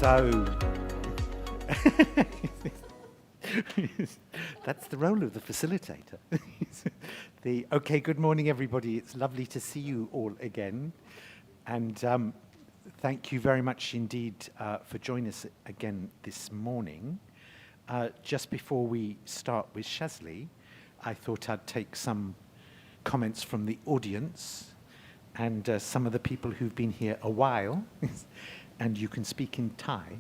So that's the role of the facilitator. Okay, good morning, everybody. It's lovely to see you all again. And thank you very much indeed for joining us again this morning. Just before we start with Shazli, I thought I'd take some comments from the audience and some of the people who've been here a while. And you can speak in Thai.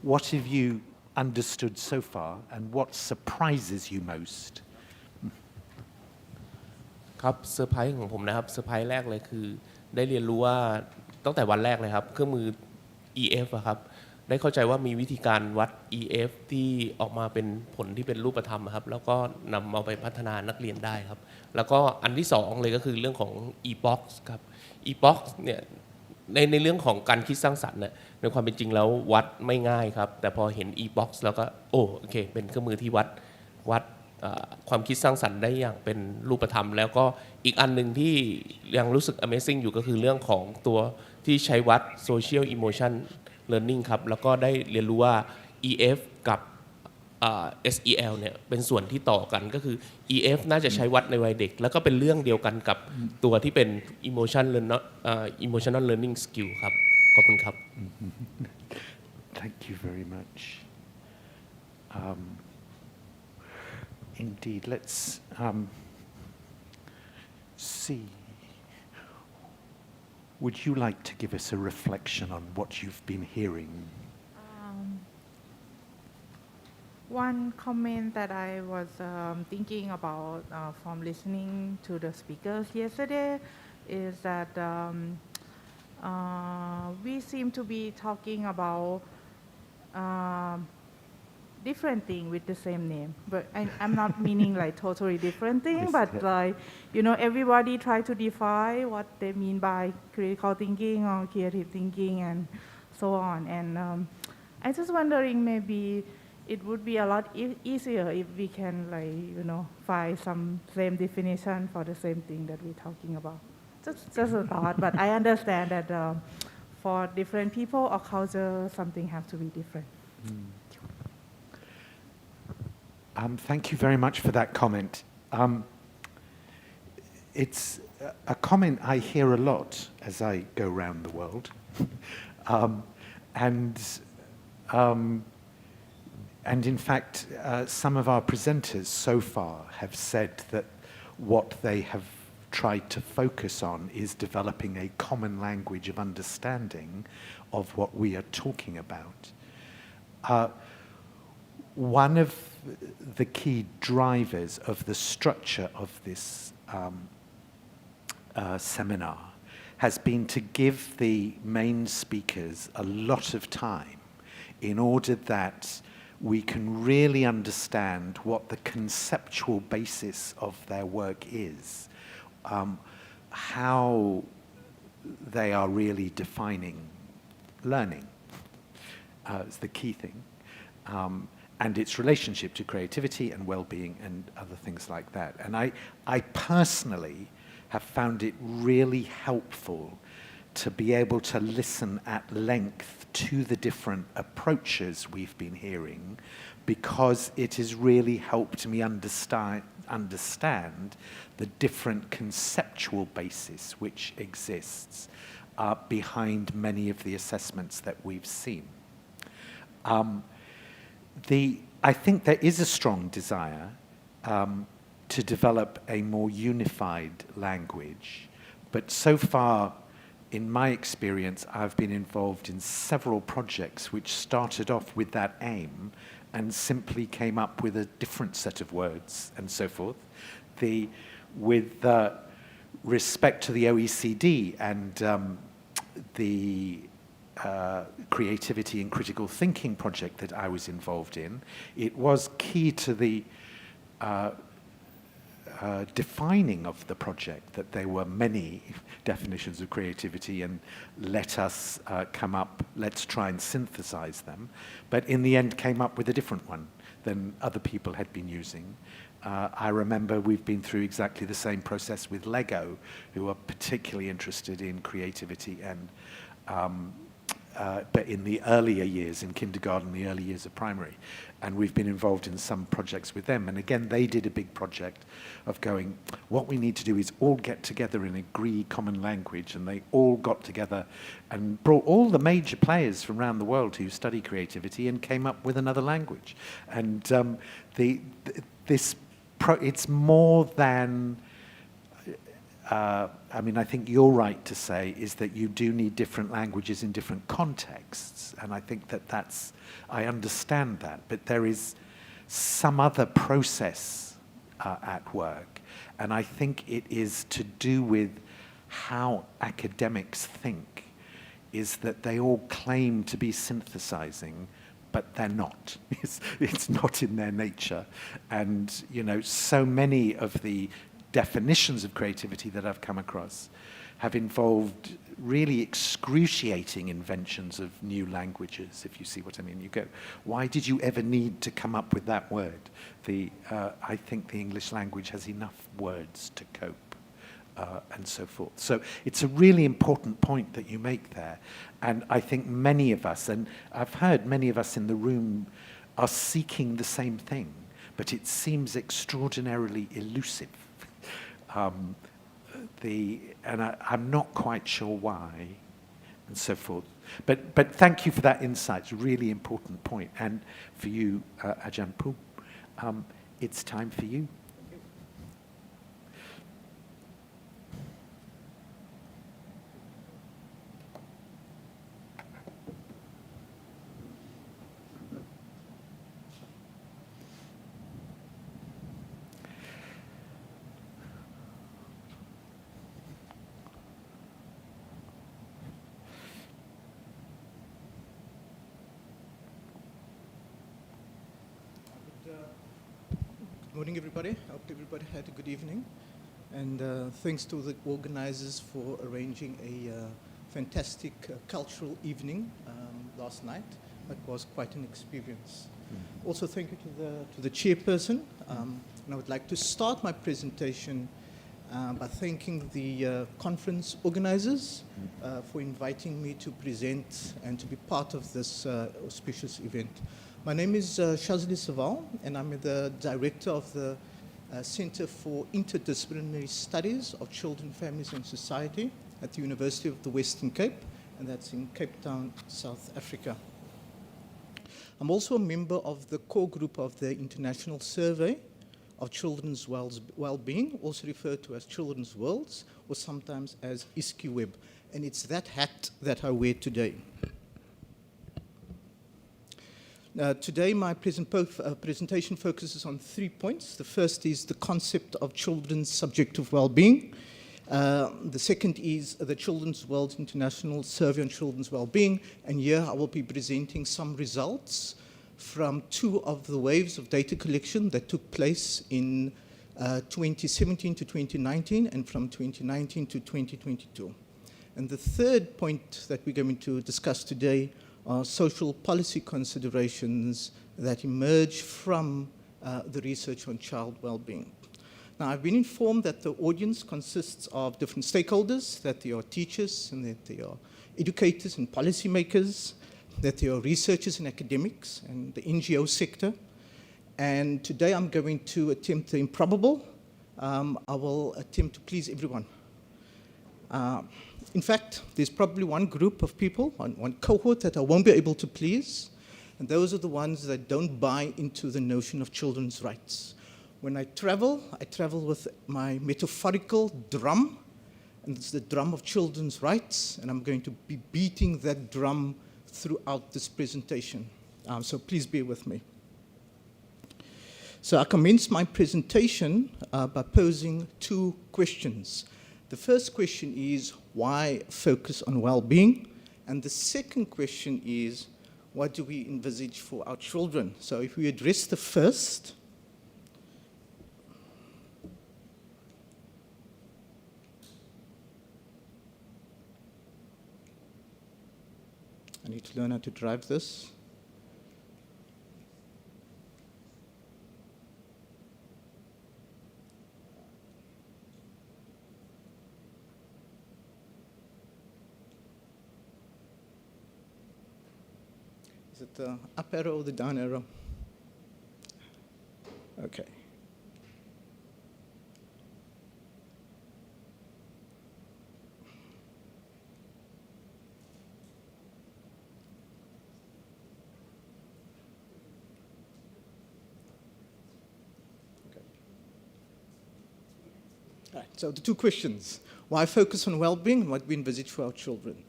What have you understood so far, and what surprises you most? ครับเซอร์ไพรส์ของผมนะครับเซอร์ไพรส์แรกเลยคือได้เรียนรู้ว่าตั้งแต่วันแรกเลยครับเครื่องมือ EF อะครับได้เข้าใจว่ามีวิธีการวัด EF ที่ออกมาเป็นผลที่เป็นรูปธรรมครับแล้วก็นำเอาไปพัฒนานักเรียนได้ครับแล้วก็อันที่สองเลยก็คือเรื่องของ E-box ครับ E-box เนี่ยในเรื่องของการคิดสร้างสรรค์เนี่ยในความเป็นจริงแล้ววัดไม่ง่ายครับแต่พอเห็น e-box แล้วก็โอเคเป็นเครื่องมือที่วัดความคิดสร้างสรรค์ได้อย่างเป็นรูปธรรมแล้วก็อีกอันนึงที่ยังรู้สึก Amazing อยู่ก็คือเรื่องของตัวที่ใช้วัด Social Emotion Learning ครับแล้วก็ได้เรียนรู้ว่า EF กับSEL เนี่ยเป็นส่วนที่ต่อกันก็คือ EF น่าจะใช้วัดในวัยเด็กแล้วก็เป็นเรื่องเดียวกันกับตัวที่เป็น Emotional Learning Skill ครับขอบคุณครับ Thank you very much. Indeed, let's see. Would you like to give us a reflection on what you've been hearing? One comment that I was thinking about from listening to the speakers yesterday is that we seem to be talking about different thing with the same name, but I'm not meaning like totally different thing, Yes, but yeah. like everybody try to define what they mean by critical thinking or creative thinking and so on. And I just wondering maybe it would be a lot easier if we can find some same definition for the same thing that we're talking about. Just a thought, but I understand that for different people or culture, something has to be different. Thank you very much for that comment. It's a comment I hear a lot as I go around the world. And in fact, some of our presenters so far have said that what they have tried to focus on is developing a common language of understanding of what we are talking about. One of the key drivers of the structure of this seminar has been to give the main speakers a lot of time in order that we can really understand what the conceptual basis of their work is, how they are really defining learning is the key thing, and its relationship to creativity and well-being and other things like that. And I personally have found it really helpful to be able to listen at length to the different approaches we've been hearing, because it has really helped me understand the different conceptual basis which exists behind many of the assessments that we've seen. I think there is a strong desire to develop a more unified language, but so far, in my experience, I've been involved in several projects which started off with that aim and simply came up with a different set of words and so forth. With respect to the OECD and the creativity and critical thinking project that I was involved in, it was key to the defining of the project that there were many definitions of creativity, and let's try and synthesize them. But in the end came up with a different one than other people had been using. I remember we've been through exactly the same process with Lego, who are particularly interested in creativity and but in the earlier years, in kindergarten, the early years of primary. And we've been involved in some projects with them. And again, they did a big project of going, what we need to do is all get together and agree common language. And they all got together and brought all the major players from around the world who study creativity and came up with another language. And it's more than... I mean, I think you're right to say is that you do need different languages in different contexts, and I think that's, I understand that, but there is some other process at work, and I think it is to do with how academics think, is that they all claim to be synthesizing, but they're not. It's not in their nature, and so many of the definitions of creativity that I've come across have involved really excruciating inventions of new languages, if you see what I mean. You go, why did you ever need to come up with that word? I think the English language has enough words to cope, and so forth. So it's a really important point that you make there. And I think many of us, and I've heard many of us in the room, are seeking the same thing, but it seems extraordinarily elusive. And I'm not quite sure why, and so forth. But thank you for that insight. It's a really important point. And for you, Ajahn Poo, it's time for you. Good morning, everybody. I hope everybody had a good evening. And thanks to the organizers for arranging a fantastic cultural evening last night. It was quite an experience. Also, thank you to the chairperson. And I would like to start my presentation by thanking the conference organizers for inviting me to present and to be part of this auspicious event. My name is Shazali Saval, and I'm the director of the Center for Interdisciplinary Studies of Children, Families and Society at the University of the Western Cape, and that's in Cape Town, South Africa. I'm also a member of the core group of the International Survey of Children's Well-Being, also referred to as Children's Worlds, or sometimes as ISKIWeb, and it's that hat that I wear today. Today, my presentation focuses on 3 points. The first is the concept of children's subjective well-being. The second is the Children's World International Survey on Children's Well-Being. And here I will be presenting some results from 2 of the waves of data collection that took place in 2017 to 2019 and from 2019 to 2022. And the third point that we're going to discuss today are social policy considerations that emerge from the research on child well-being. Now, I've been informed that the audience consists of different stakeholders, that they are teachers and that they are educators and policymakers, that they are researchers and academics and the NGO sector. And today I'm going to attempt the improbable. I will attempt to please everyone. In fact, there's probably one group of people, one cohort that I won't be able to please, and those are the ones that don't buy into the notion of children's rights. When I travel with my metaphorical drum, and it's the drum of children's rights, and I'm going to be beating that drum throughout this presentation. So please bear with me. So I commence my presentation by posing 2 questions. The first question is, why focus on well-being? And the second question is, what do we envisage for our children? So if we address the first, I need to learn how to drive this. Is it the up arrow or the down arrow? Okay. Right, so the two questions. Why focus on well-being and what we envisage for our children?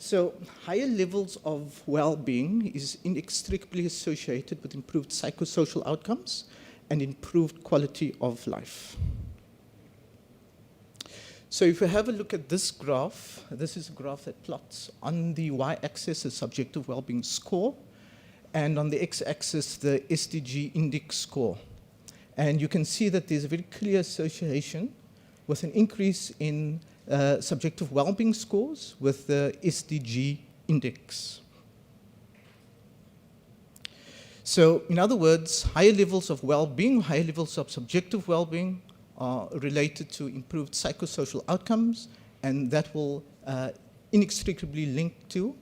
So higher levels of well-being is inextricably associated with improved psychosocial outcomes and improved quality of life. So if you have a look at this graph, this is a graph that plots on the y-axis the subjective well-being score, and on the x-axis the SDG index score. And you can see that there's a very clear association with an increase in subjective well-being scores with the SDG index. So in other words, higher levels of well-being, higher levels of subjective well-being are related to improved psychosocial outcomes, and that will inextricably link to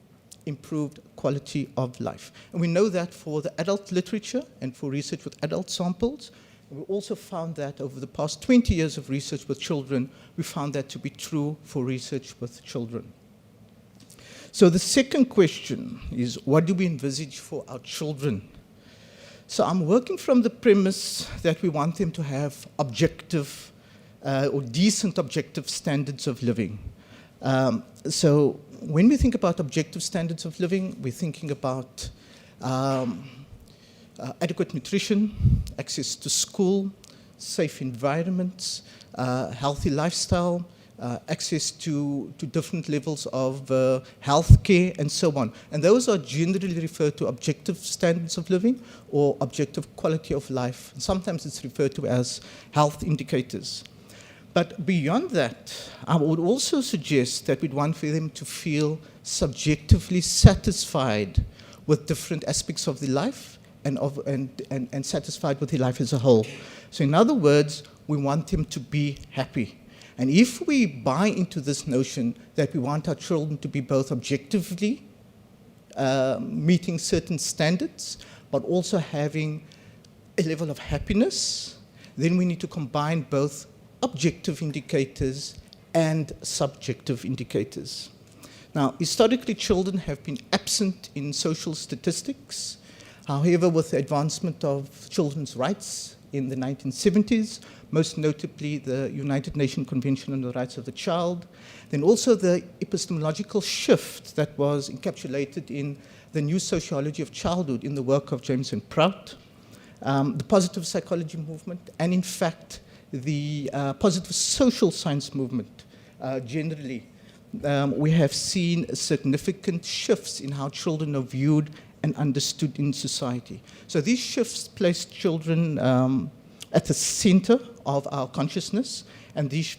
improved quality of life. And we know that for the adult literature and for research with adult samples. We also found that over the past 20 years of research with children, we found that to be true for research with children. So the second question is, what do we envisage for our children? So I'm working from the premise that we want them to have objective or decent objective standards of living. So when we think about objective standards of living, we're thinking about adequate nutrition, access to school, safe environments, healthy lifestyle, access to different levels of health care, and so on. And those are generally referred to objective standards of living or objective quality of life. And sometimes it's referred to as health indicators. But beyond that, I would also suggest that we'd want for them to feel subjectively satisfied with different aspects of their life, and satisfied with their life as a whole. So in other words, we want them to be happy. And if we buy into this notion that we want our children to be both objectively meeting certain standards, but also having a level of happiness, then we need to combine both objective indicators and subjective indicators. Now, historically, children have been absent in social statistics. However, with the advancement of children's rights in the 1970s, most notably the United Nations Convention on the Rights of the Child, then also the epistemological shift that was encapsulated in the new sociology of childhood in the work of James and Prout, the positive psychology movement, and in fact, the positive social science movement generally. We have seen significant shifts in how children are viewed and understood in society. So these shifts place children at the center of our consciousness, and these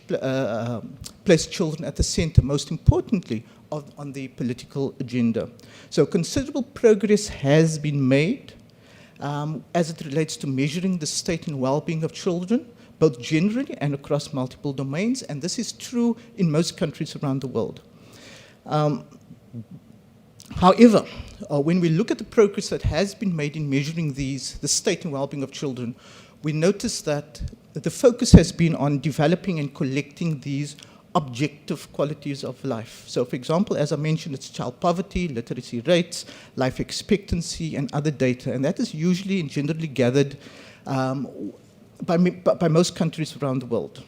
place children at the center, most importantly, on the political agenda. So considerable progress has been made as it relates to measuring the state and well-being of children, both generally and across multiple domains, and this is true in most countries around the world. However, when we look at the progress that has been made in measuring the state and well-being of children, we notice that the focus has been on developing and collecting these objective qualities of life. So, for example, as I mentioned, it's child poverty, literacy rates, life expectancy, and other data, and that is usually and generally gathered by most countries around the world.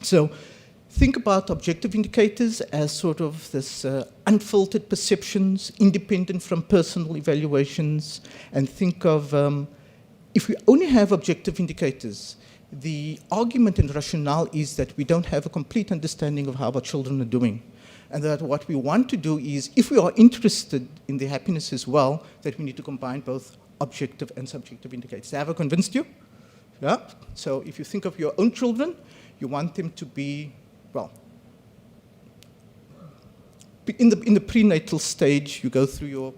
So, think about objective indicators as sort of this unfiltered perceptions, independent from personal evaluations, and think of if we only have objective indicators, the argument and rationale is that we don't have a complete understanding of how our children are doing. And that what we want to do is, if we are interested in their happiness as well, that we need to combine both objective and subjective indicators. Have I convinced you? Yeah? So if you think of your own children, you want them to be, well, in the prenatal stage, you go through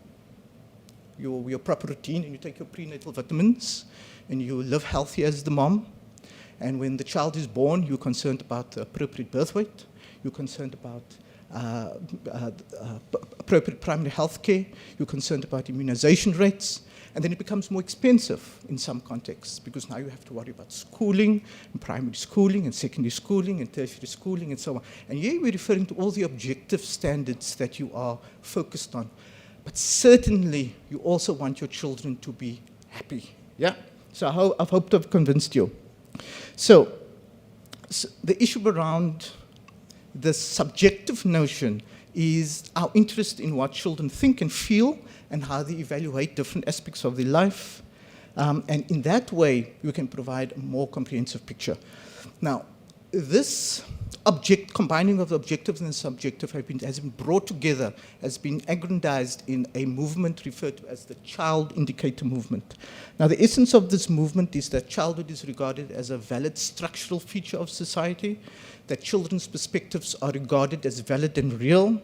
your proper routine, and you take your prenatal vitamins, and you live healthy as the mom. And when the child is born, you're concerned about the appropriate birth weight. You're concerned about appropriate primary health care, you're concerned about immunization rates, and then it becomes more expensive in some contexts because now you have to worry about schooling, and primary schooling, and secondary schooling, and tertiary schooling, and so on. And here we're referring to all the objective standards that you are focused on. But certainly, you also want your children to be happy. Yeah? So I've hoped I've convinced you. So the issue around the subjective notion is our interest in what children think and feel and how they evaluate different aspects of their life. And in that way, you can provide a more comprehensive picture. Now, this combining of the objective and the subjective has been brought together, has been aggrandized in a movement referred to as the child indicator movement. Now, the essence of this movement is that childhood is regarded as a valid structural feature of society, that children's perspectives are regarded as valid and real,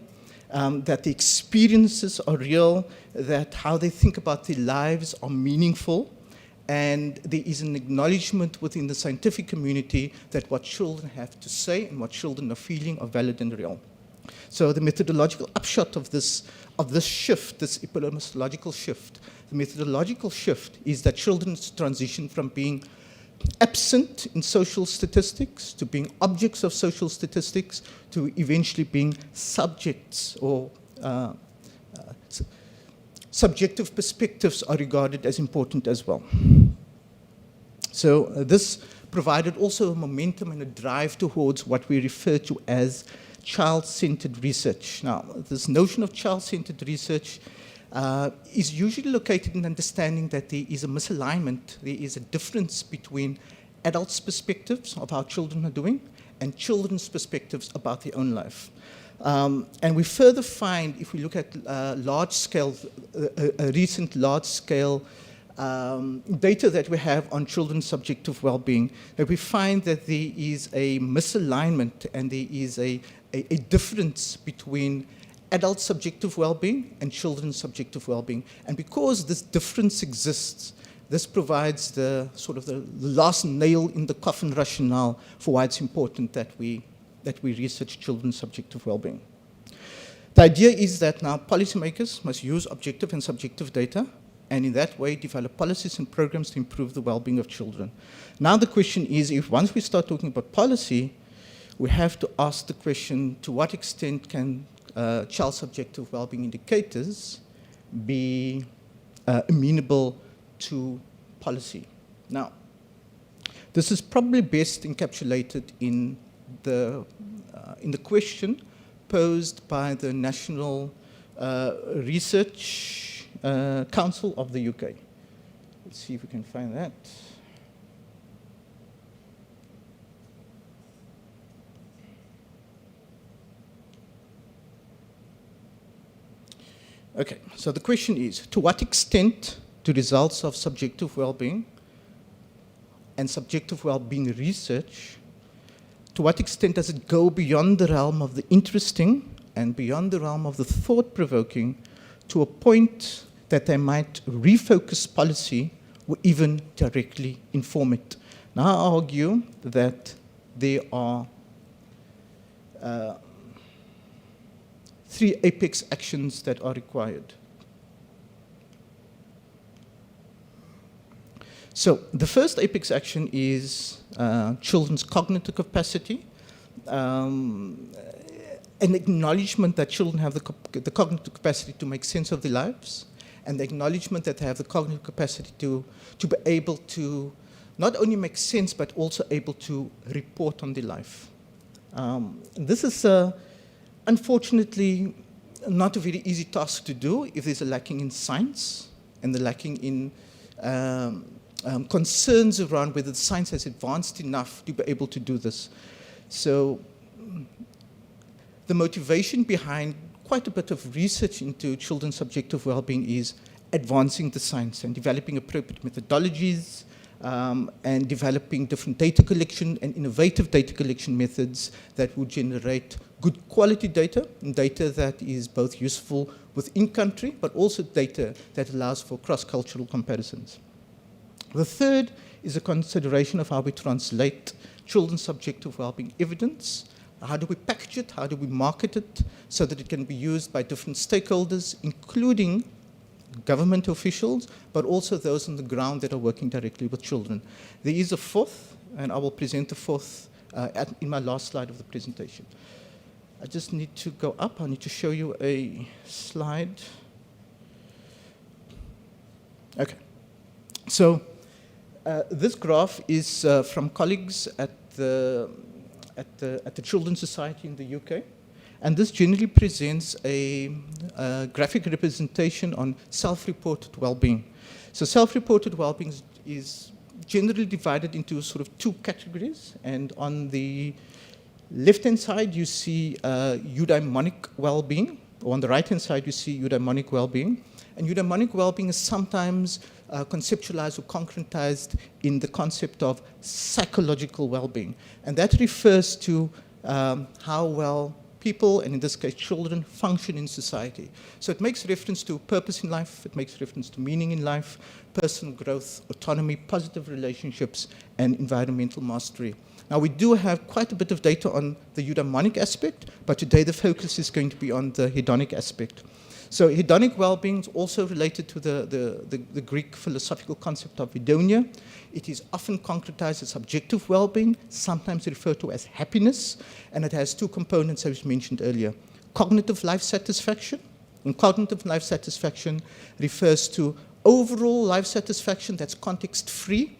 that the experiences are real, that how they think about their lives are meaningful, and there is an acknowledgement within the scientific community that what children have to say and what children are feeling are valid and real. So the methodological upshot of this shift, this epistemological shift, the methodological shift is that children's transition from being absent in social statistics to being objects of social statistics to eventually being subjects or subjective perspectives are regarded as important as well. So this provided also a momentum and a drive towards what we refer to as child-centered research. Now, this notion of child-centered research is usually located in understanding that there is a misalignment, there is a difference between adults' perspectives of how children are doing and children's perspectives about their own life. And we further find, if we look at large-scale, recent large-scale data that we have on children's subjective well-being, that we find that there is a misalignment and there is a difference between adult subjective well-being and children's subjective well-being. And because this difference exists, this provides the sort of the last nail in the coffin rationale for why it's important that we research children's subjective well-being. The idea is that now policymakers must use objective and subjective data and in that way develop policies and programs to improve the well-being of children. Now the question is, if once we start talking about policy, we have to ask the question, to what extent can child subjective well-being indicators be amenable to policy? Now, this is probably best encapsulated in the question posed by the National Research Council of the UK. Let's see if we can find that. Okay, so the question is, to what extent do results of subjective well-being and subjective well-being research, to what extent does it go beyond the realm of the interesting and beyond the realm of the thought-provoking to a point that they might refocus policy or even directly inform it? Now I argue that there are three apex actions that are required. So the first apex action is children's cognitive capacity, an acknowledgement that children have the cognitive capacity to make sense of their lives, and the acknowledgement that they have the cognitive capacity to be able to not only make sense, but also able to report on their life. This is unfortunately not a very easy task to do if there's a lacking in science and the lacking in concerns around whether the science has advanced enough to be able to do this. So the motivation behind quite a bit of research into children's subjective well-being is advancing the science and developing appropriate methodologies and developing different data collection and innovative data collection methods that will generate good quality data, and data that is both useful within country, but also data that allows for cross-cultural comparisons. The third is a consideration of how we translate children's subjective well-being evidence How do we package it? How do we market it so that it can be used by different stakeholders, including government officials, but also those on the ground that are working directly with children? There is a fourth, and I will present the fourth in my last slide of the presentation. I just need to go up. I need to show you a slide. Okay. So this graph is from colleagues at the Children's Society in the UK. And this generally presents a graphic representation on self-reported well-being. So self-reported well-being is generally divided into sort of two categories. And on the left-hand side, you see eudaimonic well-being. Or on the right-hand side, you see eudaimonic well-being. And eudaimonic well-being is sometimes conceptualized or concretized in the concept of psychological well-being. And that refers to how well people, and in this case children, function in society. So it makes reference to purpose in life, it makes reference to meaning in life, personal growth, autonomy, positive relationships, and environmental mastery. Now we do have quite a bit of data on the eudaimonic aspect, but today the focus is going to be on the hedonic aspect. So hedonic well-being is also related to the Greek philosophical concept of hedonia. It is often concretized as subjective well-being, sometimes referred to as happiness, and it has two components as mentioned earlier. Cognitive life satisfaction, and cognitive life satisfaction refers to overall life satisfaction that's context-free,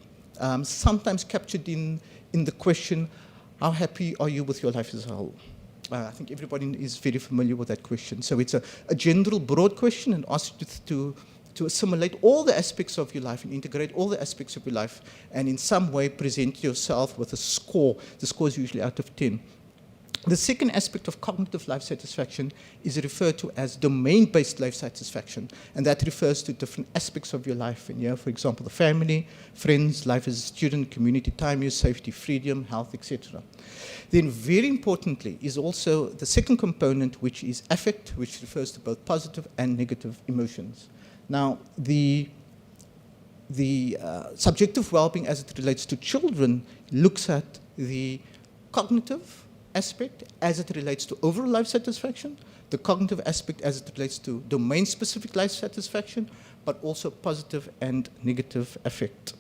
sometimes captured in the question, how happy are you with your life as a whole? I think everybody is very familiar with that question. So it's a general, broad question and asks you to assimilate all the aspects of your life and integrate all the aspects of your life and in some way present yourself with a score. The score is usually out of 10. The second aspect of cognitive life satisfaction is referred to as domain-based life satisfaction, and that refers to different aspects of your life. And here, for example, the family, friends, life as a student, community time use, safety, freedom, health, etc. Then very importantly is also the second component, which is affect, which refers to both positive and negative emotions. Now, the subjective well-being as it relates to children looks at the cognitive aspect as it relates to overall life satisfaction, the cognitive aspect as it relates to domain-specific life satisfaction, but also positive and negative affect.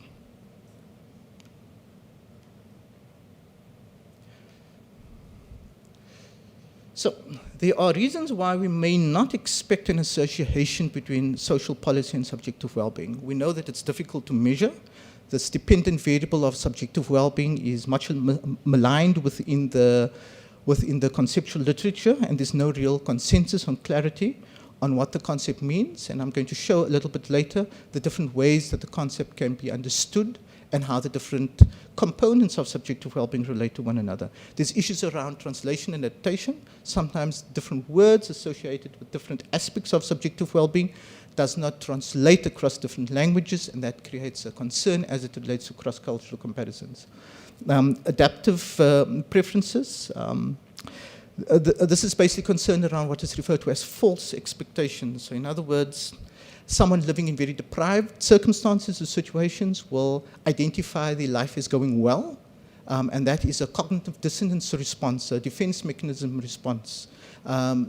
So there are reasons why we may not expect an association between social policy and subjective well-being. We know that it's difficult to measure. This dependent variable of subjective well-being is much maligned within the conceptual literature, and there's no real consensus on clarity on what the concept means. And I'm going to show a little bit later the different ways that the concept can be understood and how the different components of subjective well-being relate to one another. There's issues around translation and adaptation. Sometimes different words associated with different aspects of subjective well-being does not translate across different languages, and that creates a concern as it relates to cross-cultural comparisons. Adaptive preferences. This is basically concerned around what is referred to as false expectations. So in other words, someone living in very deprived circumstances or situations will identify their life as going well, and that is a cognitive dissonance response, a defense mechanism response,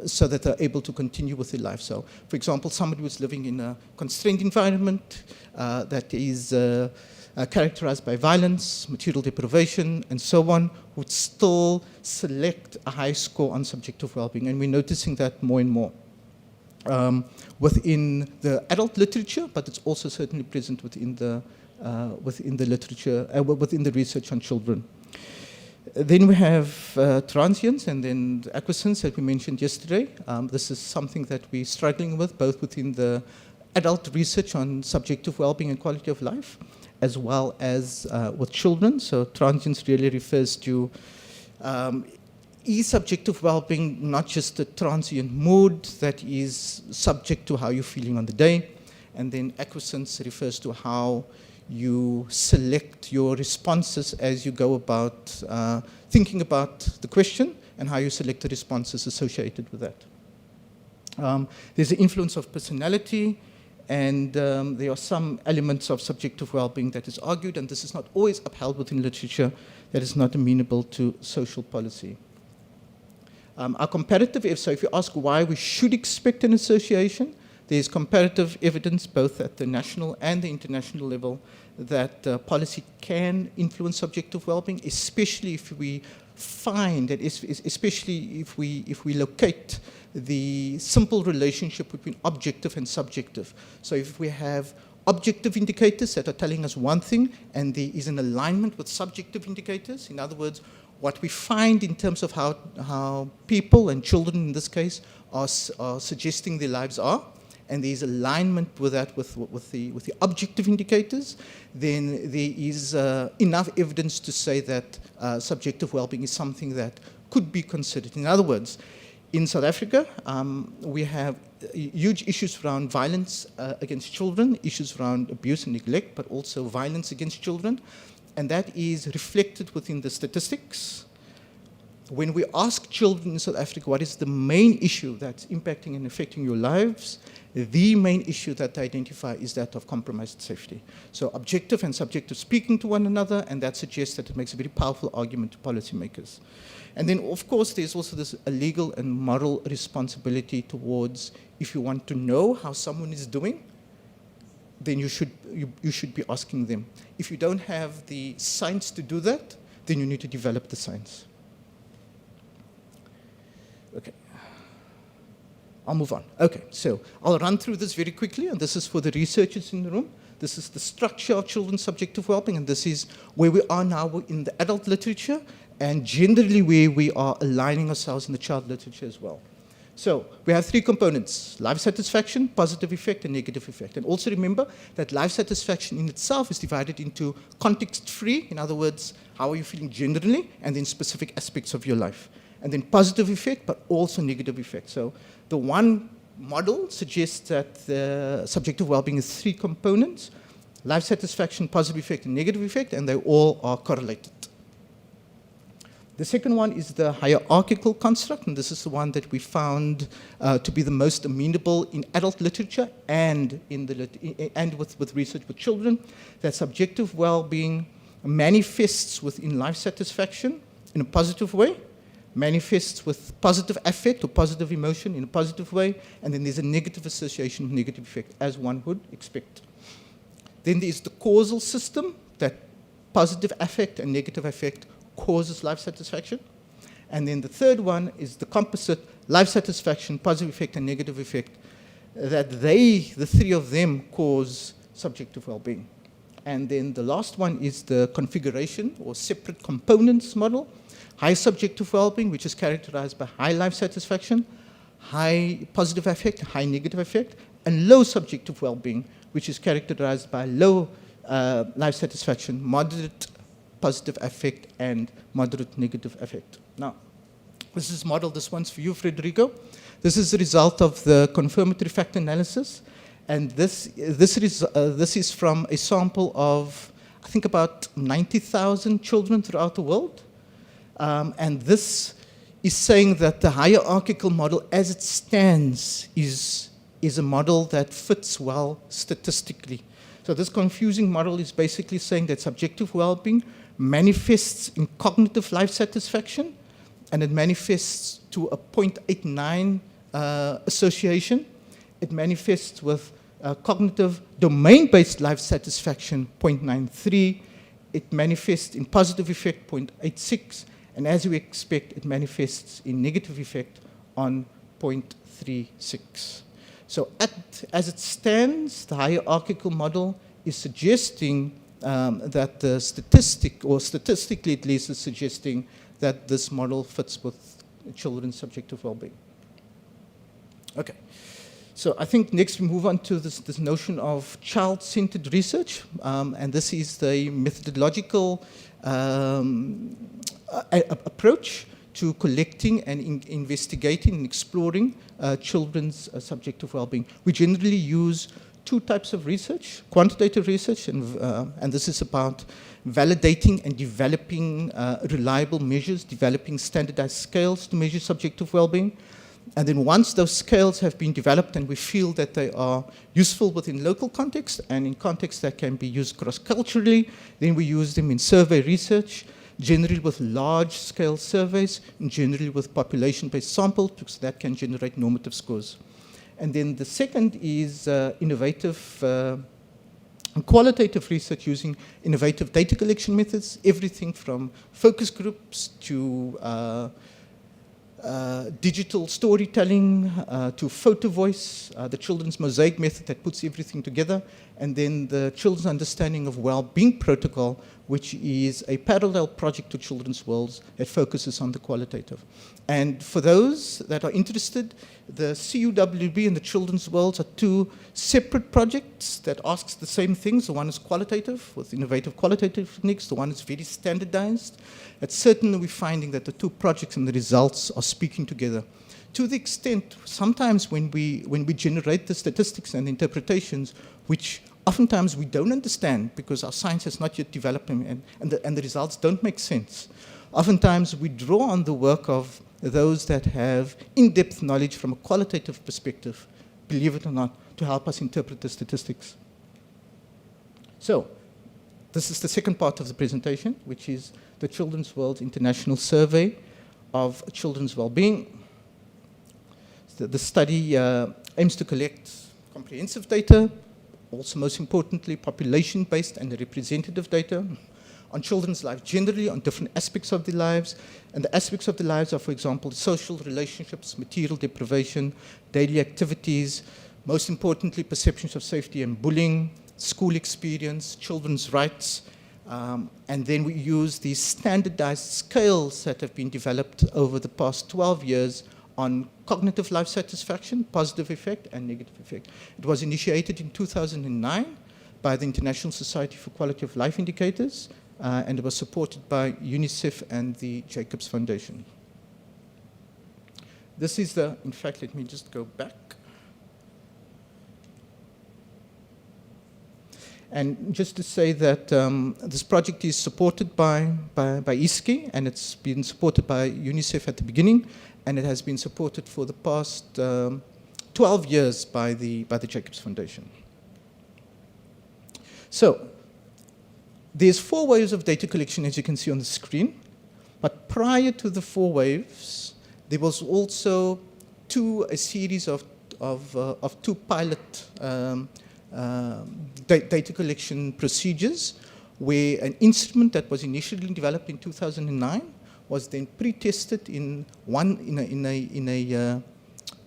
so that they're able to continue with their life. So, for example, somebody who's living in a constrained environment that is characterized by violence, material deprivation, and so on, would still select a high score on subjective well-being, and we're noticing that more and more. Within the adult literature, but it's also certainly present within the literature, within the research on children. Then we have transience and then acquiescence that we mentioned yesterday. This is something that we're struggling with, both within the adult research on subjective well-being and quality of life, as well as with children. So transience really refers to is subjective well-being not just a transient mood that is subject to how you're feeling on the day, and then acquiescence refers to how you select your responses as you go about thinking about the question and how you select the responses associated with that. There's the influence of personality, and there are some elements of subjective well-being that is argued, and this is not always upheld within literature, that is not amenable to social policy. Our comparative, so if you ask why we should expect an association, there's comparative evidence both at the national and the international level that policy can influence subjective well-being, especially if we find that, especially if we locate the simple relationship between objective and subjective. So if we have objective indicators that are telling us one thing and there is an alignment with subjective indicators, in other words, what we find in terms of how people and children in this case are suggesting their lives are, and there is alignment with that with the objective indicators, then there is enough evidence to say that subjective well-being is something that could be considered. In other words, in South Africa, we have huge issues around violence against children, issues around abuse and neglect, but also violence against children, and that is reflected within the statistics. When we ask children in South Africa what is the main issue that's impacting and affecting your lives, the main issue that they identify is that of compromised safety. So objective and subjective speaking to one another, and that suggests that it makes a very powerful argument to policymakers. And then, of course, there's also this legal and moral responsibility towards, if you want to know how someone is doing, then you should be asking them. If you don't have the science to do that, then you need to develop the science. Okay. I'll move on. Okay, so I'll run through this very quickly, and this is for the researchers in the room. This is the structure of children's subjective well-being, and this is where we are now in the adult literature, and generally where we are aligning ourselves in the child literature as well. So we have three components: life satisfaction, positive effect, and negative effect. And also remember that life satisfaction in itself is divided into context-free, in other words, how are you feeling generally, and then specific aspects of your life. And then positive effect, but also negative effect. So the one model suggests that the subjective well-being is three components: life satisfaction, positive effect, and negative effect, and they all are correlated. The second one is the hierarchical construct, and this is the one that we found to be the most amenable in adult literature and with research with children, that subjective well-being manifests within life satisfaction in a positive way, manifests with positive affect or positive emotion in a positive way, and then there's a negative association with negative effect, as one would expect. Then there's the causal system, that positive affect and negative affect causes life satisfaction. And then the third one is the composite, life satisfaction, positive effect, and negative effect, that the three of them cause subjective well-being. And then the last one is the configuration or separate components model: high subjective well-being, which is characterized by high life satisfaction, high positive affect, high negative affect, and low subjective well-being, which is characterized by low life satisfaction, moderate positive affect, and moderate negative affect. Now, this is modeled, this one's for you, Federico. This is the result of the confirmatory factor analysis, and this is from a sample of, I think, about 90,000 children throughout the world. And this is saying that the hierarchical model as it stands is a model that fits well statistically. So this confusing model is basically saying that subjective well-being manifests in cognitive life satisfaction, and it manifests to a 0.89 association. It manifests with cognitive domain-based life satisfaction, 0.93. It manifests in positive effect, 0.86. And as we expect, it manifests in negative effect on 0.36. So as it stands, the hierarchical model is suggesting that the statistically at least, is suggesting that this model fits with children's subjective well-being. Okay. So I think next we move on to this notion of child-centered research, and this is the methodological approach to collecting and investigating and exploring children's subjective well-being. We generally use two types of research: quantitative research, and this is about validating and developing reliable measures, developing standardized scales to measure subjective well-being. And then once those scales have been developed and we feel that they are useful within local context and in context that can be used cross-culturally, then we use them in survey research. generally with large-scale surveys, and generally with population-based samples, because that can generate normative scores. And then the second is innovative qualitative research using innovative data collection methods, everything from focus groups to digital storytelling to photo voice, the children's mosaic method that puts everything together, and then the children's understanding of well-being protocol, which is a parallel project to Children's Worlds that focuses on the qualitative. And for those that are interested, the CUWB and the Children's Worlds are two separate projects that asks the same things. The one is qualitative with innovative qualitative techniques. The one is very standardized. And certainly we're finding that the two projects and the results are speaking together. To the extent, sometimes when we generate the statistics and interpretations, which oftentimes we don't understand because our science has not yet developed and the results don't make sense. Oftentimes we draw on the work of those that have in-depth knowledge from a qualitative perspective, believe it or not, to help us interpret the statistics. So, this is the second part of the presentation, which is the Children's World International Survey of Children's Wellbeing. The study aims to collect comprehensive data, also most importantly population-based and representative data on children's lives generally, on different aspects of their lives. And the aspects of the lives are, for example, social relationships, material deprivation, daily activities, most importantly perceptions of safety and bullying, school experience, children's rights. And then we use these standardized scales that have been developed over the past 12 years on cognitive life satisfaction, positive effect, and negative effect. It was initiated in 2009 by the International Society for Quality of Life Indicators, and it was supported by UNICEF and the Jacobs Foundation. This is the, in fact, let me just go back. And just to say that this project is supported by ISKI, and it's been supported by UNICEF at the beginning, and it has been supported for the past 12 years by the Jacobs Foundation. So, there's 4 waves of data collection, as you can see on the screen, but prior to the 4 waves, there was also a series of 2 pilot data collection procedures, where an instrument that was initially developed in 2009 was then pre-tested in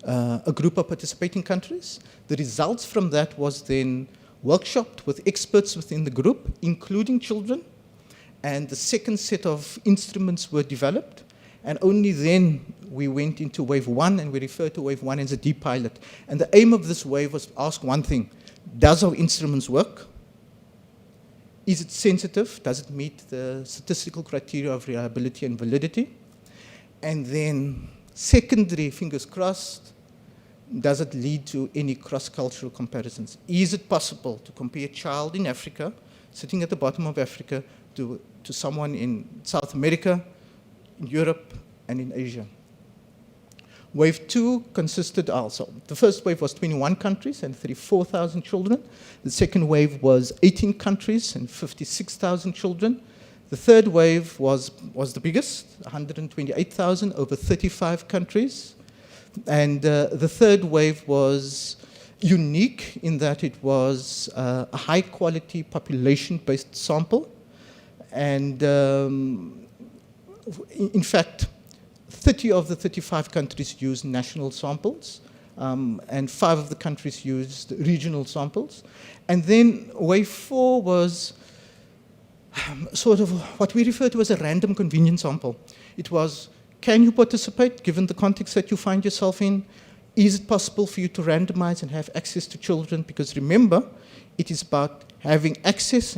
a group of participating countries. The results from that was then workshopped with experts within the group, including children, and the second set of instruments were developed, and only then we went into wave 1, and we refer to wave 1 as a deep pilot. And the aim of this wave was to ask one thing: does our instruments work? Is it sensitive? Does it meet the statistical criteria of reliability and validity? And then, secondary, fingers crossed, does it lead to any cross-cultural comparisons? Is it possible to compare a child in Africa, sitting at the bottom of Africa, to someone in South America, in Europe, and in Asia? Wave 2 consisted also. The first wave was 21 countries and 34,000 children. The second wave was 18 countries and 56,000 children. The third wave was the biggest, 128,000 over 35 countries. And the third wave was unique in that it was a high-quality population-based sample. And in fact, 30 of the 35 countries used national samples, and 5 of the countries used regional samples. And then wave 4 was sort of what we refer to as a random convenience sample. It was, can you participate given the context that you find yourself in? Is it possible for you to randomize and have access to children? Because remember, it is about having access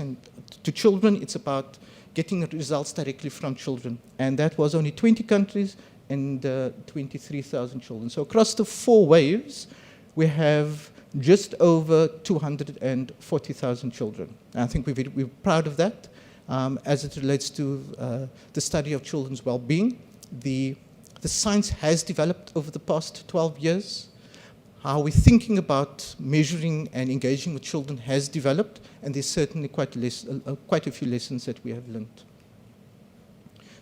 to children. It's about getting results directly from children. And that was only 20 countries and 23,000 children. So across the 4 waves, we have just over 240,000 children. And I think we're proud of that as it relates to the study of children's well-being. The science has developed over the past 12 years. How we're thinking about measuring and engaging with children has developed, and there's certainly quite a few lessons that we have learned.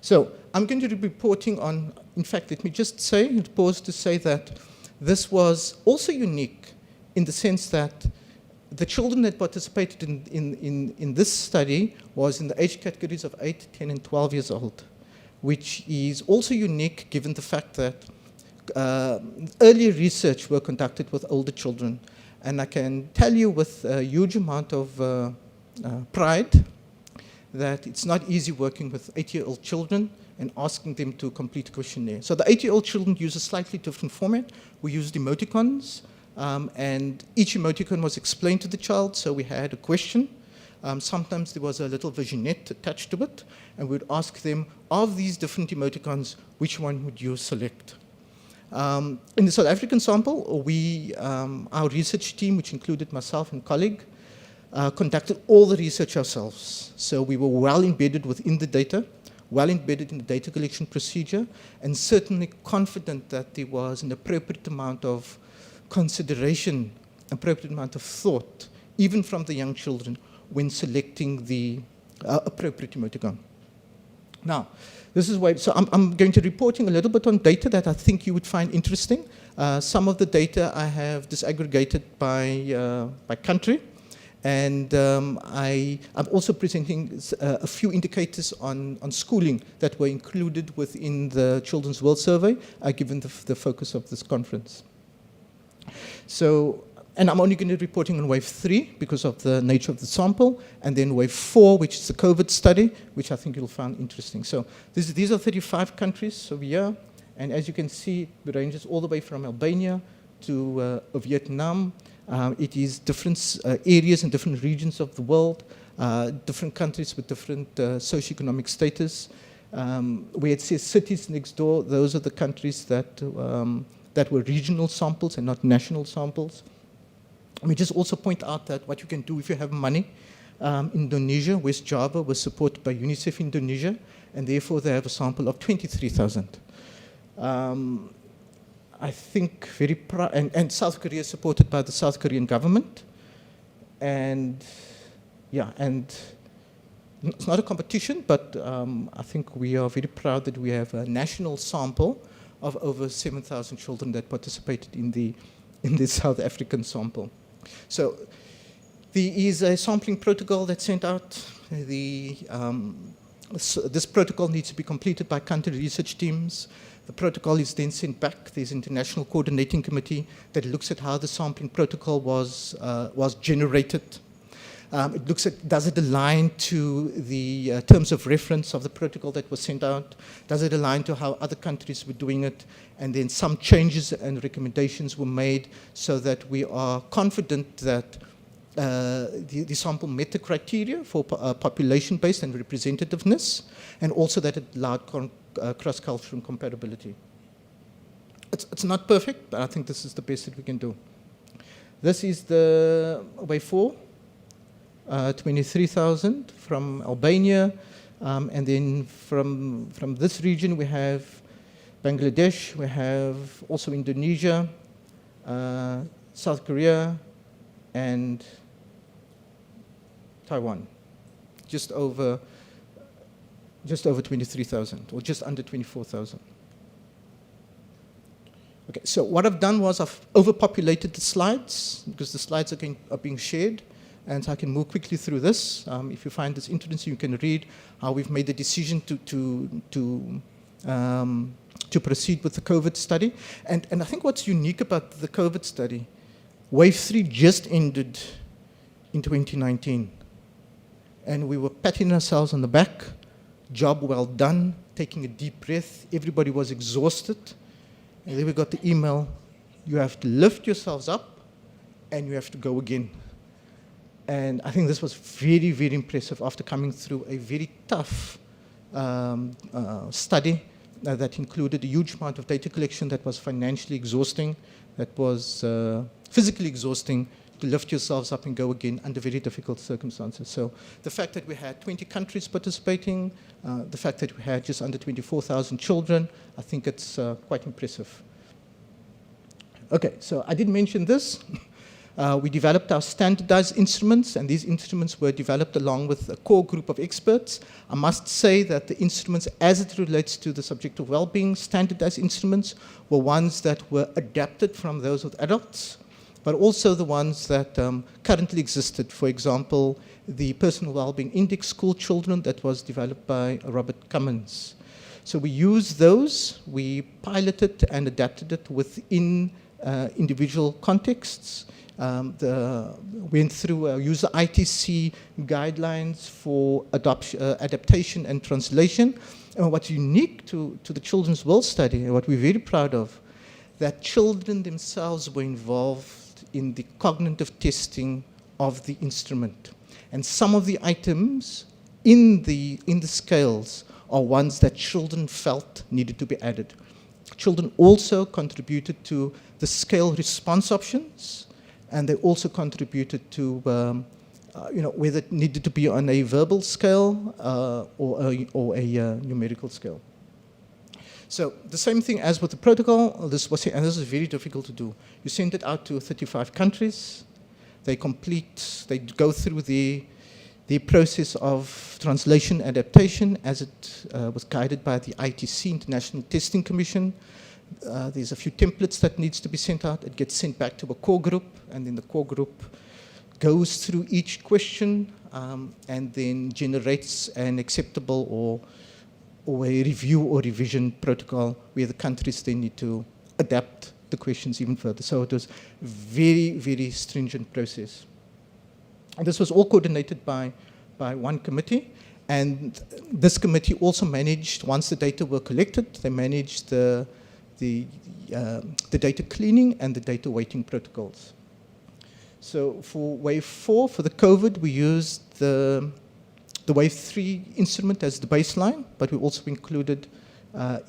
So I'm going to be reporting on, in fact, let me just say, pause to say that this was also unique in the sense that the children that participated in this study was in the age categories of 8, 10, and 12 years old, which is also unique given the fact that earlier research were conducted with older children. And I can tell you with a huge amount of pride that it's not easy working with 8-year-old children and asking them to complete a questionnaire. So the 8-year-old children use a slightly different format. We used emoticons, and each emoticon was explained to the child, so we had a question. Sometimes there was a little vignette attached to it, and we'd ask them, of these different emoticons, which one would you select? In the South African sample, our research team, which included myself and colleague, conducted all the research ourselves. So we were well embedded within the data, well embedded in the data collection procedure, and certainly confident that there was an appropriate amount of consideration, appropriate amount of thought, even from the young children, when selecting the appropriate emoticon. Now, this is why, so I'm going to be reporting a little bit on data that I think you would find interesting. Some of the data I have disaggregated by country. And I'm also presenting a few indicators on schooling that were included within the Children's World Survey, given the focus of this conference. So, and I'm only going to be reporting on wave 3 because of the nature of the sample, and then wave 4, which is the COVID study, which I think you'll find interesting. So these are 35 countries over here, and as you can see, it ranges all the way from Albania to Vietnam. It is different areas and different regions of the world, different countries with different socioeconomic status. Where it says cities next door, those are the countries that were regional samples and not national samples. Let me just also point out that what you can do if you have money, Indonesia, West Java was supported by UNICEF Indonesia, and therefore they have a sample of 23,000. I think very proud, and South Korea is supported by the South Korean government. And yeah, and it's not a competition, but I think we are very proud that we have a national sample of over 7,000 children that participated in the South African sample. So there is a sampling protocol that's sent out. This protocol needs to be completed by country research teams. The protocol is then sent back. There's an international coordinating committee that looks at how the sampling protocol was generated. It looks at, does it align to the terms of reference of the protocol that was sent out? Does it align to how other countries were doing it? And then some changes and recommendations were made so that we are confident that the sample met the criteria for population-based and representativeness, and also that it allowed cross-cultural compatibility. It's not perfect, but I think this is the best that we can do. This is the wave 4, 23,000 from Albania, and then from this region we have Bangladesh, we have also Indonesia, South Korea, and Taiwan, just over 23,000, or just under 24,000. Okay, so what I've done was I've overpopulated the slides because the slides are being shared, and so I can move quickly through this. If you find this interesting, you can read how we've made the decision to proceed with the COVID study. And I think what's unique about the COVID study, wave 3 just ended in 2019. And we were patting ourselves on the back, job well done, taking a deep breath. Everybody was exhausted. And then we got the email, you have to lift yourselves up and you have to go again. And I think this was very, very impressive after coming through a very tough study that included a huge amount of data collection that was financially exhausting, that was physically exhausting, to lift yourselves up and go again under very difficult circumstances. So the fact that we had 20 countries participating, the fact that we had just under 24,000 children, I think it's quite impressive. Okay, so I did mention this. We developed our standardized instruments, and these instruments were developed along with a core group of experts. I must say that the instruments, as it relates to the subject of well-being, standardized instruments were ones that were adapted from those with adults, but also the ones that currently existed. For example, the Personal Wellbeing Index School Children that was developed by Robert Cummins. So we used those, we piloted and adapted it within individual contexts. Went through user ITC guidelines for adaptation and translation. And what's unique to the Children's World Study, and what we're very proud of, that children themselves were involved in the cognitive testing of the instrument. And some of the items in the scales are ones that children felt needed to be added. Children also contributed to the scale response options, and they also contributed to whether it needed to be on a verbal scale or a numerical scale. So the same thing as with the protocol, this is very difficult to do. You send it out to 35 countries. They go through the process of translation adaptation as it was guided by the ITC, International Testing Commission. There's a few templates that needs to be sent out. It gets sent back to a core group, and then the core group goes through each question and then generates an acceptable or a review or revision protocol where the countries then need to adapt the questions even further. So it was very, very stringent process. And this was all coordinated by one committee. And this committee also managed, once the data were collected, they managed the data cleaning and the data weighting protocols. So for wave 4, for the COVID, we used the wave 3 instrument as the baseline, but we also included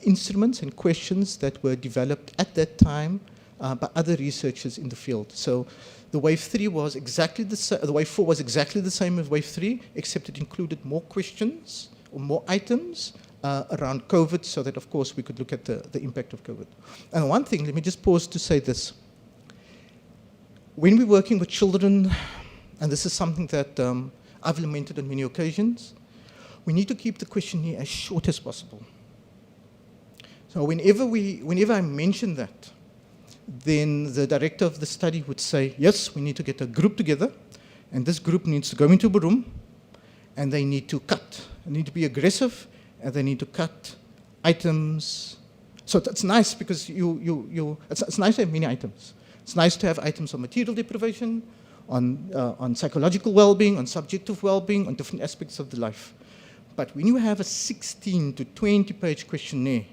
instruments and questions that were developed at that time by other researchers in the field. So the wave 3 was exactly the wave 4 was exactly the same as wave 3, except it included more questions or more items around COVID, so that, of course, we could look at the impact of COVID. And one thing, let me just pause to say this. When we're working with children, and this is something that I've lamented on many occasions, we need to keep the questionnaire as short as possible. So whenever I mention that, then the director of the study would say, yes, we need to get a group together, and this group needs to go into a room, and they need to cut. They need to be aggressive, and they need to cut items. So that's nice because it's nice to have many items. It's nice to have items on material deprivation, on psychological well-being, on subjective well-being, on different aspects of the life. But when you have a 16 to 20-page questionnaire,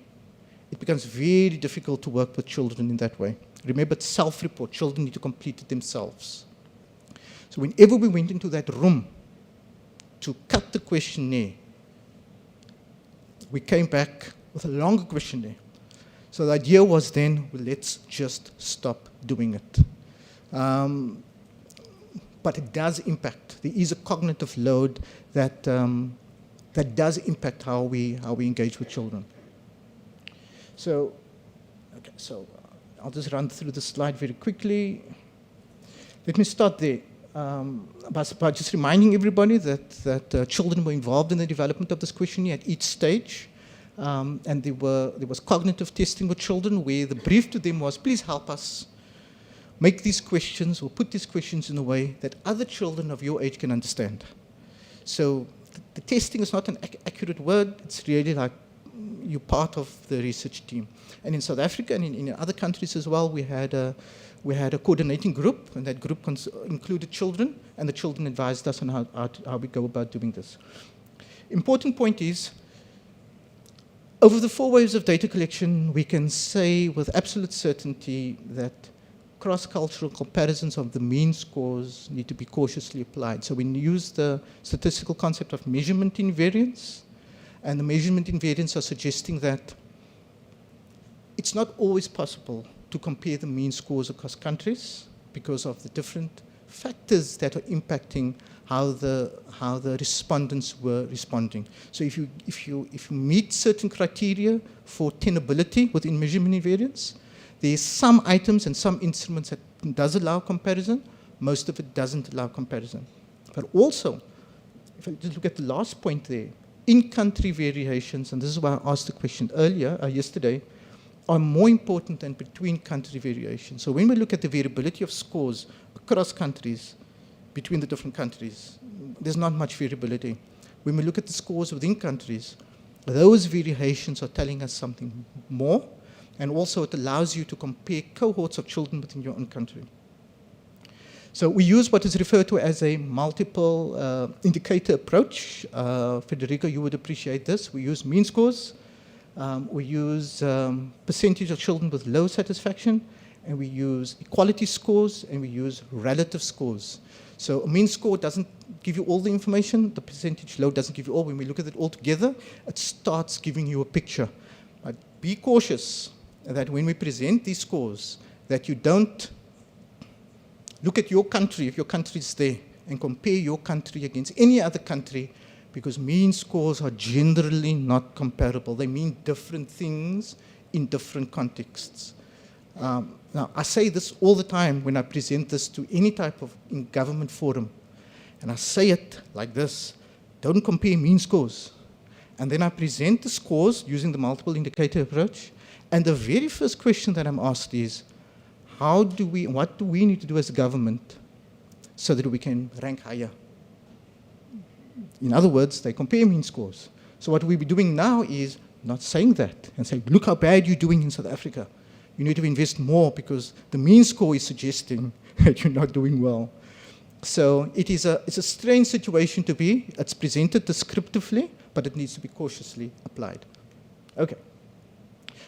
it becomes very difficult to work with children in that way. Remember, it's self-report. Children need to complete it themselves. So whenever we went into that room to cut the questionnaire, we came back with a longer questionnaire. So the idea was then, well, let's just stop doing it. But it does impact. There is a cognitive load that does impact how we engage with children. So, okay, so I'll just run through the slide very quickly. Let me start there by just reminding everybody that children were involved in the development of this questionnaire at each stage. And there was cognitive testing with children where the brief to them was, please help us make these questions or put these questions in a way that other children of your age can understand. So the testing is not an accurate word. It's really like you're part of the research team. And in South Africa and in other countries as well, we had a coordinating group, and that group included children, and the children advised us on how we go about doing this. Important point is, over the 4 waves of data collection, we can say with absolute certainty that cross-cultural comparisons of the mean scores need to be cautiously applied. So we use the statistical concept of measurement invariance, and the measurement invariants are suggesting that it's not always possible to compare the mean scores across countries because of the different factors that are impacting how the respondents were responding. So if you meet certain criteria for tenability within measurement invariance, there's some items and some instruments that does allow comparison, most of it doesn't allow comparison. But also, if I just look at the last point there, in-country variations, and this is why I asked the question earlier, yesterday, are more important than between-country variations. So when we look at the variability of scores across countries, between the different countries, there's not much variability. When we look at the scores within countries, those variations are telling us something more, and also it allows you to compare cohorts of children within your own country. So we use what is referred to as a multiple indicator approach. Federico, you would appreciate this. We use mean scores, we use percentage of children with low satisfaction, and we use equality scores, and we use relative scores. So a mean score doesn't give you all the information, the percentage low doesn't give you all. When we look at it all together, it starts giving you a picture. But be cautious that when we present these scores, that you don't look at your country, if your country is there, and compare your country against any other country, because mean scores are generally not comparable. They mean different things in different contexts. Now, I say this all the time when I present this to any type of government forum. And I say it like this: don't compare mean scores. And then I present the scores using the multiple indicator approach. And the very first question that I'm asked is, what do we need to do as a government so that we can rank higher? In other words, they compare mean scores. So what we'll be doing now is not saying that and saying, look how bad you're doing in South Africa. You need to invest more because the mean score is suggesting that you're not doing well. So it's a strange situation to be. It's presented descriptively, but it needs to be cautiously applied. Okay.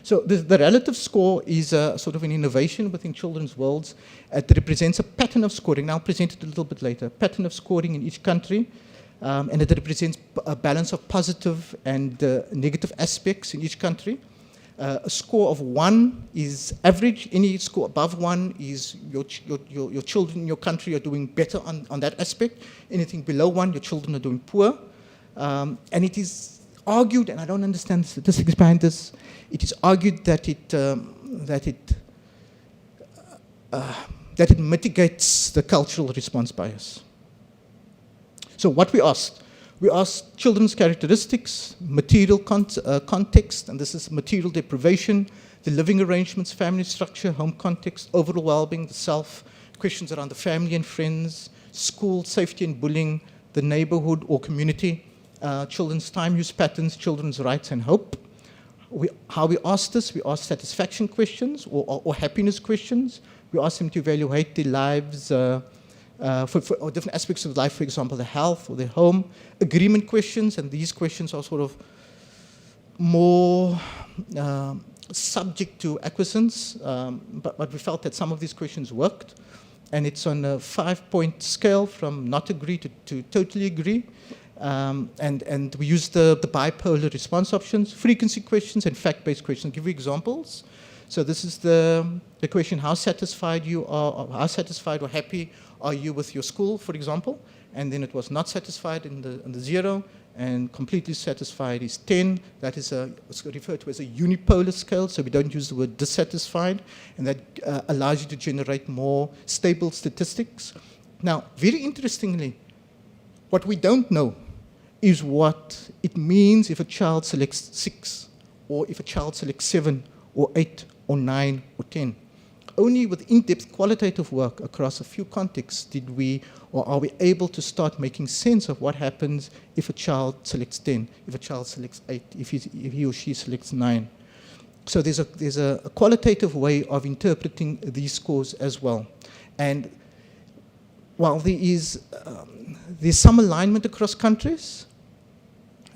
So the relative score is sort of an innovation within children's worlds. It represents a pattern of scoring. Now I'll present it a little bit later. Pattern of scoring in each country. And it represents a balance of positive and negative aspects in each country. A score of 1 is average. Any score above 1 is your children in your country are doing better on that aspect. Anything below 1, your children are doing poor. And it is argued, and I don't understand the statistics behind this, it is argued that it mitigates the cultural response bias. So what we asked children's characteristics, material context, and this is material deprivation, the living arrangements, family structure, home context, overall well-being, the self, questions around the family and friends, school, safety and bullying, the neighborhood or community, children's time use patterns, children's rights and hope. How we asked this, we asked satisfaction questions or happiness questions. We asked them to evaluate their lives, for different aspects of life, for example, their health or their home. Agreement questions, and these questions are sort of more subject to acquiescence, but we felt that some of these questions worked. And it's on a 5-point scale from not agree to totally agree. And we used the bipolar response options, frequency questions, and fact-based questions. I'll give you examples. So this is the question: how satisfied you are, or how satisfied or happy are you with your school, for example? And then it was not satisfied in the 0, and completely satisfied is 10. That is it's referred to as a unipolar scale, so we don't use the word dissatisfied, and that allows you to generate more stable statistics. Now, very interestingly, what we don't know is what it means if a child selects 6, or if a child selects 7, or 8, or 9, or 10. Only with in-depth qualitative work across a few contexts did we, or are we able to start making sense of what happens if a child selects 10, if a child selects 8, if he or she selects 9. So there's a qualitative way of interpreting these scores as well. And while there's some alignment across countries,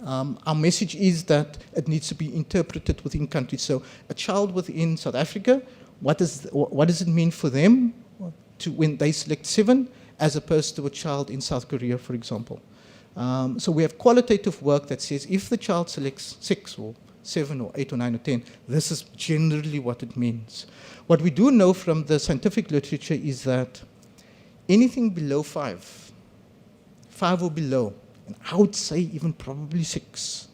our message is that it needs to be interpreted within countries. So a child within South Africa, what does it mean for them when they select 7 as opposed to a child in South Korea, for example? So we have qualitative work that says if the child selects 6 or 7 or 8 or 9 or 10, this is generally what it means. What we do know from the scientific literature is that anything below 5 or below, and I would say even probably 6,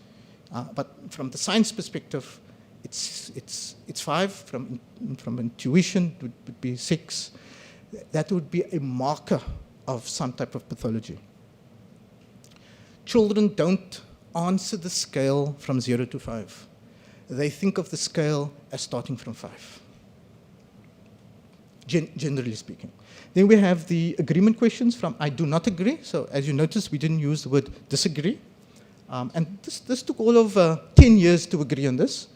but from the science perspective, it's 5. From intuition, it would be 6. that would be a marker of some type of pathology. Children don't answer the scale from 0 to 5. They think of the scale as starting from 5, generally speaking. Then we have the agreement questions from I do not agree. So as you notice, we didn't use the word disagree. And this took all of 10 years to agree on this.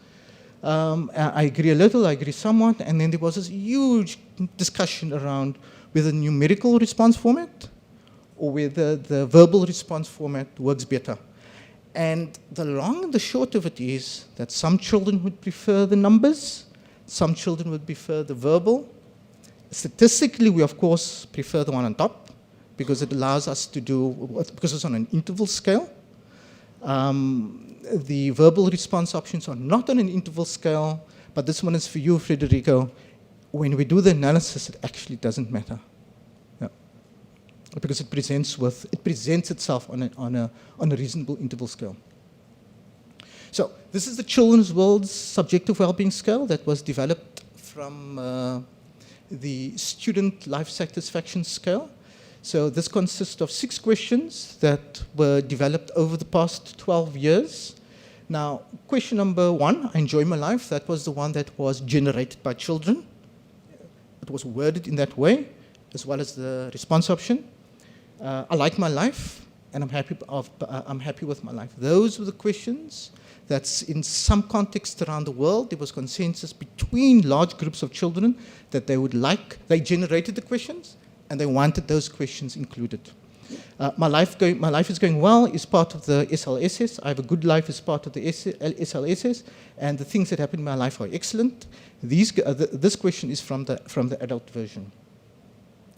I agree a little, I agree somewhat, and then there was this huge discussion around whether numerical response format or whether the verbal response format works better. And the long and the short of it is that some children would prefer the numbers, some children would prefer the verbal. Statistically, we of course prefer the one on top because it allows us to do, because it's on an interval scale. The verbal response options are not on an interval scale, but this one is for you, Federico. When we do the analysis, it actually doesn't matter. Yeah. Because it presents itself on a reasonable interval scale. So this is the Children's World's Subjective Wellbeing Scale that was developed from the Student Life Satisfaction Scale. So this consists of 6 questions that were developed over the past 12 years. Now, question number 1, I enjoy my life. That was the one that was generated by children. It was worded in that way, as well as the response option. I like my life, and I'm happy with my life. Those were the questions that's in some context around the world. There was consensus between large groups of children that they would like. They generated the questions, and they wanted those questions included. My life is going well is part of the SLSS. I have a good life is part of the SLSS, and the things that happen in my life are excellent. This question is from the adult version.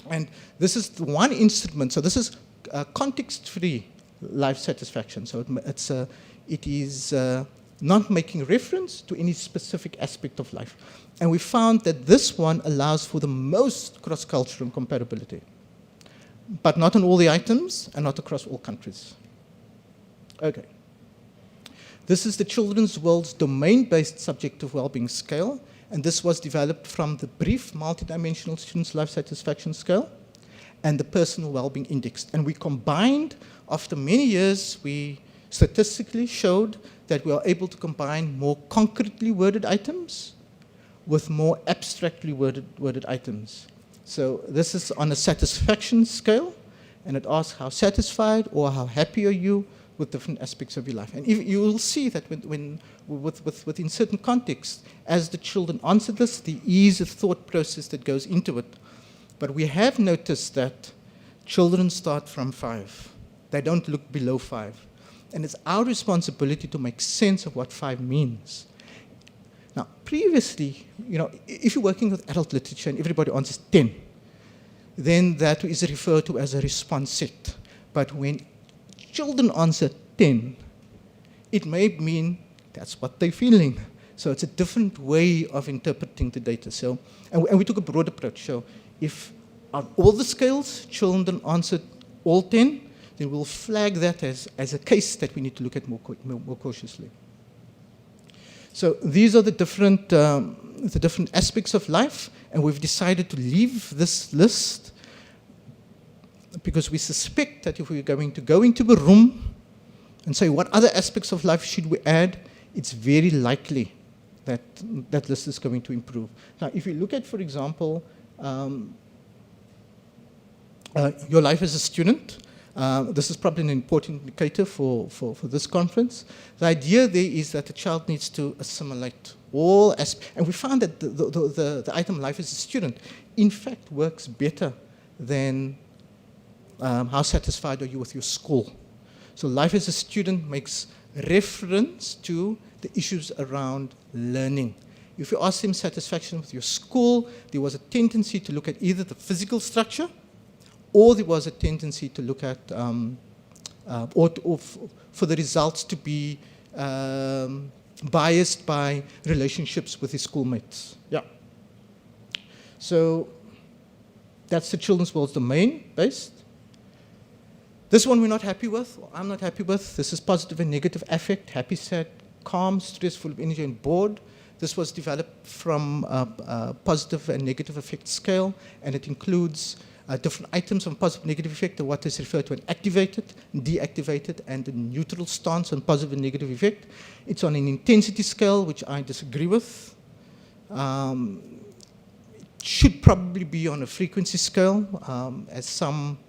And this is the one instrument, so this is context-free life satisfaction. So it is not making reference to any specific aspect of life. And we found that this one allows for the most cross-cultural compatibility, but not on all the items and not across all countries. Okay. This is the Children's World's domain-based subjective well-being scale, and this was developed from the brief multidimensional students' life satisfaction scale and the personal well-being index. And we combined, after many years, we statistically showed that we are able to combine more concretely worded items with more abstractly worded items. So this is on a satisfaction scale, and it asks how satisfied or how happy are you with different aspects of your life. And if you will see that within certain contexts, as the children answer this, the ease of thought process that goes into it. But we have noticed that children start from 5. They don't look below 5. And it's our responsibility to make sense of what 5 means. Now, previously, if you're working with adult literature and everybody answers 10, then that is referred to as a response set. But when children answer 10, it may mean that's what they're feeling. So it's a different way of interpreting the data. So, and we took a broad approach. So if on all the scales, children answered all 10, then we'll flag that as a case that we need to look at more cautiously. So these are the different aspects of life, and we've decided to leave this list because we suspect that if we're going to go into a room and say what other aspects of life should we add, it's very likely that that list is going to improve. Now, if you look at, for example, your life as a student, this is probably an important indicator for this conference. The idea there is that the child needs to assimilate all aspects. And we found that the item life as a student, in fact, works better than how satisfied are you with your school. So life as a student makes reference to the issues around learning. If you ask them satisfaction with your school, there was a tendency to look at either the physical structure, or there was a tendency to look at, for the results to be biased by relationships with his schoolmates. Yeah. So that's the Children's World's domain-based. This one we're not happy with, or I'm not happy with. This is positive and negative affect, happy, sad, calm, stress, full of energy, and bored. This was developed from a positive and negative effect scale, and it includes different items on positive and negative effect, or what is referred to as activated, deactivated, and a neutral stance on positive and negative effect. It's on an intensity scale, which I disagree with. It should probably be on a frequency scale, as some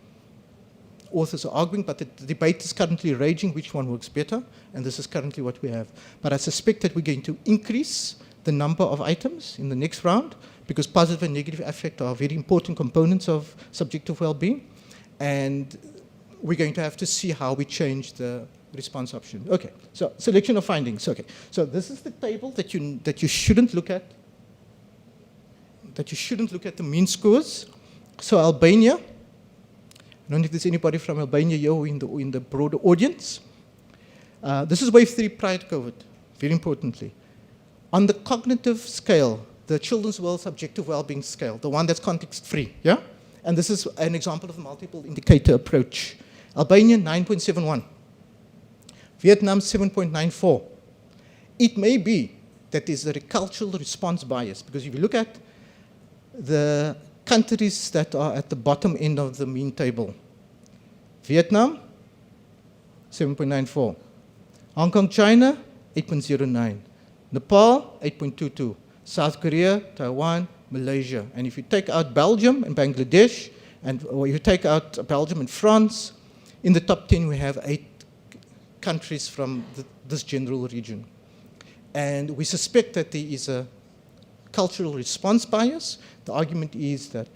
authors are arguing, but the debate is currently raging which one works better, and this is currently what we have. But I suspect that we're going to increase the number of items in the next round, because positive and negative affect are very important components of subjective well-being, and we're going to have to see how we change the response option. Okay, so selection of findings. Okay, so this is the table that you shouldn't look at. That you shouldn't look at the mean scores. So Albania. I don't know if there's anybody from Albania here or in the broader audience. This is wave 3 prior to COVID, very importantly. On the cognitive scale, the Children's World Subjective Wellbeing Scale, the one that's context-free, yeah? And this is an example of the multiple indicator approach. Albania, 9.71. Vietnam, 7.94. It may be that there's a cultural response bias, because if you look at the countries that are at the bottom end of the mean table, Vietnam, 7.94. Hong Kong, China, 8.09. Nepal, 8.22. South Korea, Taiwan, Malaysia. And if you take out Belgium and Bangladesh, or you take out Belgium and France, in the top 10 we have 8 countries from this general region. And we suspect that there is a cultural response bias. The argument is that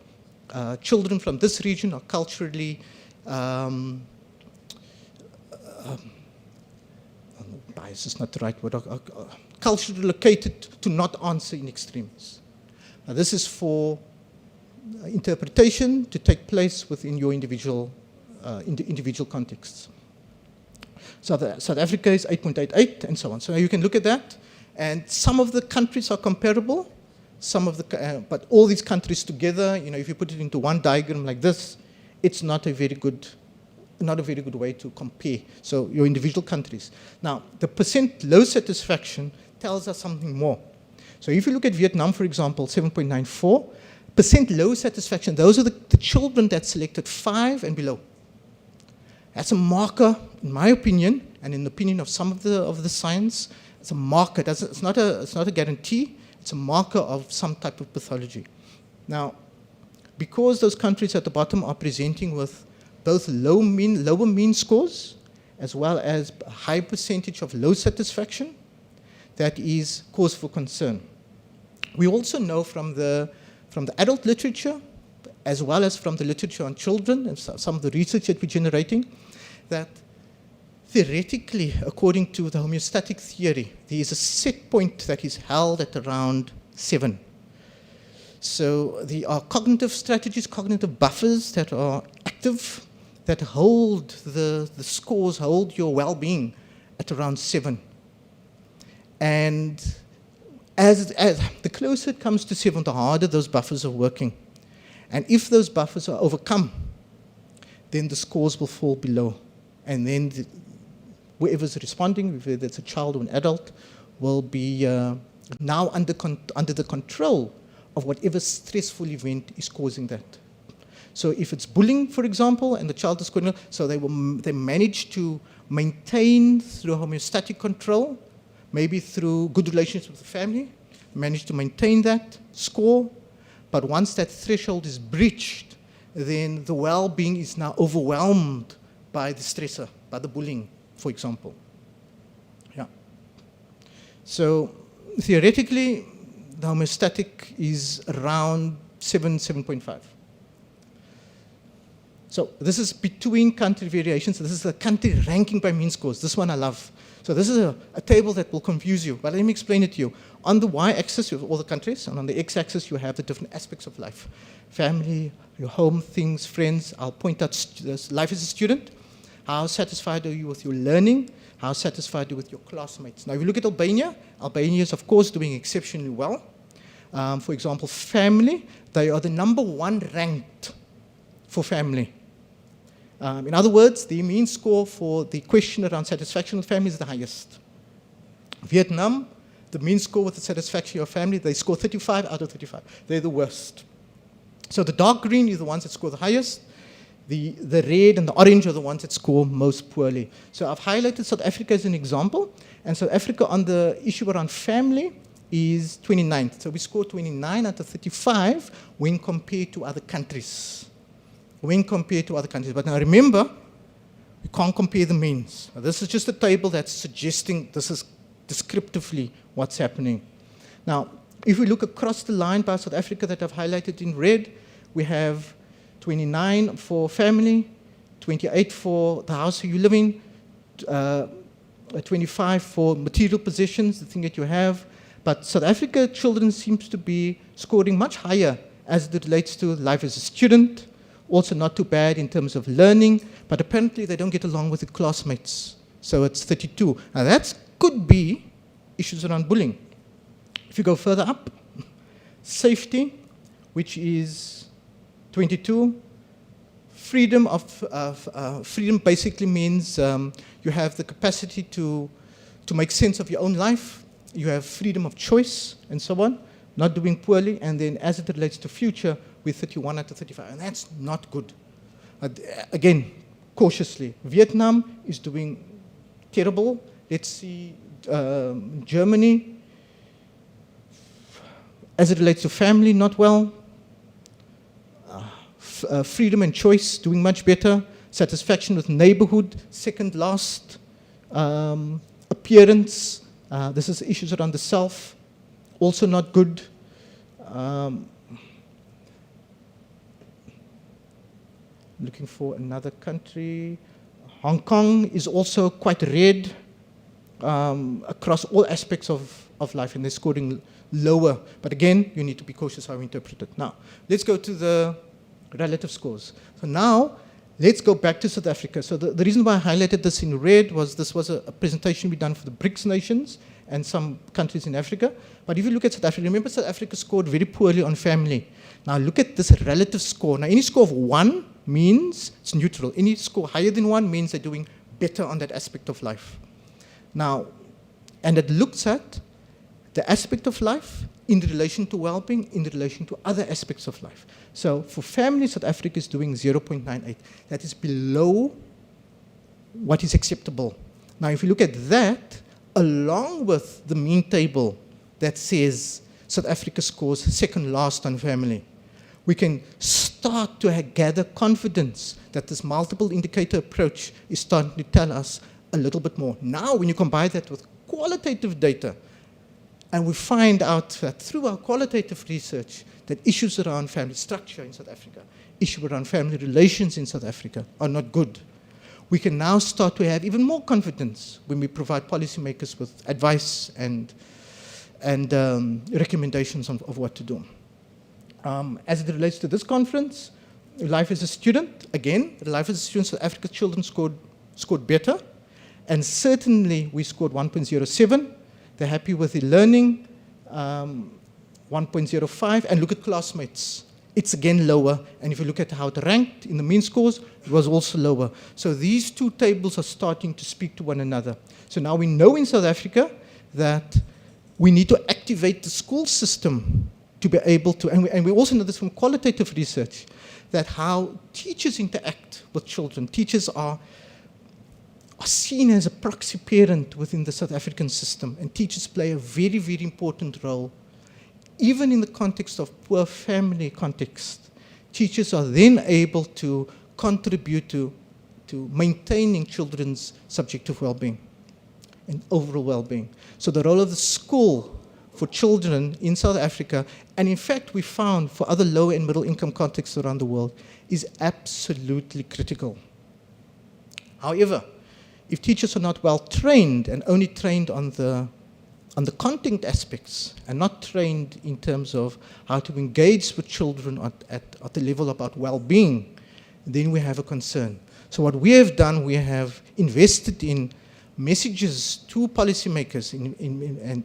children from this region are culturally bias is not the right word, culturally located to not answer in extremes. Now, this is for interpretation to take place within your individual contexts. South Africa is 8.88 and so on. So you can look at that, and some of the countries are comparable. But all these countries together, if you put it into one diagram like this, it's not a very good way to compare. So your individual countries. Now, the percent low satisfaction tells us something more. So if you look at Vietnam, for example, 7.94, percent low satisfaction, those are the children that selected 5 and below. That's a marker, in my opinion, and in the opinion of some of the science, it's a marker. It's not a guarantee. It's a marker of some type of pathology. Now, because those countries at the bottom are presenting with both lower mean scores, as well as a high percentage of low satisfaction, that is cause for concern. We also know from the adult literature, as well as from the literature on children, and some of the research that we're generating, that theoretically, according to the homeostatic theory, there is a set point that is held at around 7. So there are cognitive strategies, cognitive buffers that are active, that hold the scores, hold your well-being at around 7. And as the closer it comes to 7, the harder those buffers are working. And if those buffers are overcome, then the scores will fall below. And then whoever's responding, whether it's a child or an adult, will be now under the control of whatever stressful event is causing that. So if it's bullying, for example, and the child is going, so they manage to maintain through homeostatic control, maybe through good relations with the family, manage to maintain that score. But once that threshold is breached, then the well-being is now overwhelmed by the stressor, by the bullying, for example. Yeah. So theoretically, the homeostatic is around 7.5. So this is between country variations. This is the country ranking by mean scores. This one I love. So this is a table that will confuse you, but let me explain it to you. On the y-axis, you have all the countries, and on the x-axis, you have the different aspects of life. Family, your home, things, friends. I'll point out life as a student. How satisfied are you with your learning? How satisfied are you with your classmates? Now, if you look at Albania, Albania is, of course, doing exceptionally well. For example, family, they are the #1 ranked for family. In other words, the mean score for the question around satisfaction with family is the highest. Vietnam, the mean score with the satisfaction of family, they score 35 out of 35. They're the worst. So the dark green is the ones that score the highest. The red and the orange are the ones that score most poorly. So I've highlighted South Africa as an example. And South Africa on the issue around family is 29th. So we scored 29 out of 35 when compared to other countries. But now remember, we can't compare the means. Now, this is just a table that's suggesting this is descriptively what's happening. Now, if we look across the line by South Africa that I've highlighted in red, we have 29 for family, 28 for the house you live in, 25 for material possessions, the thing that you have. But South Africa children seems to be scoring much higher as it relates to life as a student, also not too bad in terms of learning, but apparently they don't get along with the classmates. So it's 32. Now that could be issues around bullying. If you go further up, safety, which is 22. Freedom freedom basically means you have the capacity to make sense of your own life. You have freedom of choice and so on, not doing poorly. And then as it relates to future, we're 31 out of 35. And that's not good. Again, cautiously. Vietnam is doing terrible. Let's see Germany. As it relates to family, not well. Freedom and choice, doing much better. Satisfaction with neighborhood, second last. Appearance, this is issues around the self, also not good. Looking for another country. Hong Kong is also quite red across all aspects of life, and they're scoring lower. But again, you need to be cautious how you interpret it. Now, let's go to the relative scores. So now, let's go back to South Africa. So the reason why I highlighted this in red was this was a presentation we done for the BRICS nations and some countries in Africa. But if you look at South Africa, remember South Africa scored very poorly on family. Now look at this relative score. Now any score of 1 means it's neutral. Any score higher than 1 means they're doing better on that aspect of life. Now, and it looks at the aspect of life in relation to well-being, in relation to other aspects of life. So for family, South Africa is doing 0.98. That is below what is acceptable. Now, if you look at that, along with the mean table that says South Africa scores second last on family, we can start to gather confidence that this multiple indicator approach is starting to tell us a little bit more. Now, when you combine that with qualitative data, and we find out that through our qualitative research that issues around family structure in South Africa, issues around family relations in South Africa are not good. We can now start to have even more confidence when we provide policymakers with advice and recommendations of what to do. As it relates to this conference, life as a student, again, life as a student, South Africa's children scored better. And certainly we scored 1.07. They're happy with the learning, 1.05. And look at classmates. It's again lower. And if you look at how it ranked in the mean scores, it was also lower. So these two tables are starting to speak to one another. So now we know in South Africa that we need to activate the school system to be able to, and we also know this from qualitative research, that how teachers interact with children. Teachers are seen as a proxy parent within the South African system, and teachers play a very, very important role. Even in the context of poor family context, teachers are then able to contribute to maintaining children's subjective well-being and overall well-being. So the role of the school for children in South Africa, and in fact we found for other low and middle income contexts around the world, is absolutely critical. However, if teachers are not well trained and only trained on the content aspects and not trained in terms of how to engage with children at the level about well-being, then we have a concern. So what we have done, we have invested in messages to policymakers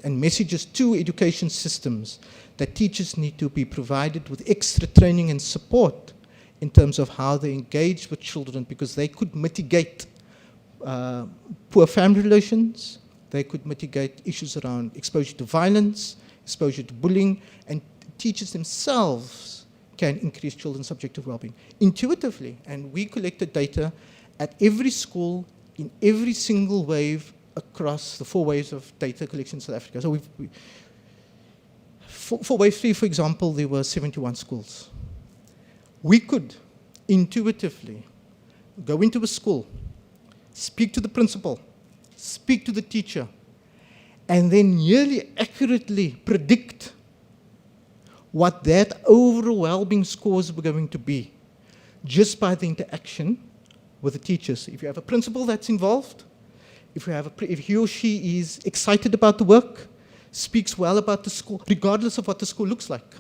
and messages to education systems that teachers need to be provided with extra training and support in terms of how they engage with children, because they could mitigate poor family relations, They could mitigate issues around exposure to violence, exposure to bullying, and teachers themselves can increase children's subjective well-being. Intuitively, and we collected data at every school in every single wave across the 4 waves of data collection in South Africa. So for wave 3, for example, there were 71 schools. We could intuitively go into a school, speak to the principal, speak to the teacher, and then nearly accurately predict what that overwhelming scores were going to be just by the interaction with the teachers. If you have a principal that's involved, if he or she is excited about the work, speaks well about the school, regardless of what the school looks like.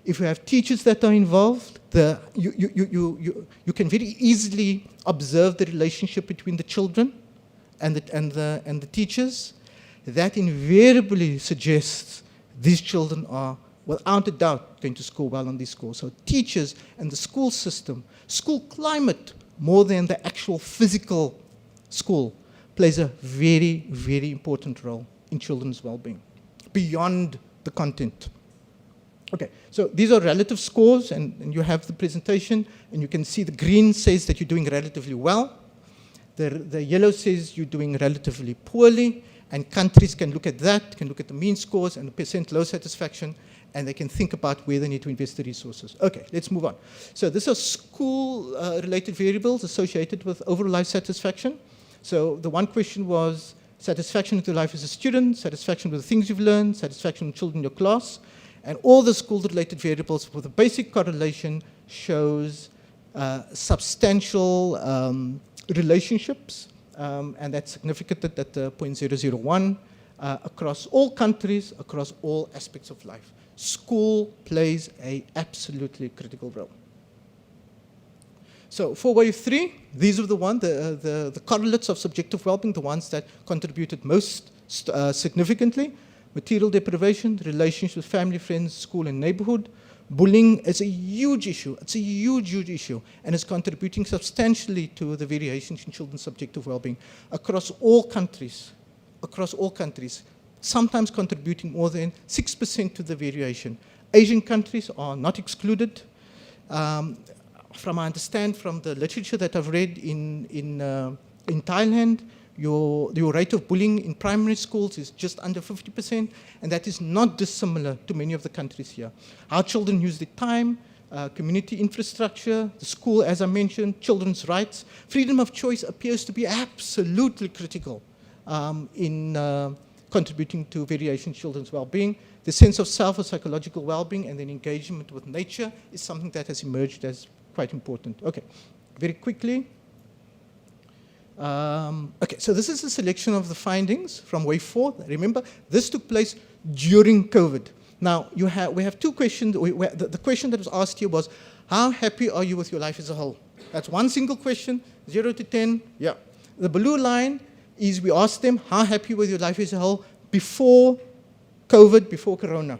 If you have teachers that are involved, you can very easily observe the relationship between the children and the teachers. That invariably suggests these children are, without a doubt, going to score well on these scores. So teachers and the school system, school climate, more than the actual physical school, plays a very, very important role in children's well-being, beyond the content. Okay, so these are relative scores, and you have the presentation, and you can see the green says that you're doing relatively well. The yellow says you're doing relatively poorly, and countries can look at that, can look at the mean scores and the percent low satisfaction, and they can think about where they need to invest the resources. Okay, let's move on. So these are school-related variables associated with overall life satisfaction. So the one question was satisfaction with your life as a student, satisfaction with the things you've learned, satisfaction with children in your class, and all the school-related variables with a basic correlation shows substantial relationships, and that's significant at 0.001 across all countries, across all aspects of life. School plays an absolutely critical role. So for wave 3, these are the correlates of subjective well-being, the ones that contributed most significantly. Material deprivation, relations with family, friends, school, and neighborhood. Bullying is a huge issue. It's a huge, huge issue, and is contributing substantially to the variations in children's subjective well-being across all countries. Across all countries, sometimes contributing more than 6% to the variation. Asian countries are not excluded. From I understand from the literature that I've read in Thailand, your rate of bullying in primary schools is just under 50%, and that is not dissimilar to many of the countries here. How children use their time, community infrastructure, the school, as I mentioned, children's rights. Freedom of choice appears to be absolutely critical in contributing to variation in children's well-being. The sense of self or psychological well-being and then engagement with nature is something that has emerged as quite important. Okay, very quickly. Okay, so this is a selection of the findings from wave 4. Remember, this took place during COVID. Now, we have 2 questions. The question that was asked here was, how happy are you with your life as a whole? That's one single question, 0 to 10, yeah. The blue line is we asked them, how happy with your life as a whole before COVID, before Corona.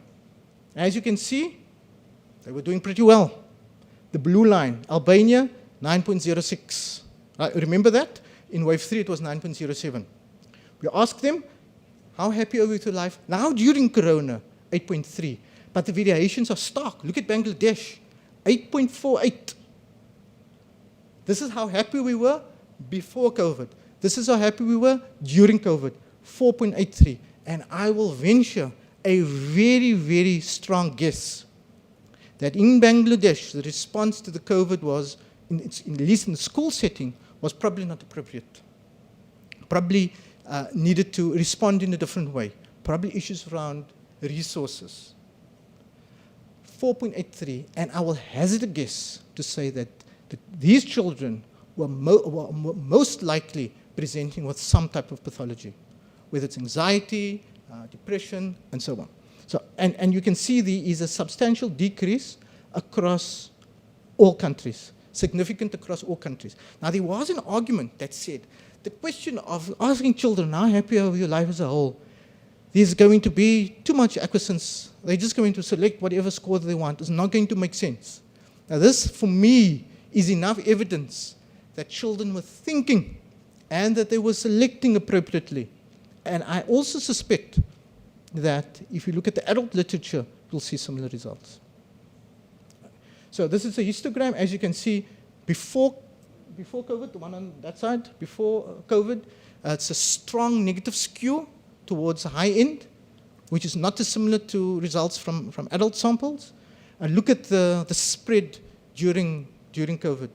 As you can see, they were doing pretty well. The blue line, Albania, 9.06. Remember that? In wave 3, it was 9.07. We asked them, how happy are you with your life? Now, during Corona, 8.3. But the variations are stark. Look at Bangladesh, 8.48. This is how happy we were before COVID. This is how happy we were during COVID, 4.83. And I will venture a very, very strong guess that in Bangladesh, the response to the COVID was, at least in the school setting, was probably not appropriate. Probably needed to respond in a different way. Probably issues around resources. 4.83, and I will hazard a guess to say that these children were most likely presenting with some type of pathology, whether it's anxiety, depression, and so on. So, and you can see there is a substantial decrease across all countries. Significant across all countries. Now, there was an argument that said the question of asking children how happy are with your life as a whole, there's going to be too much acquiescence. They're just going to select whatever score they want. It's not going to make sense. Now, this, for me, is enough evidence that children were thinking and that they were selecting appropriately And I also suspect that if you look at the adult literature, you'll see similar results. So this is a histogram. As you can see, before COVID, the one on that side, before COVID, it's a strong negative skew towards the high end, which is not dissimilar to results from adult samples. And look at the spread during COVID.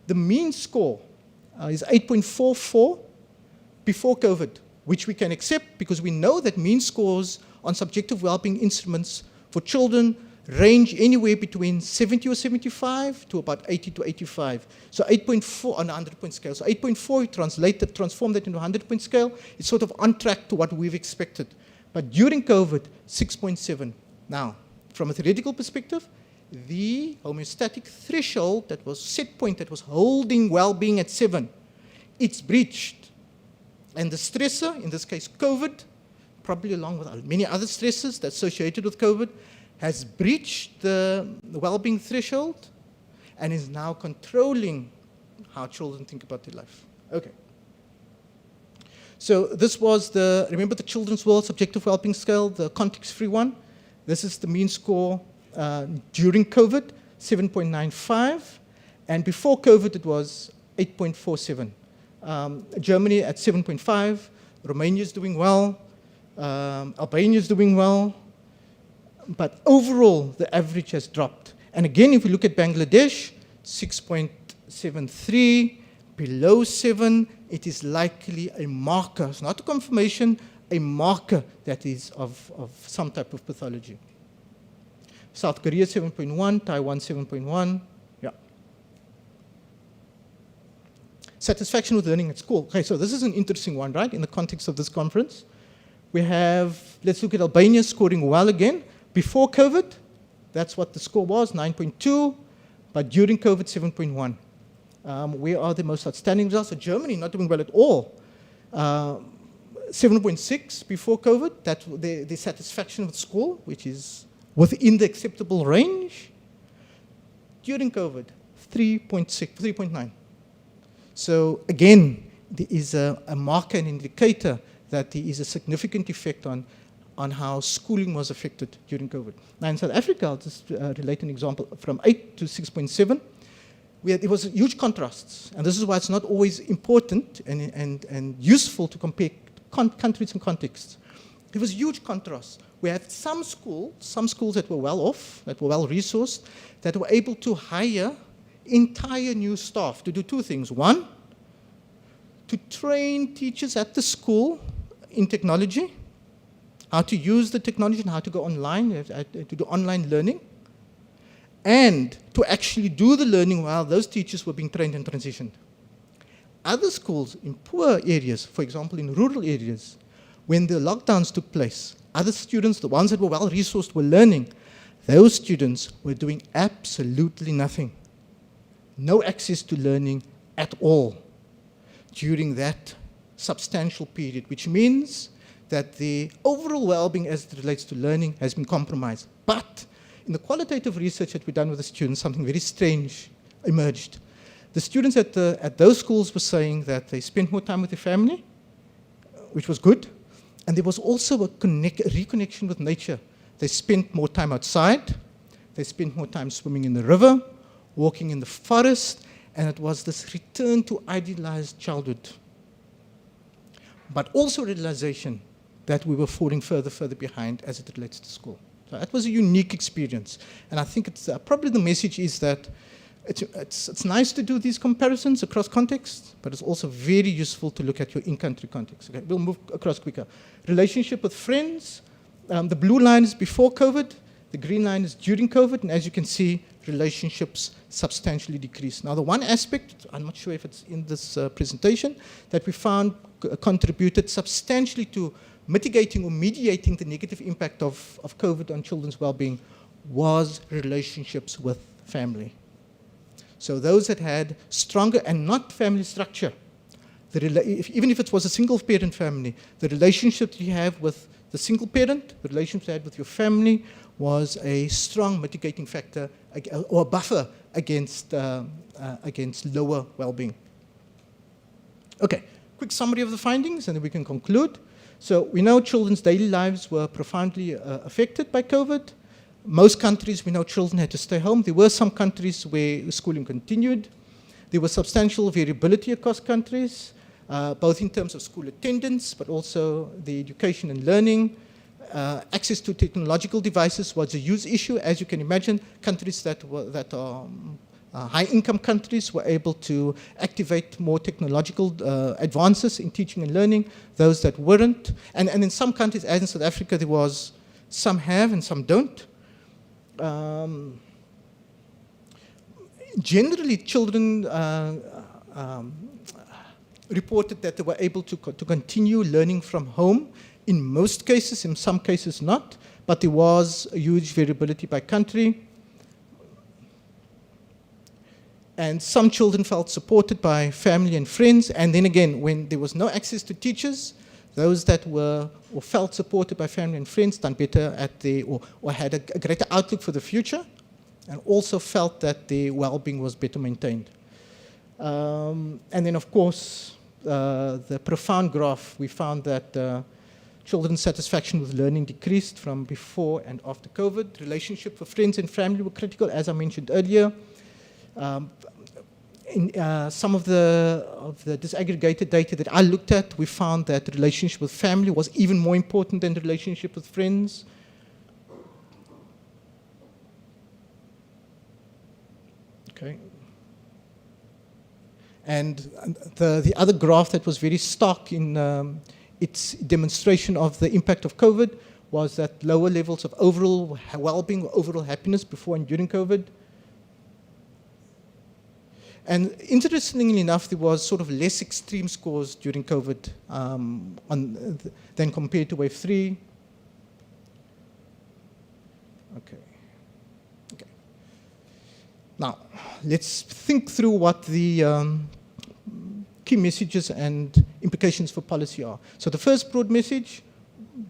The mean score is 8.44 before COVID, which we can accept because we know that mean scores on subjective well-being instruments for children range anywhere between 70 or 75 to about 80 to 85. So 8.4 on a 100-point scale. So 8.4, transform that into a 100-point scale. It's sort of on track to what we've expected. But during COVID, 6.7. Now, from a theoretical perspective, the homeostatic threshold that was set point that was holding well-being at 7, it's breached. And the stressor, in this case COVID, probably along with many other stresses that's associated with COVID, has breached the well-being threshold and is now controlling how children think about their life. Okay. So this was remember the Children's World Subjective Wellbeing Scale, the context-free one. This is the mean score during COVID, 7.95. And before COVID, it was 8.47. Germany at 7.5. Romania is doing well. Albania is doing well. But overall, the average has dropped. And again, if we look at Bangladesh, 6.73, below 7, it is likely a marker. It's not a confirmation, a marker that is of some type of pathology. South Korea, 7.1, Taiwan, 7.1. Yeah. Satisfaction with learning at school. Okay, so this is an interesting one, right, in the context of this conference. We have, let's look at Albania scoring well again. Before COVID, that's what the score was, 9.2, but during COVID, 7.1. Where are the most outstanding results? So Germany not doing well at all. 7.6 before COVID, that's the satisfaction with school, which is within the acceptable range. During COVID, 3.9. So again, there is a marker, an indicator that there is a significant effect on how schooling was affected during COVID. Now in South Africa, I'll just relate an example, from 8 to 6.7, there was huge contrasts. And this is why it's not always important and useful to compare countries and contexts. There was huge contrast. We had some schools that were well off, that were well resourced, that were able to hire entire new staff to do two things. One, to train teachers at the school in technology, how to use the technology and how to go online, to do online learning, and to actually do the learning while those teachers were being trained and transitioned. Other schools in poor areas, for example in rural areas, when the lockdowns took place, other students, the ones that were well-resourced, were learning. Those students were doing absolutely nothing. No access to learning at all during that substantial period, which means that the overall well-being as it relates to learning has been compromised. But in the qualitative research that we've done with the students, something very strange emerged. The students at those schools were saying that they spent more time with their family, which was good, and there was also a reconnection with nature. They spent more time outside, they spent more time swimming in the river, walking in the forest, and it was this return to idealized childhood. But also realization that we were falling further behind as it relates to school. So that was a unique experience. And I think it's probably the message is that it's nice to do these comparisons across contexts, but it's also very useful to look at your in-country context. Okay, we'll move across quicker. Relationship with friends. The blue line is before COVID. The green line is during COVID. And as you can see, relationships substantially decreased. Now, the one aspect, I'm not sure if it's in this presentation, that we found contributed substantially to mitigating or mediating the negative impact of COVID on children's well-being was relationships with family. So those that had stronger and not family structure, even if it was a single-parent family, the relationship you have with the single parent, the relationship you had with your family was a strong mitigating factor or buffer against lower well-being. Okay, quick summary of the findings and then we can conclude. So we know children's daily lives were profoundly affected by COVID. Most countries, we know children had to stay home. There were some countries where schooling continued. There was substantial variability across countries, both in terms of school attendance, but also the education and learning. Access to technological devices was a huge issue. As you can imagine, countries that are high-income countries were able to activate more technological advances in teaching and learning. Those that weren't, and in some countries, as in South Africa, there was some have and some don't. Generally, children reported that they were able to continue learning from home. In most cases, in some cases not, but there was a huge variability by country. And some children felt supported by family and friends, and then again, when there was no access to teachers, those that were or felt supported by family and friends done better at or had a greater outlook for the future, and also felt that their well-being was better maintained. And then, of course, the profound graph, we found that children's satisfaction with learning decreased from before and after COVID. Relationship with friends and family were critical, as I mentioned earlier. In some of the disaggregated data that I looked at, we found that the relationship with family was even more important than the relationship with friends. Okay. And the other graph that was very stark in its demonstration of the impact of COVID was that lower levels of overall well-being, overall happiness before and during COVID. And interestingly enough, there was sort of less extreme scores during COVID than compared to wave 3. Okay. Now, let's think through what the key messages and implications for policy are. So the first broad message,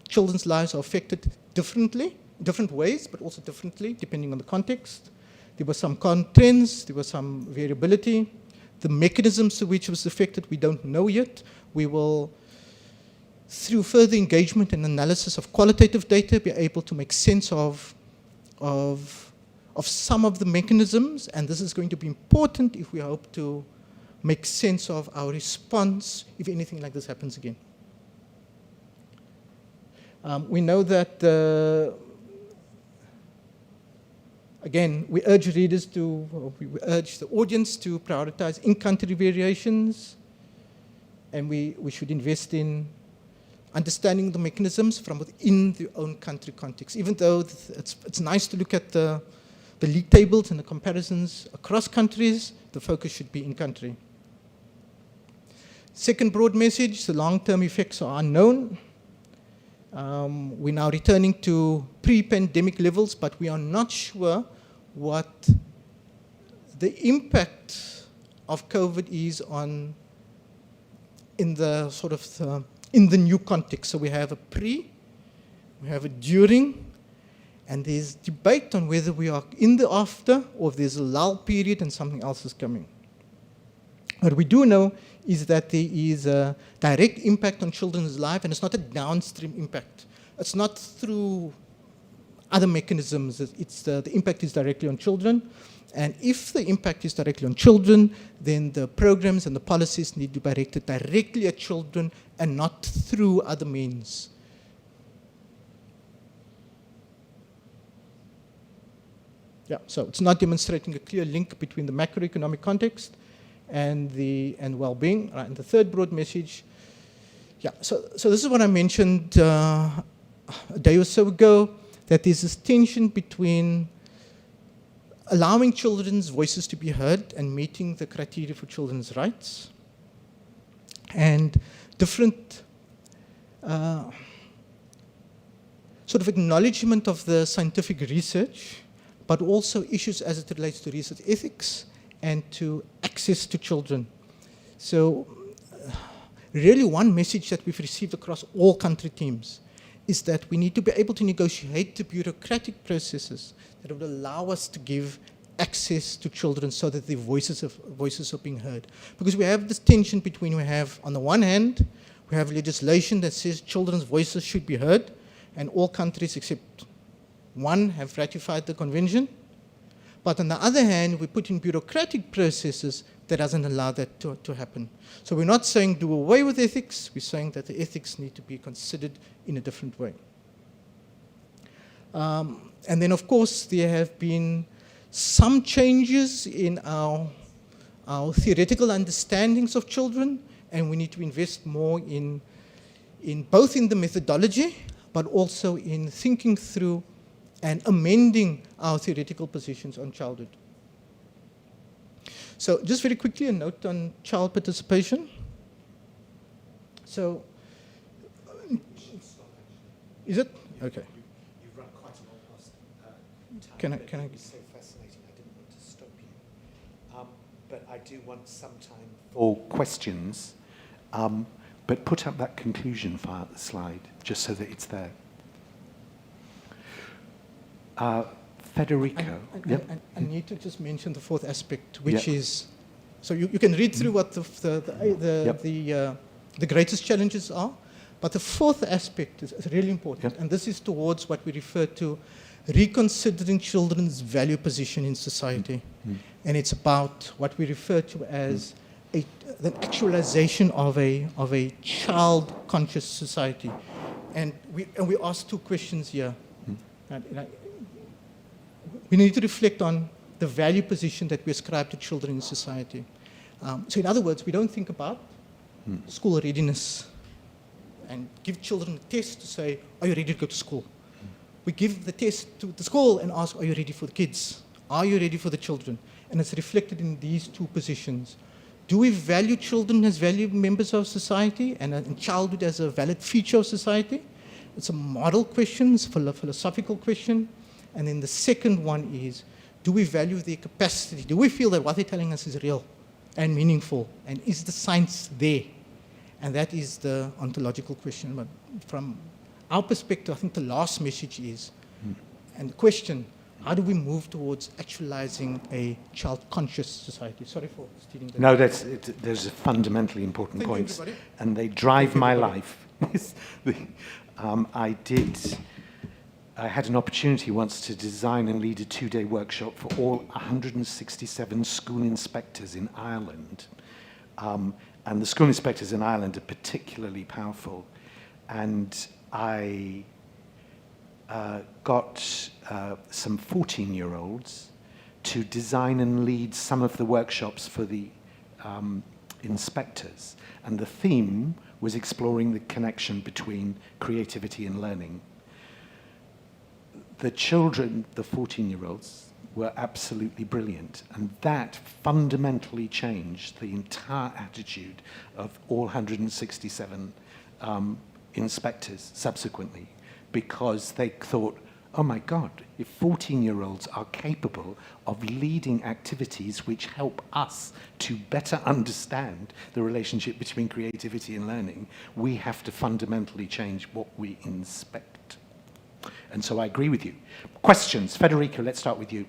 children's lives are affected differently, different ways, but also differently depending on the context. There were some trends, there was some variability. The mechanisms to which it was affected, we don't know yet. We will, through further engagement and analysis of qualitative data, be able to make sense of some of the mechanisms, and this is going to be important if we hope to make sense of our response if anything like this happens again. We know that again, we urge readers we urge the audience to prioritize in-country variations, and we should invest in understanding the mechanisms from within the own country context. Even though it's nice to look at the league tables and the comparisons across countries, the focus should be in-country. Second broad message, the long-term effects are unknown. We're now returning to pre-pandemic levels, but we are not sure what the impact of COVID is in the new context. So we have a pre, we have a during, and there's debate on whether we are in the after or if there's a lull period and something else is coming. What we do know is that there is a direct impact on children's life, and it's not a downstream impact. It's not through other mechanisms. The impact is directly on children. And if the impact is directly on children, then the programs and the policies need to be directed directly at children and not through other means. Yeah, so it's not demonstrating a clear link between the macroeconomic context and well-being. Right, and the third broad message, yeah, so this is what I mentioned a day or so ago, that there's this tension between allowing children's voices to be heard and meeting the criteria for children's rights, and different sort of acknowledgement of the scientific research, but also issues as it relates to research ethics and to access to children. So really one message that we've received across all country teams is that we need to be able to negotiate the bureaucratic processes that would allow us to give access to children so that their voices are being heard. Because we have this tension between, we have on the one hand, we We have legislation that says children's voices should be heard, and all countries except one have ratified the convention. But on the other hand, we put in bureaucratic processes that doesn't allow that to happen. So we're not saying do away with ethics, we're saying that the ethics need to be considered in a different way. And then, of course, there have been some changes in our theoretical understandings of children, and we need to invest more in both in the methodology, but also in thinking through and amending our theoretical positions on childhood. So just very quickly, a note on child participation. So, is it? Okay. You've run quite a long past time. Can I? It was so fascinating, I didn't want to stop you. But I do want some time for questions. But put up that conclusion slide, just so that it's there. Federico. I need to just mention the fourth aspect, which is, so you can read through what the greatest challenges are, but the fourth aspect is really important, and this is towards what we refer to reconsidering children's value position in society, and it's about what we refer to as the actualization of a child-conscious society, and we ask two questions here. We need to reflect on the value position that we ascribe to children in society. So in other words, we don't think about school readiness and give children a test to say, are you ready to go to school? We give the test to the school and ask, are you ready for the kids? Are you ready for the children? And it's reflected in these two positions. Do we value children as valued members of society and childhood as a valid feature of society? It's a moral question, it's a philosophical question. And then the second one is, do we value their capacity? Do we feel that what they're telling us is real and meaningful? And is the science there? And that is the ontological question. But from our perspective, I think the last message is, and the question, how do we move towards actualizing a child-conscious society? Sorry for stealing that. No, there's a fundamentally important points, and they drive my life. I had an opportunity once to design and lead a 2-day workshop for all 167 school inspectors in Ireland. And the school inspectors in Ireland are particularly powerful. And I got some 14-year-olds to design and lead some of the workshops for the inspectors. And the theme was exploring the connection between creativity and learning. The children, the 14-year-olds, were absolutely brilliant, and that fundamentally changed the entire attitude of all 167 inspectors subsequently, because they thought, oh my God, if 14-year-olds are capable of leading activities which help us to better understand the relationship between creativity and learning, we have to fundamentally change what we inspect. And so I agree with you. Questions? Federico, let's start with you.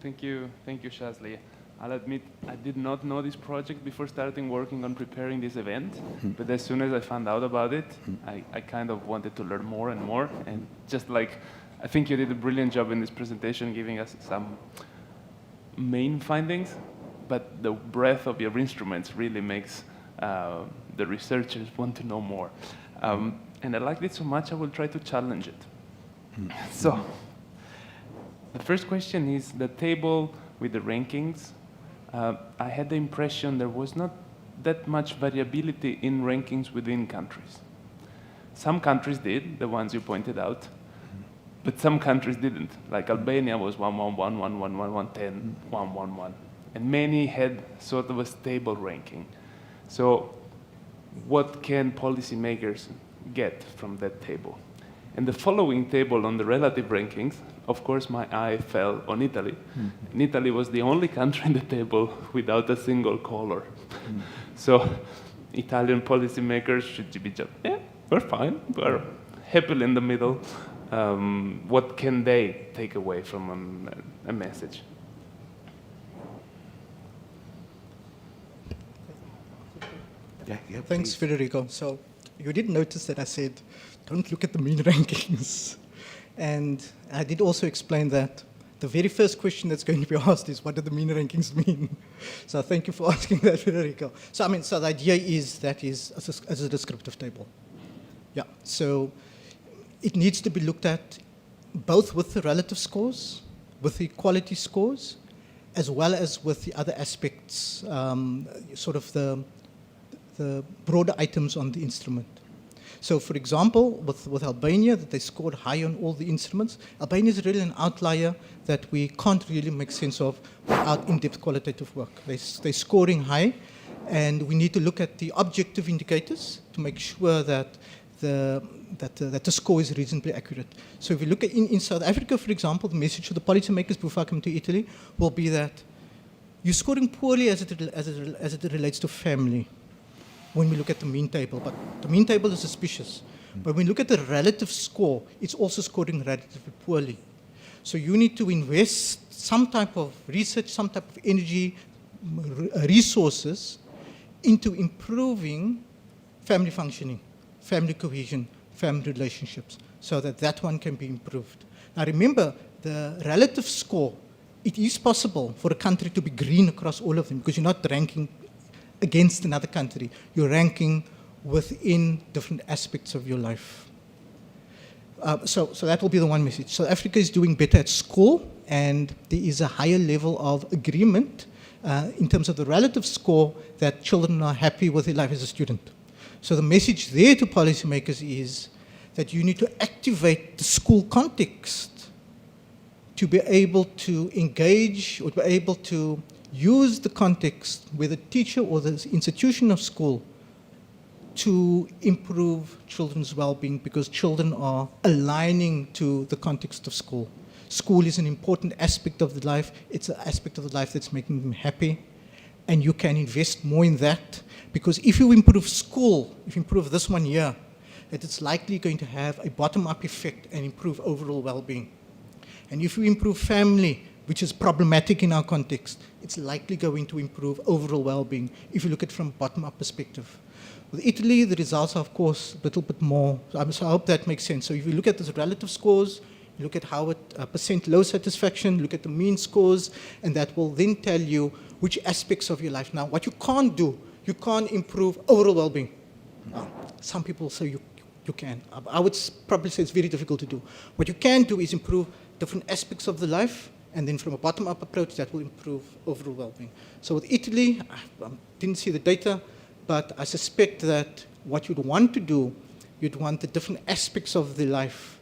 Thank you, Shazli. I'll admit I did not know this project before starting working on preparing this event, but as soon as I found out about it, I kind of wanted to learn more and more. And just like, I think you did a brilliant job in this presentation, giving us some main findings, but the breadth of your instruments really makes the researchers want to know more. And I liked it so much, I will try to challenge it. So, the first question is the table with the rankings. I had the impression there was not that much variability in rankings within countries. Some countries did, the ones you pointed out, but some countries didn't. Like Albania was 111, 111, 110, 111. And many had sort of a stable ranking. So what can policymakers get from that table? And the following table on the relative rankings, of course, my eye fell on Italy. And Italy was the only country in the table without a single color. So Italian policymakers should be just, yeah, we're fine, we're happily in the middle. What can they take away from a message? Yeah, Thanks, please. Federico. So you did notice that I said, don't look at the mean rankings. And I did also explain that the very first question that's going to be asked is, what do the mean rankings mean? So thank you for asking that, Federico. So the idea is that is as a descriptive table. Yeah, so it needs to be looked at both with the relative scores, with the equality scores, as well as with the other aspects, sort of the broader items on the instrument. So, for example, with Albania, that they scored high on all the instruments, Albania is really an outlier that we can't really make sense of without in-depth qualitative work. They're scoring high, and we need to look at the objective indicators to make sure that the score is reasonably accurate. So if you look at in South Africa, for example, the message to the policymakers before I come to Italy will be that you're scoring poorly as it relates to family when we look at the mean table. But the mean table is suspicious. But when we look at the relative score, it's also scoring relatively poorly. So you need to invest some type of research, some type of energy, resources into improving family functioning, family cohesion, family relationships, so that one can be improved. Now remember, the relative score, it is possible for a country to be green across all of them because you're not ranking against another country. You're ranking within different aspects of your life. So that will be the one message. So Africa is doing better at school, and there is a higher level of agreement in terms of the relative score that children are happy with their life as a student. So the message there to policymakers is that you need to activate the school context to be able to engage or to be able to use the context where the teacher or the institution of school to improve children's well-being, because children are aligning to the context of school. School is an important aspect of the life. It's an aspect of the life that's making them happy, and you can invest more in that, because if you improve school, if you improve this one year, it's likely going to have a bottom-up effect and improve overall well-being. And if you improve family, which is problematic in our context, it's likely going to improve overall well-being if you look at it from a bottom-up perspective. With Italy, the results are, of course, a little bit more. So I hope that makes sense. So if you look at the relative scores, you look at how it percent low satisfaction, look at the mean scores, and that will then tell you which aspects of your life. Now, what you can't do, you can't improve overall well-being. Some people say you can. I would probably say it's very difficult to do. What you can do is improve different aspects of the life, and then from a bottom-up approach, that will improve overall well-being. So with Italy, I didn't see the data, but I suspect that what you'd want to do, you'd want the different aspects of the life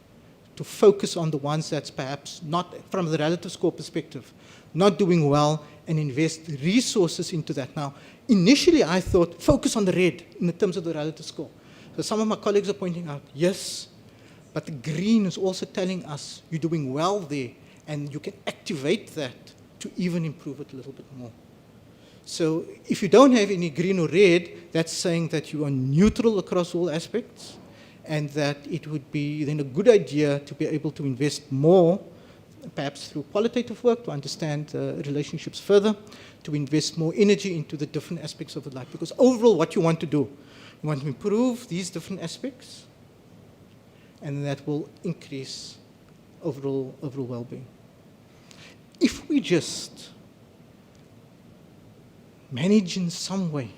to focus on the ones that's perhaps not, from the relative score perspective, not doing well, and invest resources into that. Now, initially I thought, focus on the red in terms of the relative score. So some of my colleagues are pointing out, yes, but the green is also telling us you're doing well there, and you can activate that to even improve it a little bit more. So if you don't have any green or red, that's saying that you are neutral across all aspects, and that it would be then a good idea to be able to invest more, perhaps through qualitative work, to understand relationships further, to invest more energy into the different aspects of the life. Because overall, what you want to do, you want to improve these different aspects, and that will increase overall well-being. If we just manage in some way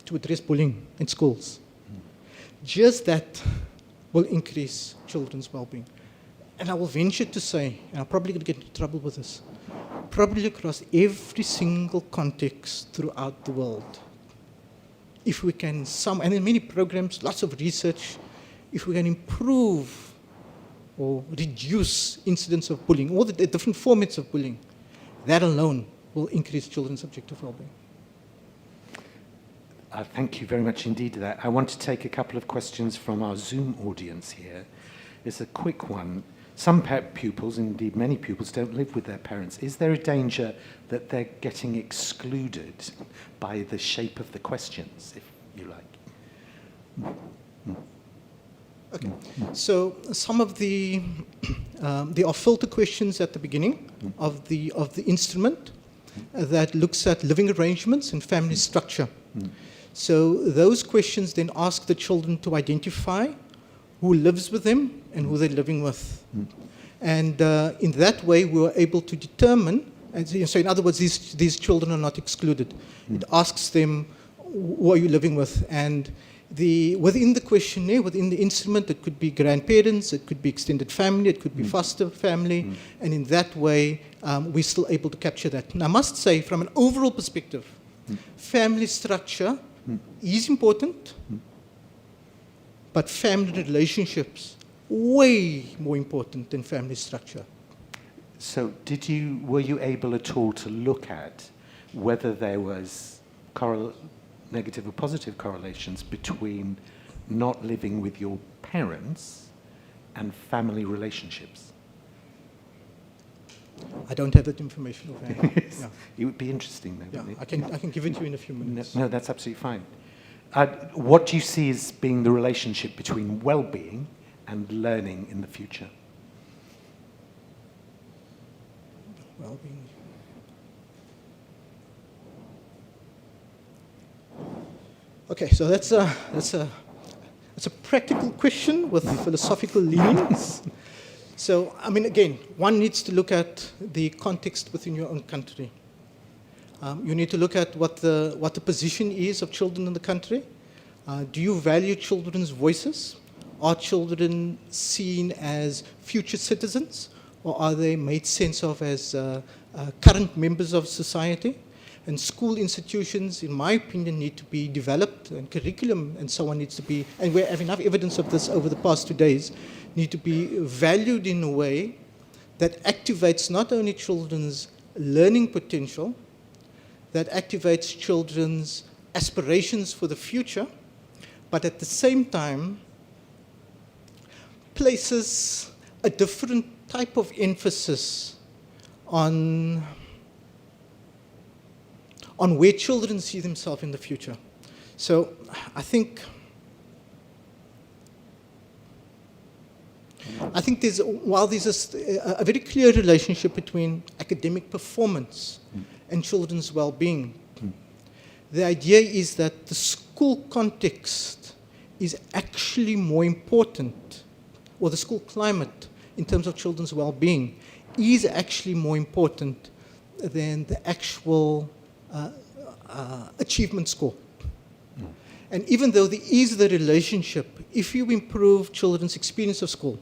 to address bullying in schools, just that will increase children's well-being. And I will venture to say, and I'm probably going to get into trouble with this, probably across every single context throughout the world, if we can and in many programs, lots of research, if we can improve or reduce incidents of bullying, all the different formats of bullying, that alone will increase children's subjective well-being. Thank you very much indeed for that. I want to take a couple of questions from our Zoom audience here. It's a quick one. Some pupils, indeed many pupils, don't live with their parents. Is there a danger that they're getting excluded by the shape of the questions, if you like? Okay, so some of there are filter questions at the beginning of the instrument that looks at living arrangements and family structure. So those questions then ask the children to identify who lives with them and who they're living with. And in that way, we were able to determine, and so in other words, these children are not excluded. It asks them, who are you living with? And within the questionnaire, within the instrument, it could be grandparents, it could be extended family, it could be foster family, and in that way, we're still able to capture that. And I must say, from an overall perspective, family structure is important, but family relationships way more important than family structure. So were you able at all to look at whether there was negative or positive correlations between not living with your parents and family relationships? I don't have that information offhand. Yeah. It would be interesting, though, Yeah, wouldn't it? I can give it to you in a few minutes. No, that's absolutely fine. What do you see as being the relationship between well-being and learning in the future? Well-being. Okay, so that's a practical question with philosophical leanings. So, I mean, again, one needs to look at the context within your own country. You need to look at what the position is of children in the country. Do you value children's voices? Are children seen as future citizens, or are they made sense of as current members of society? And school institutions, in my opinion, need to be developed, and curriculum and so on needs to be, and we have enough evidence of this over the past 2 days, need to be valued in a way that activates not only children's learning potential, that activates children's aspirations for the future, but at the same time places a different type of emphasis on where children see themselves in the future. So I think while there's a very clear relationship between academic performance and children's well-being, the idea is that the school context is actually more important, or the school climate in terms of children's well-being is actually more important than the actual achievement score. And even though there is the relationship, if you improve children's experience of school,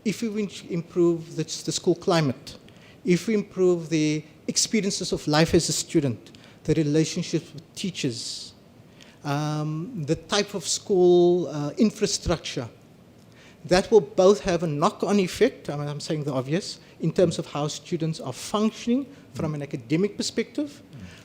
if you improve the school climate, if we improve the experiences of life as a student, the relationships with teachers, the type of school infrastructure, that will both have a knock-on effect, I mean, I'm saying the obvious, in terms of how students are functioning from an academic perspective,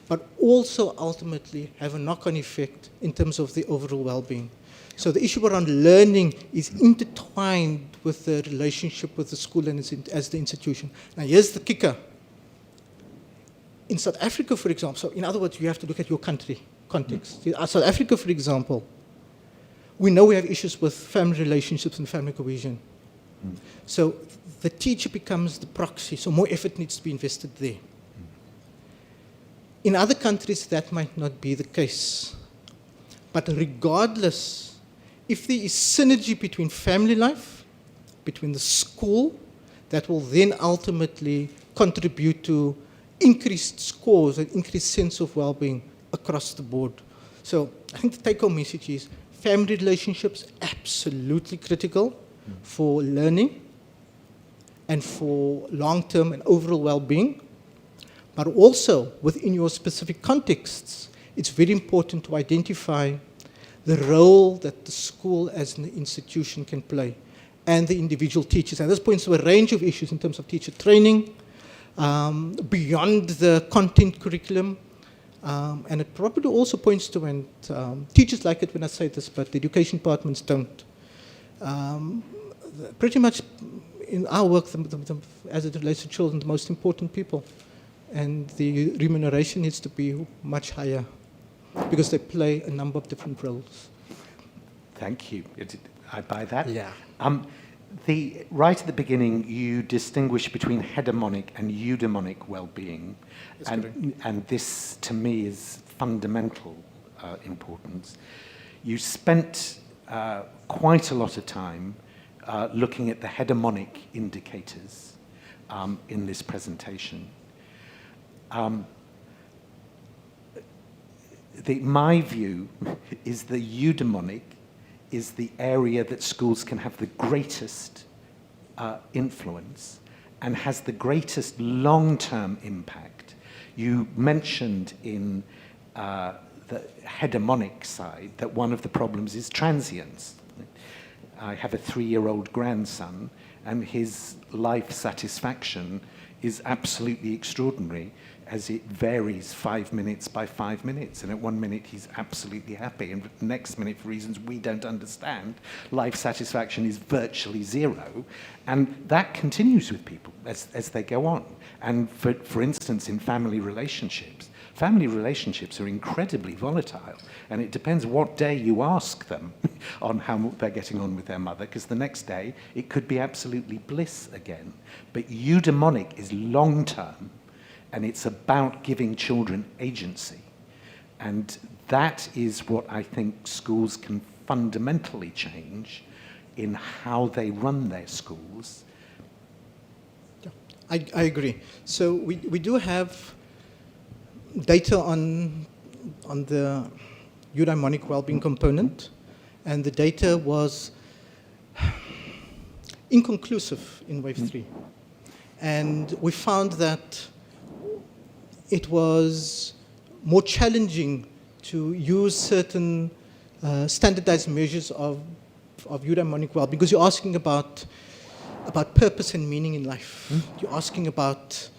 but also ultimately have a knock-on effect in terms of the overall well-being. So the issue around learning is intertwined with the relationship with the school and as the institution. Now here's the kicker. In South Africa, for example, so in other words, you have to look at your country context. South Africa, for example, we know we have issues with family relationships and family cohesion. So the teacher becomes the proxy, so more effort needs to be invested there. In other countries, that might not be the case. But regardless, if there is synergy between family life, between the school, that will then ultimately contribute to increased scores and increased sense of well-being across the board. So I think the take-home message is family relationships absolutely critical for learning and for long-term and overall well-being. But also, within your specific contexts, it's very important to identify the role that the school as an institution can play and the individual teachers. And this points to a range of issues in terms of teacher training, beyond the content curriculum, and it probably also points to, and teachers like it when I say this, but the education departments don't. Pretty much in our work, as it relates to children, the most important people. And the remuneration needs to be much higher because they play a number of different roles. Thank you. I buy that. Yeah. Right at the beginning, you distinguish between hedemonic and eudaimonic well-being. And this, to me, is fundamental. importance. You spent quite a lot of time looking at the hegemonic indicators in this presentation. My view is the eudaimonic is the area that schools can have the greatest influence and has the greatest long-term impact. You mentioned in the hegemonic side that one of the problems is transience. I have a 3-year-old grandson, and his life satisfaction is absolutely extraordinary, as it varies 5 minutes by 5 minutes. And at 1 minute he's absolutely happy, and the next minute, for reasons we don't understand, life satisfaction is virtually zero. And that continues with people as they go on. And for instance, in family relationships are incredibly volatile, and it depends what day you ask them on how they're getting on with their mother, because the next day it could be absolutely bliss again. But eudaimonic is long-term, and it's about giving children agency. And that is what I think schools can fundamentally change in how they run their schools. Yeah, I agree. So we do have data on the eudaimonic well-being component, and the data was inconclusive in wave 3. And we found that it was more challenging to use certain standardized measures of eudaimonic well-being, because you're asking about purpose and meaning in life. You're asking about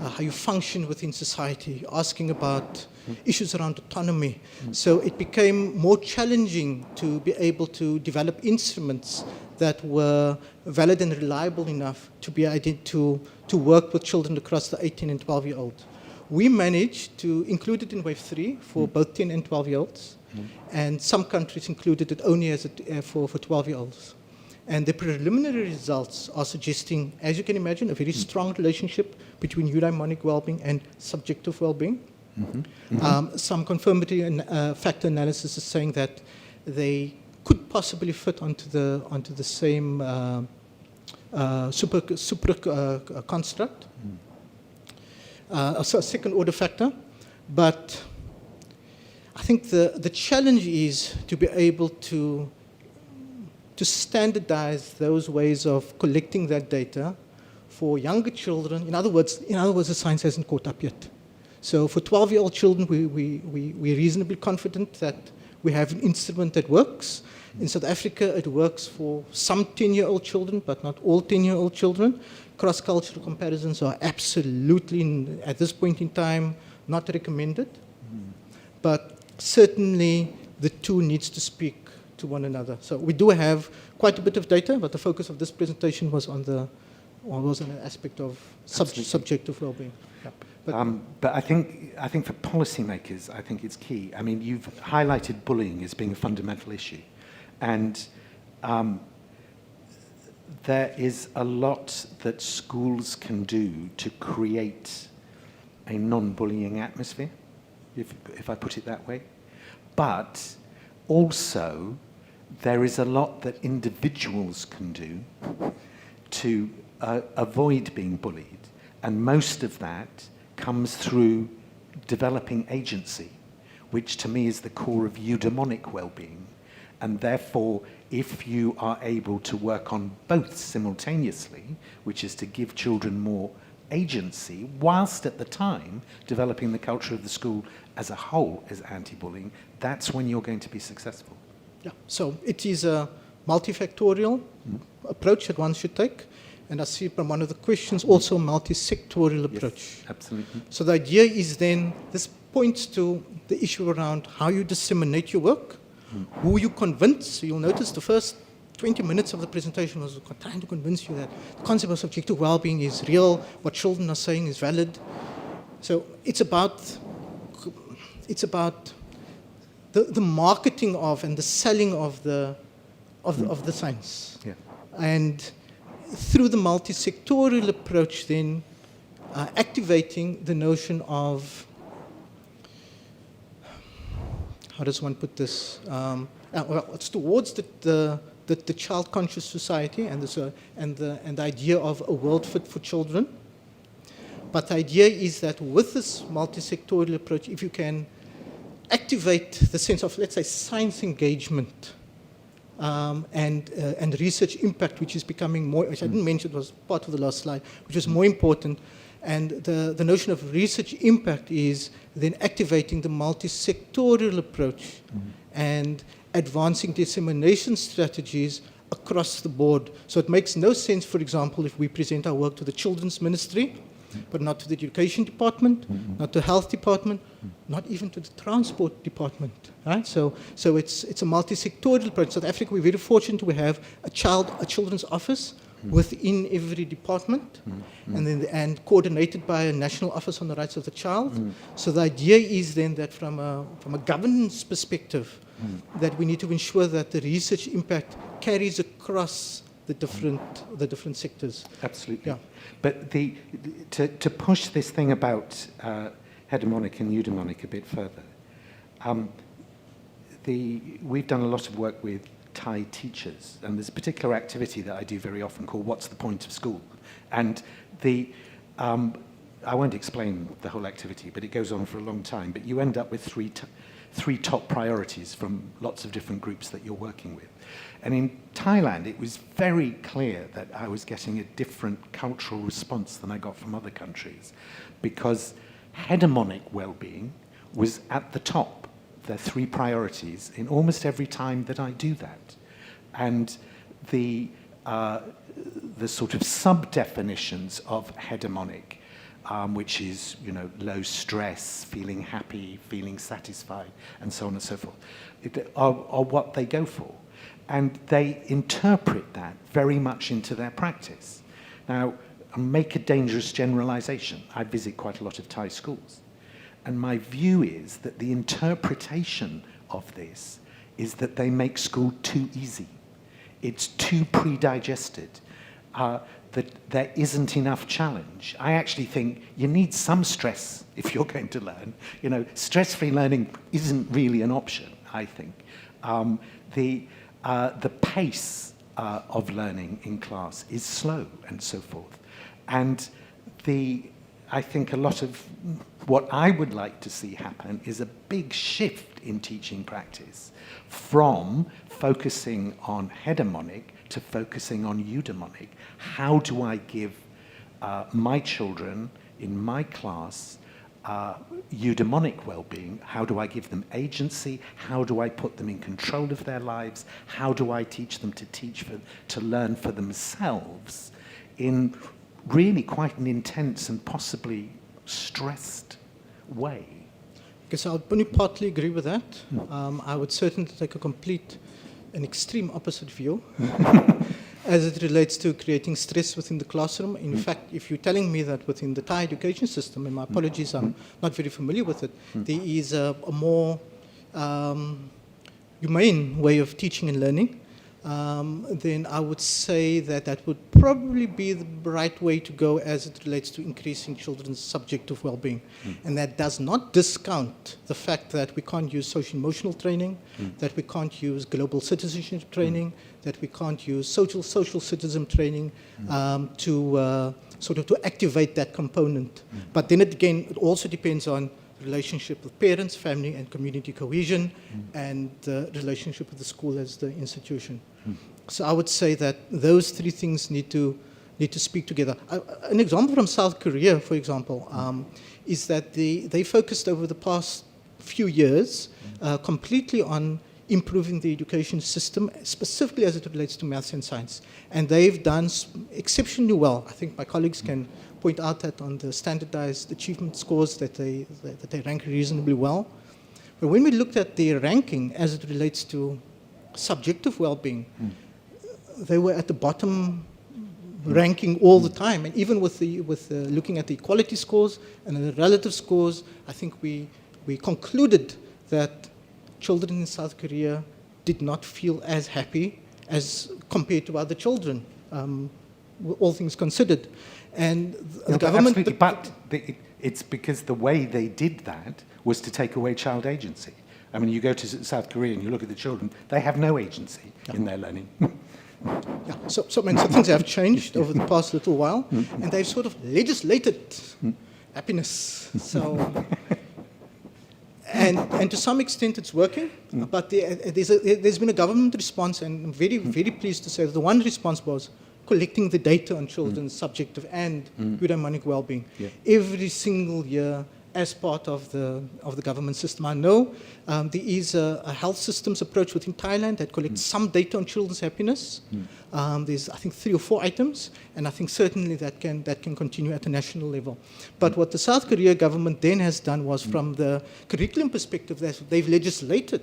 how you function within society. You're asking about issues around autonomy. So it became more challenging to be able to develop instruments that were valid and reliable enough to be to work with children across the 18 and 12-year-old. We managed to include it in wave 3 for both 10 and 12-year-olds, and some countries included it only as for 12-year-olds. And the preliminary results are suggesting, as you can imagine, a very strong relationship between eudaimonic well-being and subjective well-being. Some confirmatory factor analysis is saying that they could possibly fit onto the same super construct, a second order factor. But I think the challenge is to be able to standardize those ways of collecting that data for younger children. In other words, the science hasn't caught up yet. So for 12-year-old children, we're reasonably confident that we have an instrument that works. In South Africa, it works for some 10-year-old children, but not all 10-year-old children. Cross-cultural comparisons are absolutely, at this point in time, not recommended. But certainly, the two needs to speak to one another. So we do have quite a bit of data, but the focus of this presentation was on an aspect of subjective well-being. But I think for policymakers, I think it's key. I mean, you've highlighted bullying as being a fundamental issue, and there is a lot that schools can do to create a non-bullying atmosphere, if I put it that way. But also, there is a lot that individuals can do to avoid being bullied, and most of that comes through developing agency, which to me is the core of eudaimonic well-being. And therefore, if you are able to work on both simultaneously, which is to give children more agency, whilst at the time developing the culture of the school as a whole as anti-bullying, that's when you're going to be successful. Yeah, so it is a multifactorial approach that one should take. And I see from one of the questions also a multi-sectorial approach. Yes, absolutely. So the idea is then, this points to the issue around how you disseminate your work, who you convince. So you'll notice the first 20 minutes of the presentation was trying to convince you that the concept of subjective well-being is real, what children are saying is valid. So it's about the marketing of and the selling of the science. Yeah. And through the multi-sectorial approach then, activating the notion of how does one put this? Well, it's towards the child-conscious society and the idea of a world fit for children. But the idea is that with this multi-sectorial approach, if you can activate the sense of, let's say, science engagement and research impact, which is becoming more, which I didn't mention, it was part of the last slide, which is more important. And the notion of research impact is then activating the multi-sectorial approach and advancing dissemination strategies across the board. So it makes no sense, for example, if we present our work to the Children's Ministry, but not to the Education Department, not to the Health Department, not even to the Transport Department. Right? So it's a multi-sectorial approach. South Africa, we're very fortunate we have a children's office within every department, and coordinated by a National Office on the Rights of the Child. So the idea is then that from a governance perspective, that we need to ensure that the research impact carries across the different sectors. Absolutely. Yeah. But to push this thing about hegemonic and eudaimonic a bit further, we've done a lot of work with Thai teachers, and there's a particular activity that I do very often called What's the Point of School? And I won't explain the whole activity, but it goes on for a long time, but you end up with three top priorities from lots of different groups that you're working with. And in Thailand, it was very clear that I was getting a different cultural response than I got from other countries, because hegemonic well-being was at the top. The three priorities in almost every time that I do that. And the sort of sub-definitions of hegemonic, which is, low stress, feeling happy, feeling satisfied, and so on and so forth, are what they go for. And they interpret that very much into their practice. Now, I'll make a dangerous generalization. I visit quite a lot of Thai schools. And my view is that the interpretation of this is that they make school too easy. It's too pre-digested, that there isn't enough challenge. I actually think you need some stress if you're going to learn. Stress-free learning isn't really an option, I think. The pace of learning in class is slow and so forth. And I think a lot of what I would like to see happen is a big shift in teaching practice from focusing on hegemonic to focusing on eudaimonic. How do I give my children in my class eudaimonic well-being? How do I give them agency? How do I put them in control of their lives? How do I teach them to learn for themselves in really quite an intense and possibly stressed way? Because I would only partly agree with that. I would certainly take an extreme opposite view as it relates to creating stress within the classroom. In fact, if you're telling me that within the Thai education system, and my apologies, I'm not very familiar with it, there is a more humane way of teaching and learning, then I would say that would probably be the right way to go as it relates to increasing children's subjective well-being. And that does not discount the fact that we can't use social-emotional training, that we can't use global citizenship training, that we can't use social citizen training to activate that component. But then again, it also depends on relationship with parents, family, and community cohesion, and the relationship with the school as the institution. So I would say that those three things need to speak together. An example from South Korea, for example, is that they focused over the past few years completely on improving the education system, specifically as it relates to maths and science. And they've done exceptionally well. I think my colleagues can point out that on the standardized achievement scores that they rank reasonably well. But when we looked at their ranking as it relates to subjective well-being, they were at the bottom ranking all the time. And even with looking at the equality scores and the relative scores, I think we concluded that children in South Korea did not feel as happy as compared to other children, all things considered. And the government... Absolutely, but it's because the way they did that was to take away child agency. I mean, you go to South Korea and you look at the children, they have no agency in their learning. Yeah, so many things have changed over the past little while, and they've sort of legislated happiness. So, and to some extent it's working, but there's been a government response, and I'm very, very pleased to say that the one response was collecting the data on children's subjective and eudaimonic well-being every single year as part of the government system. I know there is a health systems approach within Thailand that collects some data on children's happiness. There's, I think, 3 or 4 items, and I think certainly that can continue at a national level. But what the South Korea government then has done was, from the curriculum perspective, they've legislated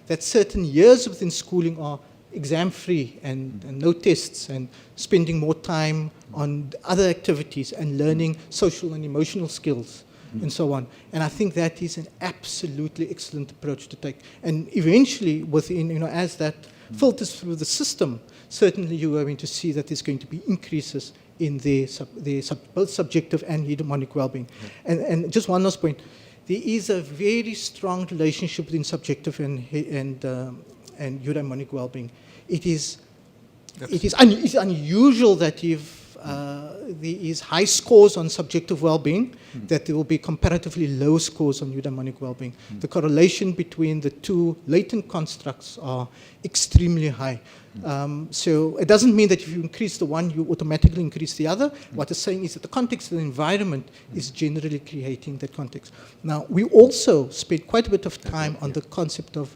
that certain years within schooling are exam-free and no tests, and spending more time on other activities and learning social and emotional skills. And so on. And I think that is an absolutely excellent approach to take. And eventually, within, as that filters through the system, certainly you are going to see that there's going to be increases in both subjective and eudaimonic well-being. And just one last point. There is a very strong relationship between subjective and eudaimonic well-being. It's unusual that if there is high scores on subjective well-being, that there will be comparatively low scores on eudaimonic well-being. The correlation between the two latent constructs are extremely high. So it doesn't mean that if you increase the one, you automatically increase the other. What it's saying is that the context of the environment is generally creating that context. Now, we also spent quite a bit of time on the concept of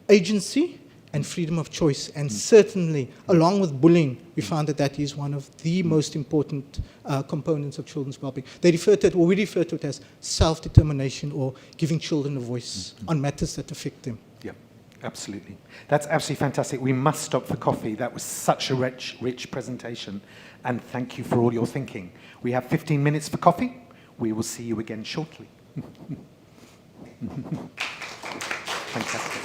agency and freedom of choice. And certainly, along with bullying, we found that is one of the most important components of children's well-being. They refer to it, or we refer to it as self-determination, or giving children a voice on matters that affect them. Yeah, absolutely. That's absolutely fantastic. We must stop for coffee. That was such a rich presentation. And thank you for all your thinking. We have 15 minutes for coffee. We will see you again shortly. Fantastic.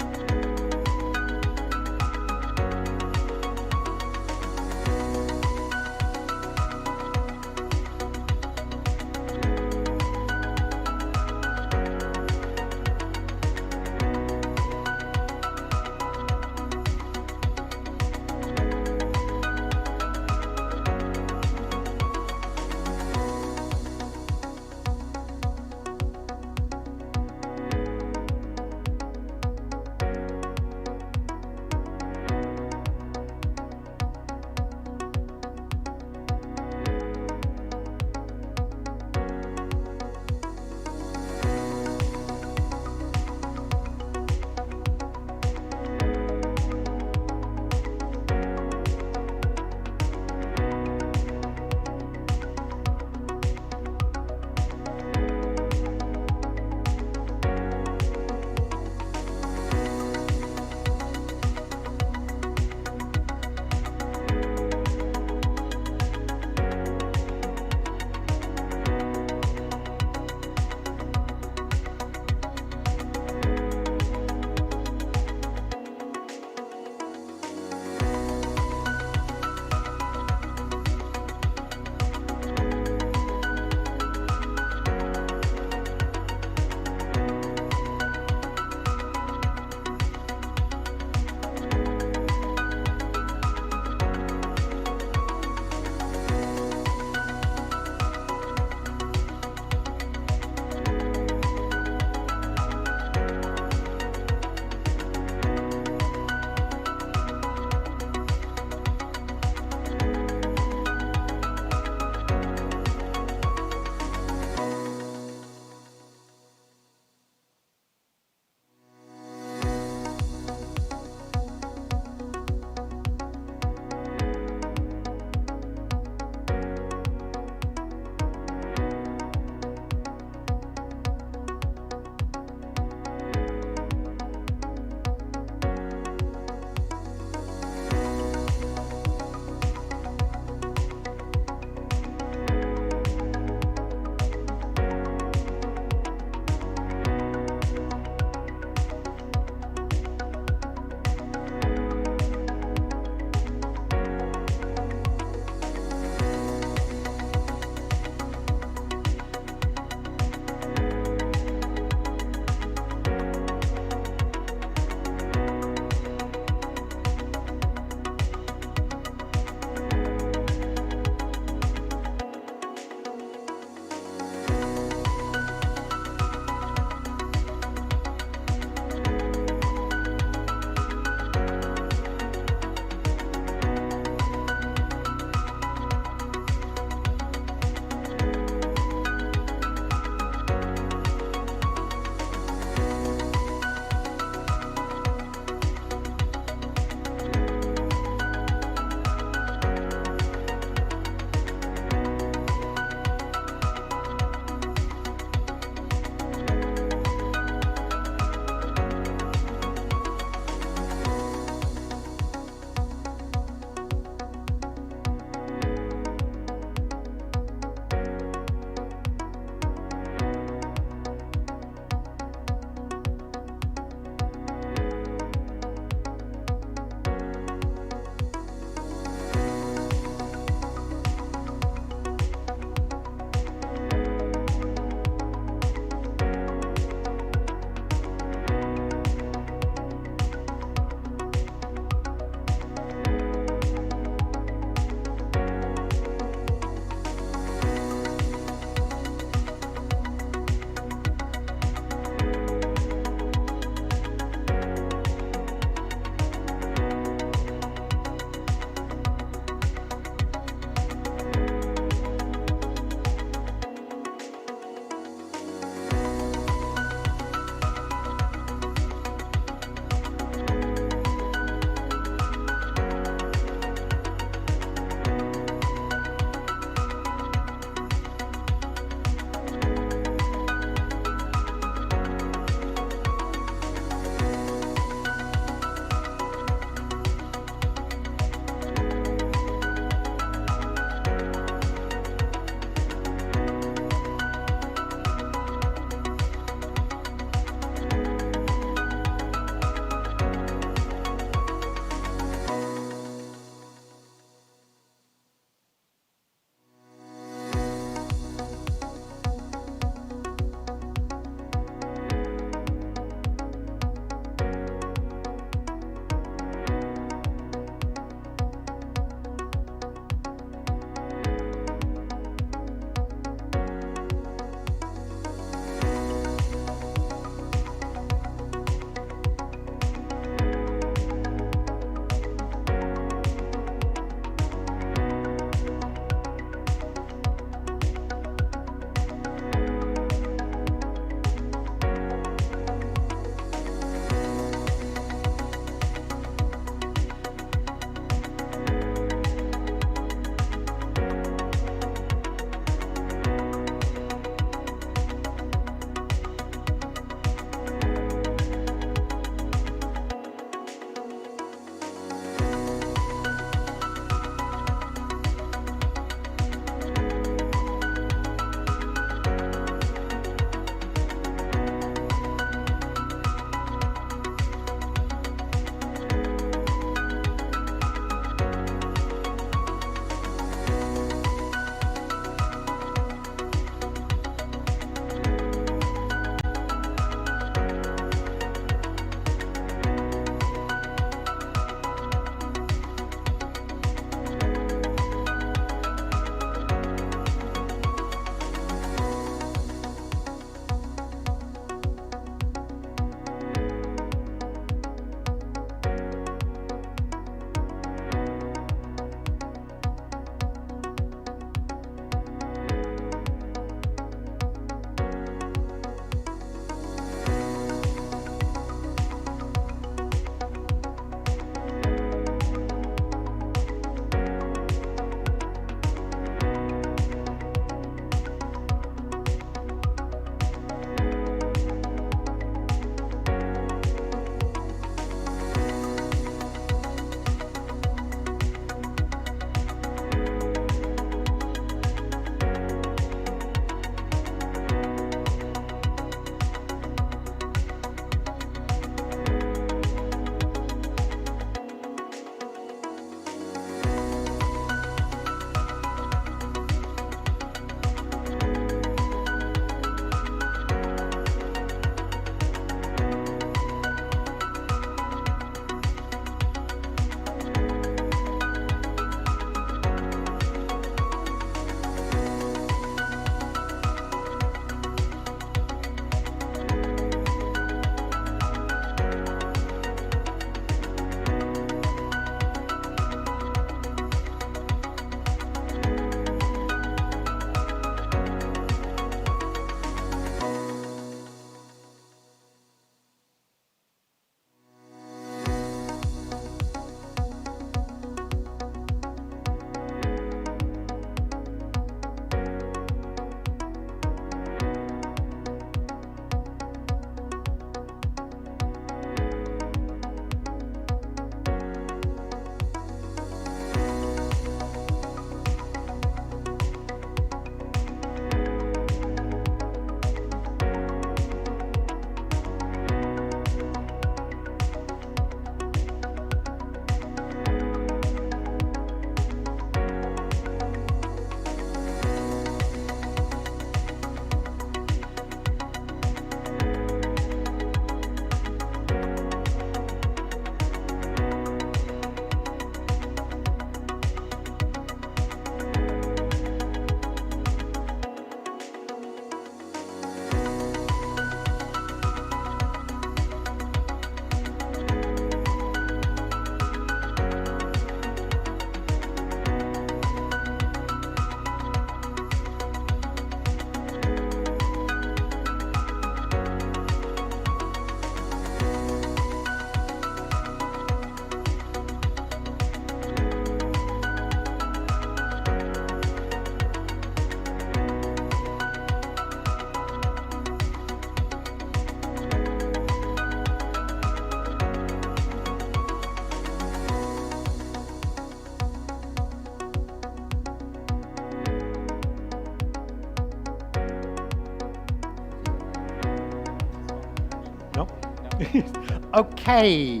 Okay,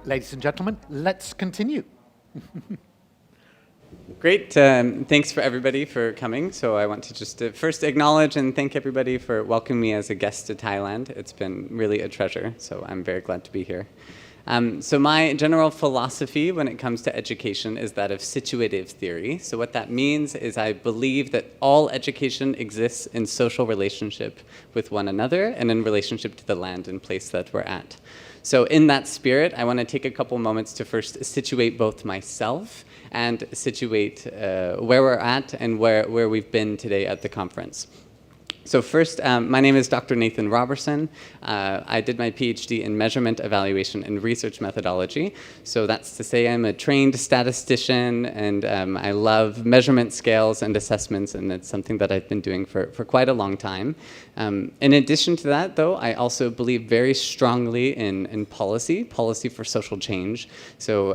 ladies and gentlemen, let's continue. Great. Thanks for everybody for coming. So I want to just first acknowledge and thank everybody for welcoming me as a guest to Thailand. It's been really a treasure, so I'm very glad to be here. So my general philosophy when it comes to education is that of situative theory. So what that means is I believe that all education exists in social relationship with one another and in relationship to the land and place that we're at. So in that spirit, I want to take a couple moments to first situate both myself and situate where we're at and where we've been today at the conference. So first, my name is Dr. Nathan Robertson. I did my PhD in measurement, evaluation, and research methodology. So that's to say I'm a trained statistician, and I love measurement scales and assessments, and it's something that I've been doing for quite a long time. In addition to that, though, I also believe very strongly in policy for social change. So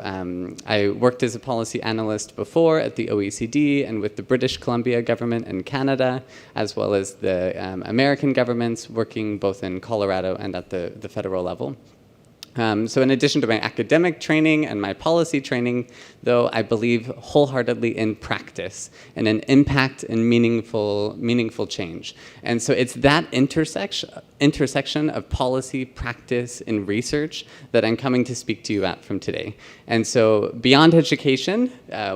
I worked as a policy analyst before at the OECD and with the British Columbia government and Canada, as well as the American governments, working both in Colorado and at the federal level. So in addition to my academic training and my policy training, though, I believe wholeheartedly in practice and in impact and meaningful change. And so it's that intersection of policy, practice, and research that I'm coming to speak to you at from today. And so beyond education,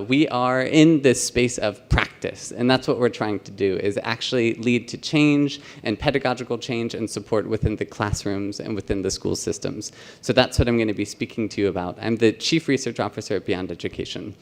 we are in this space of practice, and that's what we're trying to do, is actually lead to change and pedagogical change and support within the classrooms and within the school systems. So that's what I'm going to be speaking to you about. I'm the Chief Research Officer at Beyond Education.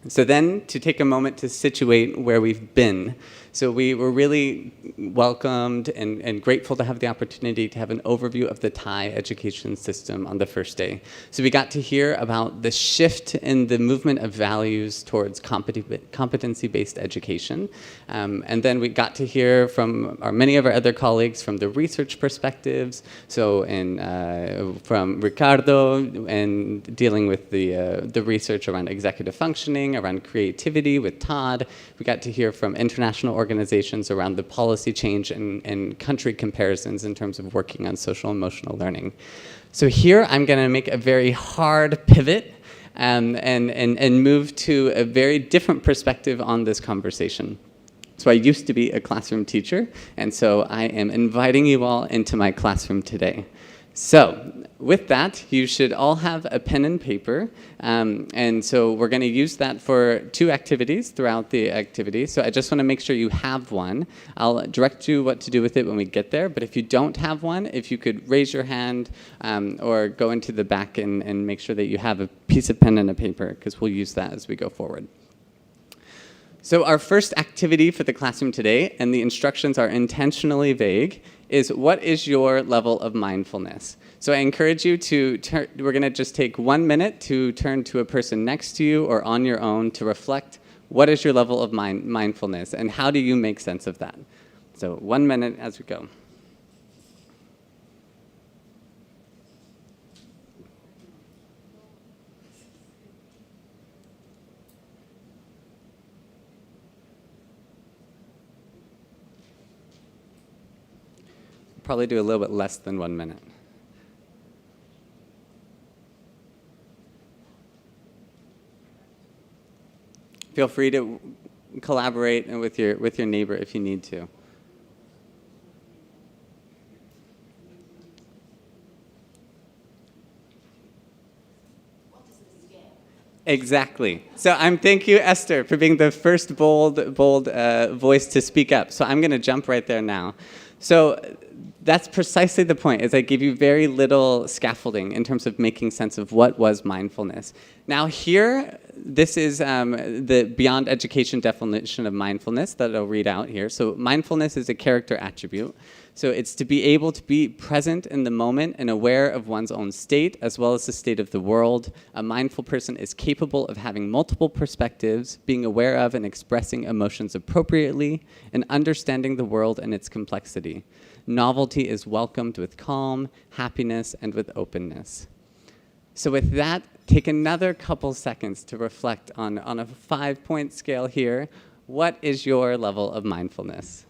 So then, to take a moment to situate where we've been. So we were really welcomed and grateful to have the opportunity to have an overview of the Thai education system on the first day. So we got to hear about the shift in the movement of values towards competency-based education. And then we got to hear from many of our other colleagues from the research perspectives. So from Ricardo and dealing with the research around executive functioning, around creativity with Todd. We got to hear from international organizations around the policy change and country comparisons in terms of working on social emotional learning. So here I'm going to make a very hard pivot and move to a very different perspective on this conversation. So I used to be a classroom teacher, and so I am inviting you all into my classroom today. So with that, you should all have a pen and paper. And so we're going to use that for 2 activities throughout the activity. So I just want to make sure you have one. I'll direct you what to do with it when we get there. But if you don't have one, if you could raise your hand or go into the back and make sure that you have a piece of pen and a paper, because we'll use that as we go forward. So our first activity for the classroom today, and the instructions are intentionally vague, is what is your level of mindfulness? So I encourage you to we're going to just take 1 minute to turn to a person next to you or on your own to reflect what is your level of mindfulness and how do you make sense of that? So 1 minute as we go. Probably do a little bit less than 1 minute. Feel free to collaborate with your neighbor if you need to. Exactly. So thank you, Esther, for being the first bold voice to speak up. So I'm going to jump right there now. So that's precisely the point, is I give you very little scaffolding in terms of making sense of what was mindfulness. Now here, this is the Beyond Education definition of mindfulness that I'll read out here. So mindfulness is a character attribute. So it's to be able to be present in the moment and aware of one's own state as well as the state of the world. A mindful person is capable of having multiple perspectives, being aware of and expressing emotions appropriately, and understanding the world and its complexity. Novelty is welcomed with calm, happiness, and with openness. So with that, take another couple seconds to reflect on a 5-point scale here. What is your level of mindfulness?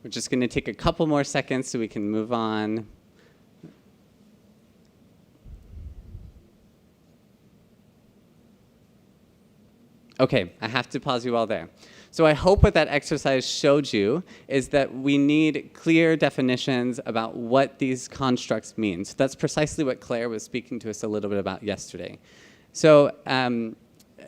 We're just going to take a couple more seconds so we can move on. Okay, I have to pause you all there. So I hope what that exercise showed you is that we need clear definitions about what these constructs mean. So that's precisely what Claire was speaking to us a little bit about yesterday. So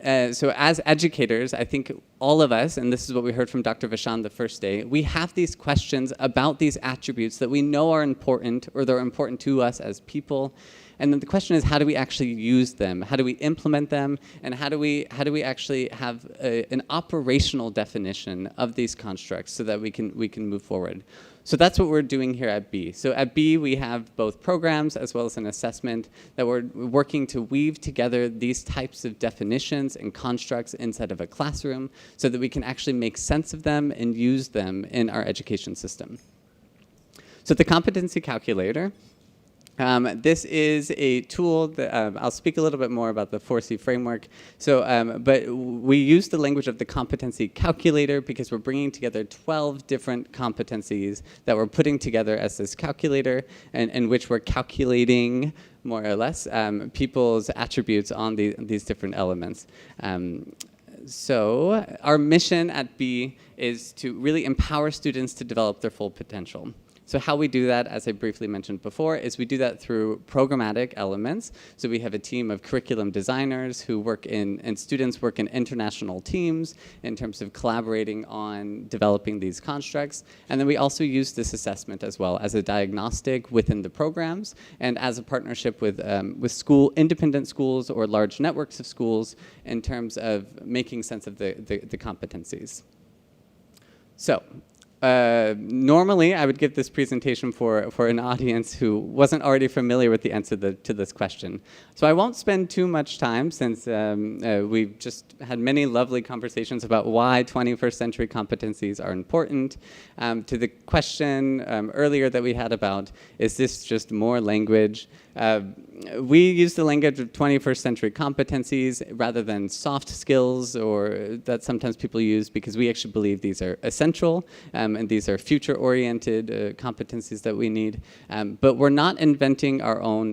as educators, I think all of us, and this is what we heard from Dr. Vishal the first day, we have these questions about these attributes that we know are important or they're important to us as people. And then the question is, how do we actually use them? How do we implement them? And how do we actually have an operational definition of these constructs so that we can move forward? So that's what we're doing here at B. So at B, we have both programs as well as an assessment that we're working to weave together these types of definitions and constructs inside of a classroom so that we can actually make sense of them and use them in our education system. So the competency calculator, this is a tool that I'll speak a little bit more about the 4C framework. So, but we use the language of the competency calculator because we're bringing together 12 different competencies that we're putting together as this calculator, and in which we're calculating more or less people's attributes on these different elements. So our mission at B is to really empower students to develop their full potential. So how we do that, as I briefly mentioned before, is we do that through programmatic elements. So we have a team of curriculum designers who work and students work in international teams in terms of collaborating on developing these constructs. And then we also use this assessment as well as a diagnostic within the programs and as a partnership with independent schools or large networks of schools in terms of making sense of the competencies. So, normally, I would give this presentation for an audience who wasn't already familiar with the answer to this question. So I won't spend too much time since we've just had many lovely conversations about why 21st century competencies are important. To the question earlier that we had about, is this just more language? We use the language of 21st century competencies rather than soft skills, or that sometimes people use, because we actually believe these are essential and these are future-oriented competencies that we need. But we're not inventing our own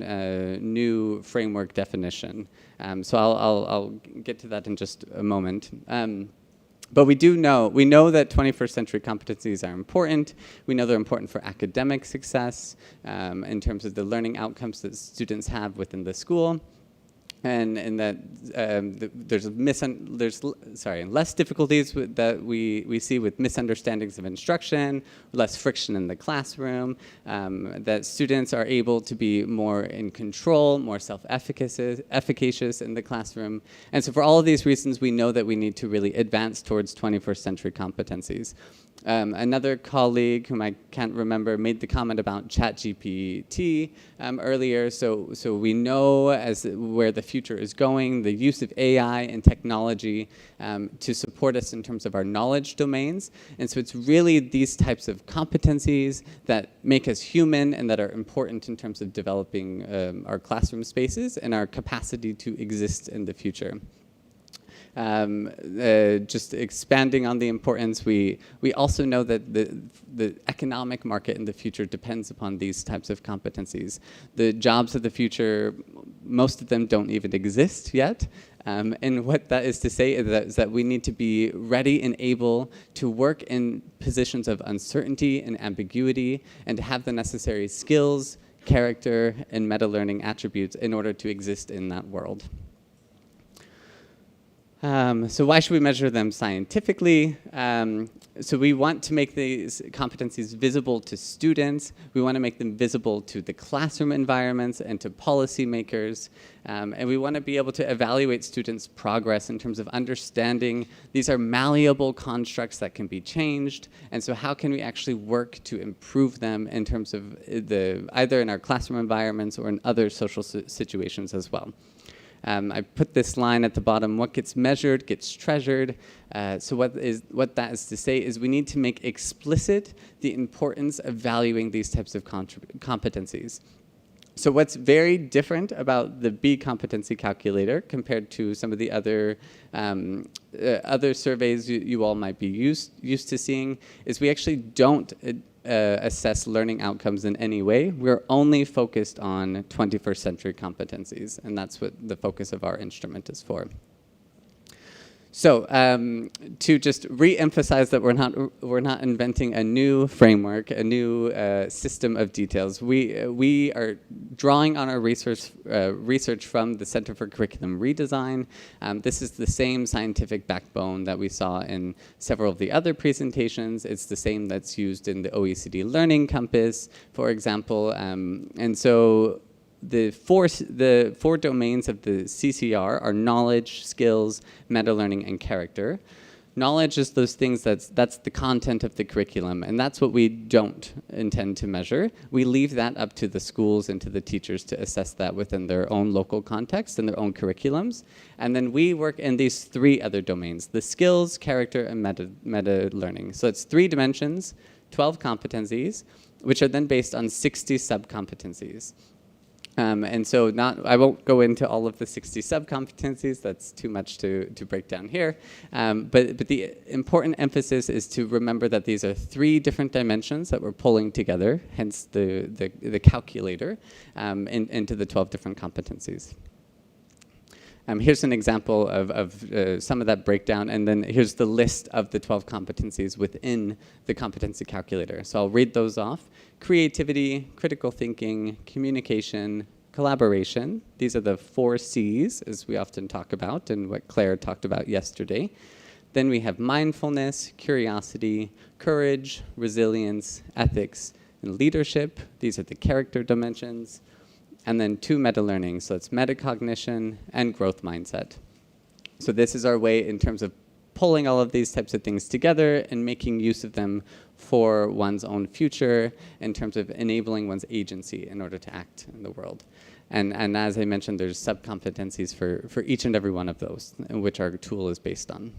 new framework definition. So I'll get to that in just a moment. But we know that 21st century competencies are important. We know they're important for academic success in terms of the learning outcomes that students have within the school. And that there's less difficulties that we see with misunderstandings of instruction, less friction in the classroom, that students are able to be more in control, more efficacious in the classroom. And so for all of these reasons, we know that we need to really advance towards 21st century competencies. Another colleague, whom I can't remember, made the comment about ChatGPT earlier. So we know where the future is going, the use of AI and technology to support us in terms of our knowledge domains. And so it's really these types of competencies that make us human and that are important in terms of developing our classroom spaces and our capacity to exist in the future. Just expanding on the importance, we also know that the economic market in the future depends upon these types of competencies. The jobs of the future, most of them don't even exist yet. And what that is to say is that we need to be ready and able to work in positions of uncertainty and ambiguity and to have the necessary skills, character, and meta-learning attributes in order to exist in that world. So why should we measure them scientifically? So we want to make these competencies visible to students. We want to make them visible to the classroom environments and to policymakers. And we want to be able to evaluate students' progress in terms of understanding these are malleable constructs that can be changed. And so how can we actually work to improve them in terms of either in our classroom environments or in other social situations as well. I put this line at the bottom: what gets measured gets treasured. So what that is to say is we need to make explicit the importance of valuing these types of competencies. So what's very different about the B competency calculator compared to some of the other surveys you all might be used to seeing is we actually don't assess learning outcomes in any way. We're only focused on 21st century competencies, and that's what the focus of our instrument is for. So to just re-emphasize that we're not inventing a new framework, a new system of details. We are drawing on our research from the Center for Curriculum Redesign. This is the same scientific backbone that we saw in several of the other presentations. It's the same that's used in the OECD Learning Compass, for example. And so the four domains of the CCR are knowledge, skills, meta-learning, and character. Knowledge is those things that's the content of the curriculum, and that's what we don't intend to measure. We leave that up to the schools and to the teachers to assess that within their own local context and their own curriculums. And then we work in these three other domains, the skills, character, and meta-learning. So it's 3 dimensions, 12 competencies, which are then based on 60 sub-competencies. And so I won't go into all of the 60 sub-competencies, that's too much to break down here. But the important emphasis is to remember that these are 3 different dimensions that we're pulling together, hence the calculator, into the 12 different competencies. Here's an example of some of that breakdown, and then here's the list of the 12 competencies within the competency calculator. So I'll read those off. Creativity, critical thinking, communication, collaboration. These are the 4 C's, as we often talk about, and what Claire talked about yesterday. Then we have mindfulness, curiosity, courage, resilience, ethics, and leadership. These are the character dimensions. And then 2 meta-learning, so it's metacognition and growth mindset. So this is our way in terms of pulling all of these types of things together and making use of them for one's own future in terms of enabling one's agency in order to act in the world. And as I mentioned, there's sub-competencies for each and every one of those, which our tool is based on.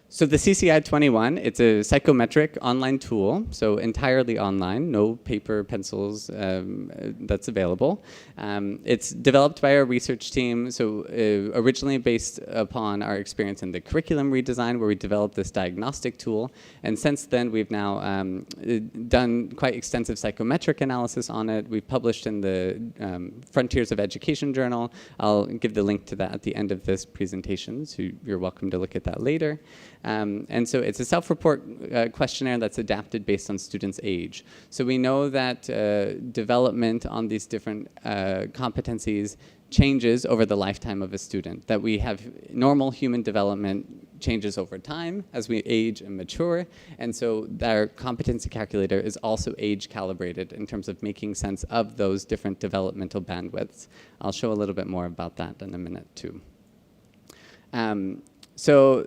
So the CCI 21, it's a psychometric online tool, so entirely online, no paper, pencils that's available. It's developed by our research team, so originally based upon our experience in the curriculum redesign where we developed this diagnostic tool. And since then, we've now done quite extensive psychometric analysis on it. We've published in the Frontiers of Education journal. I'll give the link to that at the end of this presentation, so you're welcome to look at that later. And so it's a self-report questionnaire that's adapted based on students' age. So we know that development on these different competencies changes over the lifetime of a student, that we have normal human development changes over time as we age and mature, and so our competency calculator is also age calibrated in terms of making sense of those different developmental bandwidths. I'll show a little bit more about that in a minute too. So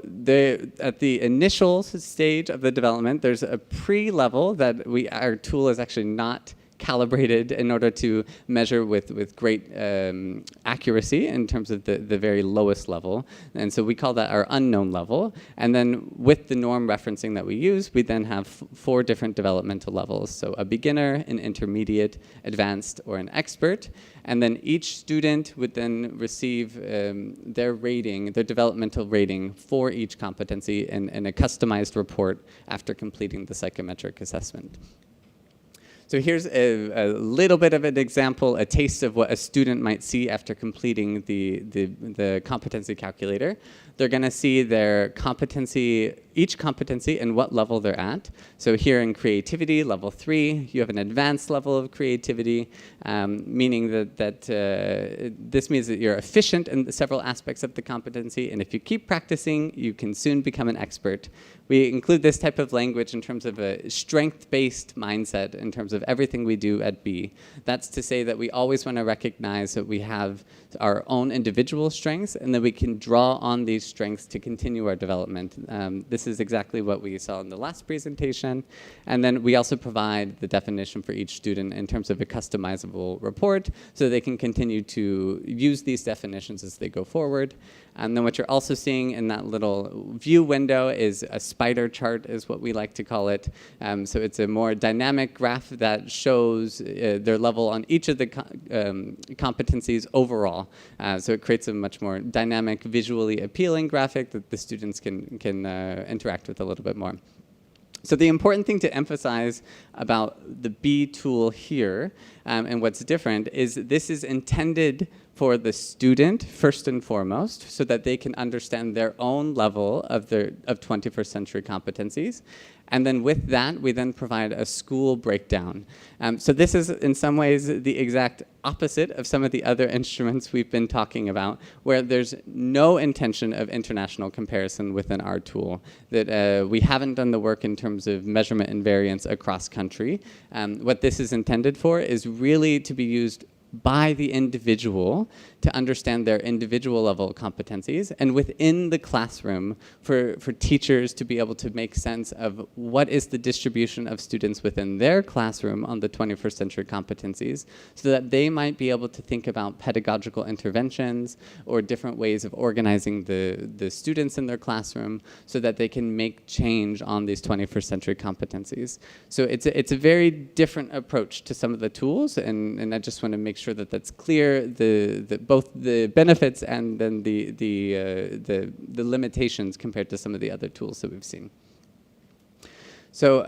at the initial stage of the development, there's a pre-level that our tool is actually not calibrated in order to measure with great accuracy in terms of the very lowest level. And so we call that our unknown level. And then with the norm referencing that we use, we then have 4 different developmental levels. So a beginner, an intermediate, advanced, or an expert. And then each student would then receive their rating, their developmental rating for each competency in a customized report after completing the psychometric assessment. So here's a little bit of an example, a taste of what a student might see after completing the competency calculator. They're going to see their competency, each competency and what level they're at. So here in creativity, level 3, you have an advanced level of creativity, meaning that this means that you're efficient in several aspects of the competency, and if you keep practicing, you can soon become an expert. We include this type of language in terms of a strength-based mindset in terms of everything we do at B. That's to say that we always want to recognize that we have our own individual strengths and that we can draw on these strengths to continue our development. This is exactly what we saw in the last presentation. And then we also provide the definition for each student in terms of a customizable report so they can continue to use these definitions as they go forward. And then what you're also seeing in that little view window is a spider chart, is what we like to call it. So it's a more dynamic graph that shows their level on each of the competencies overall. So it creates a much more dynamic, visually appealing graphic that the students can interact with a little bit more. So the important thing to emphasize about the B tool here and what's different is this is intended for the student first and foremost, so that they can understand their own level of 21st century competencies. And then with that, we then provide a school breakdown. So this is in some ways the exact opposite of some of the other instruments we've been talking about, where there's no intention of international comparison within our tool, that we haven't done the work in terms of measurement and variance across country. What this is intended for is really to be used by the individual to understand their individual level competencies, and within the classroom for teachers to be able to make sense of what is the distribution of students within their classroom on the 21st century competencies, so that they might be able to think about pedagogical interventions or different ways of organizing the students in their classroom so that they can make change on these 21st century competencies. So it's a very different approach to some of the tools, and I just want to make sure that that's clear, both the benefits and then the limitations compared to some of the other tools that we've seen. So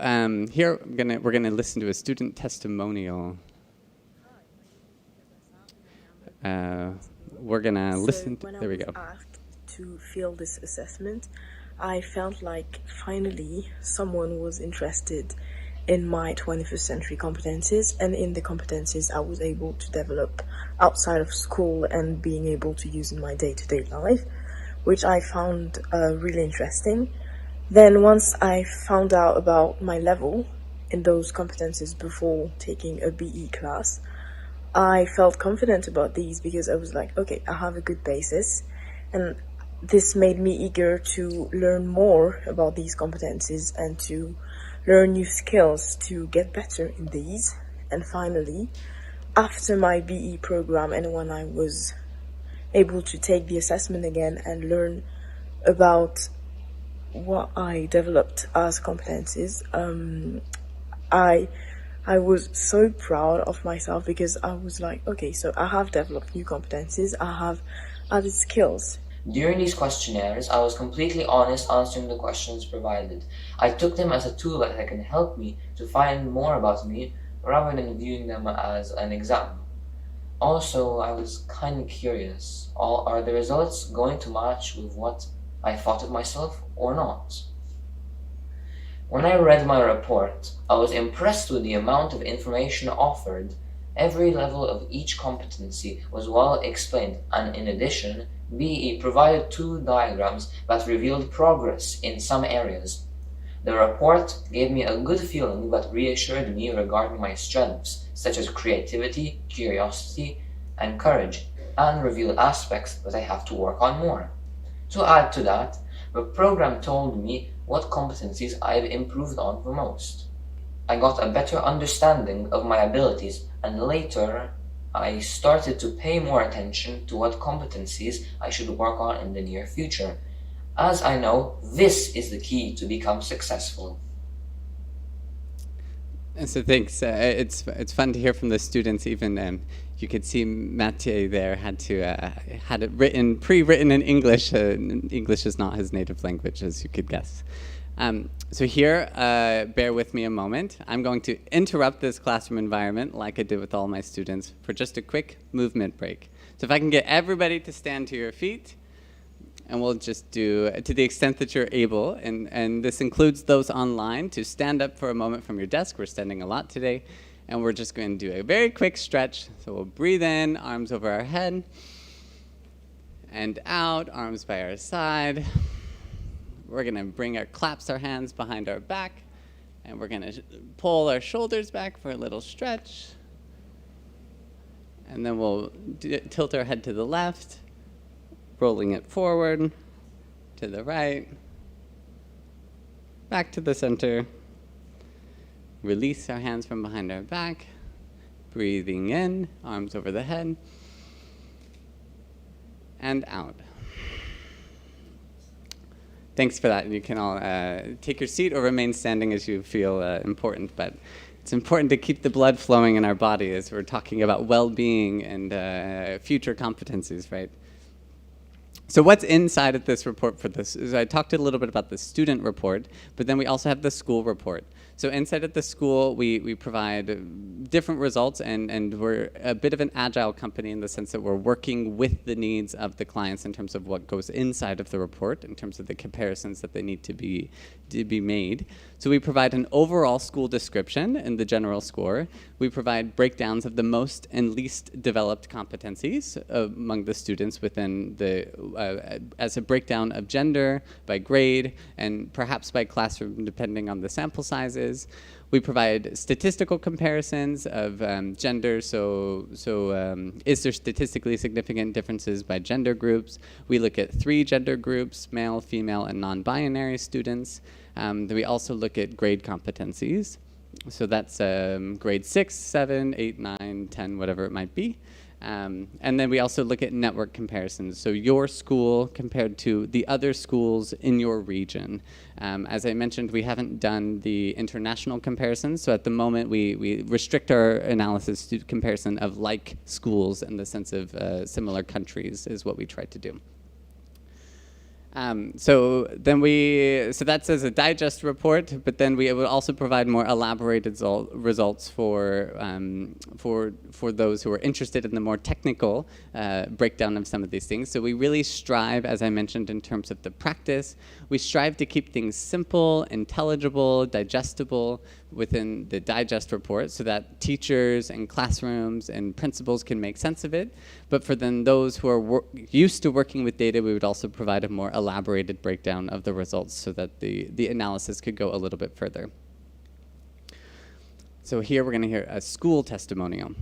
here we're gonna listen to a student testimonial. We're gonna listen. There we go. When I was asked to fill this assessment, I felt like finally someone was interested in my 21st century competencies and in the competencies I was able to develop outside of school and being able to use in my day-to-day life, which I found really interesting. Then once I found out about my level in those competencies before taking a BE class, I felt confident about these because I was like, okay, I have a good basis, and this made me eager to learn more about these competencies and to learn new skills to get better in these. And finally, after my BE program and when I was able to take the assessment again and learn about what I developed as competencies, I was so proud of myself because I was like, okay, so I have developed new competencies, I have added skills. During these questionnaires, I was completely honest answering the questions provided. I took them as a tool that can help me to find more about me rather than viewing them as an exam. Also, I was kind of curious, are the results going to match with what I thought of myself or not? When I read my report, I was impressed with the amount of information offered. Every level of each competency was well explained, and in addition, BE provided 2 diagrams that revealed progress in some areas. The report gave me a good feeling but reassured me regarding my strengths, such as creativity, curiosity, and courage, and revealed aspects that I have to work on more. To add to that, the program told me what competencies I've improved on the most. I got a better understanding of my abilities, and later I started to pay more attention to what competencies I should work on in the near future, as I know this is the key to become successful. And so thanks. It's fun to hear from the students. Even you could see Mathieu there had it pre-written in English. English is not his native language, as you could guess. So here, bear with me a moment. I'm going to interrupt this classroom environment like I did with all my students for just a quick movement break. So if I can get everybody to stand to your feet, and we'll just do, to the extent that you're able, and this includes those online, to stand up for a moment from your desk. We're standing a lot today, and we're just going to do a very quick stretch. So we'll breathe in, arms over our head, and out, arms by our side. We're going to clasp our hands behind our back, and we're going to pull our shoulders back for a little stretch. And then we'll tilt our head to the left, rolling it forward, to the right, back to the center. Release our hands from behind our back, breathing in, arms over the head, and out. Thanks for that. You can all take your seat or remain standing as you feel important, but it's important to keep the blood flowing in our body as we're talking about well-being and future competencies, right? So what's inside of this report for this is I talked a little bit about the student report, but then we also have the school report. So inside of the school, we provide different results, and we're a bit of an agile company in the sense that we're working with the needs of the clients in terms of what goes inside of the report, in terms of the comparisons that they need to be made. So we provide an overall school description in the general score. We provide breakdowns of the most and least developed competencies among the students within the, as a breakdown of gender, by grade, and perhaps by classroom, depending on the sample sizes. We provide statistical comparisons of gender, so is there statistically significant differences by gender groups? We look at 3 gender groups, male, female, and non-binary students. Then we also look at grade competencies. So that's grade 6, 7, 8, 9, 10, whatever it might be. And then we also look at network comparisons. So your school compared to the other schools in your region. As I mentioned, we haven't done the international comparisons. So at the moment, we restrict our analysis to comparison of like schools in the sense of similar countries is what we try to do. So that's as a digest report, but then we will also provide more elaborated results for those who are interested in the more technical breakdown of some of these things. So we really strive, as I mentioned, in terms of the practice, we strive to keep things simple, intelligible, digestible within the digest report so that teachers and classrooms and principals can make sense of it. But for then those who are used to working with data, we would also provide a more elaborated breakdown of the results so that the analysis could go a little bit further. So here we're going to hear a school testimonial.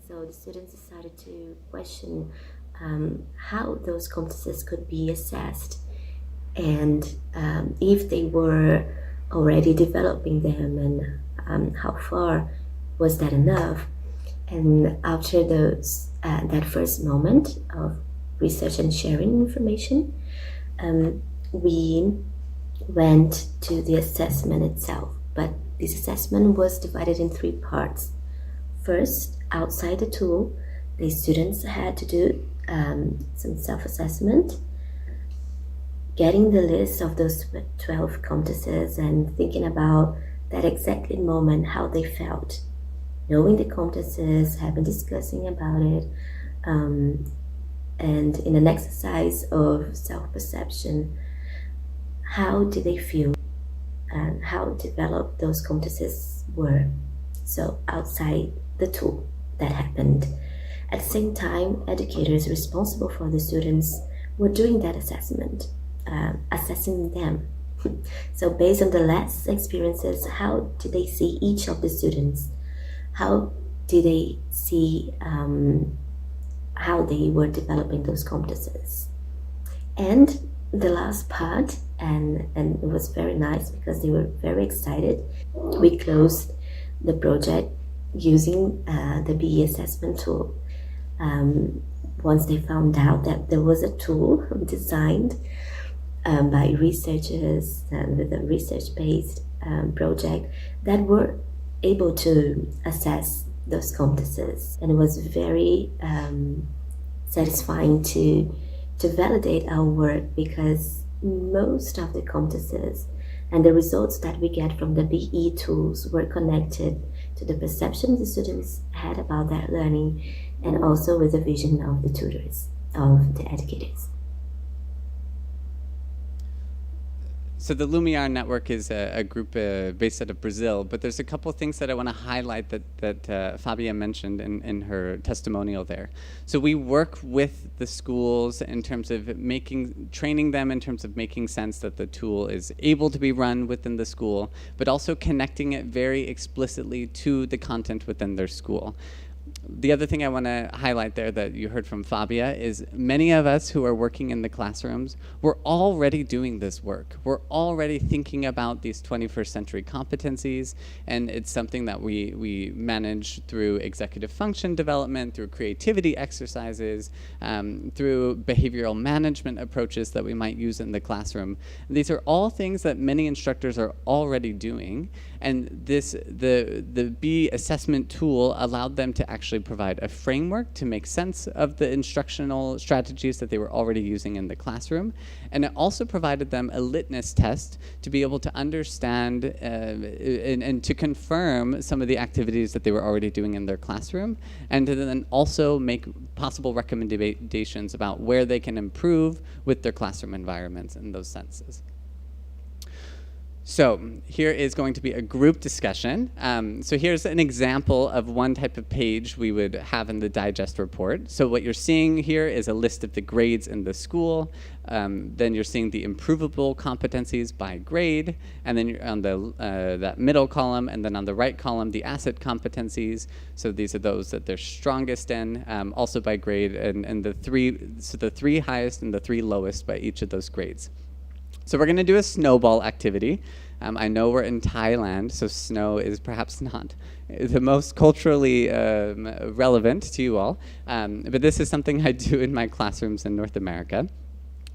So the students decided to question how those competencies could be assessed and if they were already developing them and how far was that enough. And after those that first moment of research and sharing information, we went to the assessment itself. But this assessment was divided in 3 parts. First, outside the tool, the students had to do some self-assessment, getting the list of those 12 competencies and thinking about that exact moment, how they felt. Knowing the competencies, having discussing about it, and in an exercise of self-perception, how did they feel and how developed those competencies were. So outside the tool that happened. At the same time, educators responsible for the students were doing that assessment, assessing them. So based on the last experiences, how did they see each of the students? How did they see how they were developing those competencies? And the last part, and it was very nice because they were very excited. We closed the project using the BE assessment tool. Once they found out that there was a tool designed by researchers and with a research-based project that were able to assess those competencies, and it was very satisfying to validate our work because most of the competencies and the results that we get from the BE tools were connected to the perception the students had about that learning and also with the vision of the tutors, of the educators. So the Lumiar network is a group based out of Brazil, but there's a couple of things that I want to highlight that Fabia mentioned in her testimonial there. So we work with the schools in terms of training them in terms of making sense that the tool is able to be run within the school, but also connecting it very explicitly to the content within their school. The other thing I want to highlight there that you heard from Fabia is many of us who are working in the classrooms, we're already doing this work. We're already thinking about these 21st century competencies, and it's something that we manage through executive function development, through creativity exercises, through behavioral management approaches that we might use in the classroom. These are all things that many instructors are already doing, and the B assessment tool allowed them to actually provide a framework to make sense of the instructional strategies that they were already using in the classroom. And it also provided them a litmus test to be able to understand and to confirm some of the activities that they were already doing in their classroom, and to then also make possible recommendations about where they can improve with their classroom environments in those senses. So here is going to be a group discussion. So here's an example of one type of page we would have in the digest report. So what you're seeing here is a list of the grades in the school. Then you're seeing the improvable competencies by grade, and then you're on the that middle column, and then on the right column, the asset competencies. So these are those that they're strongest in, also by grade, and the three highest and the three lowest by each of those grades. So we're going to do a snowball activity. I know we're in Thailand, so snow is perhaps not the most culturally relevant to you all, but this is something I do in my classrooms in North America.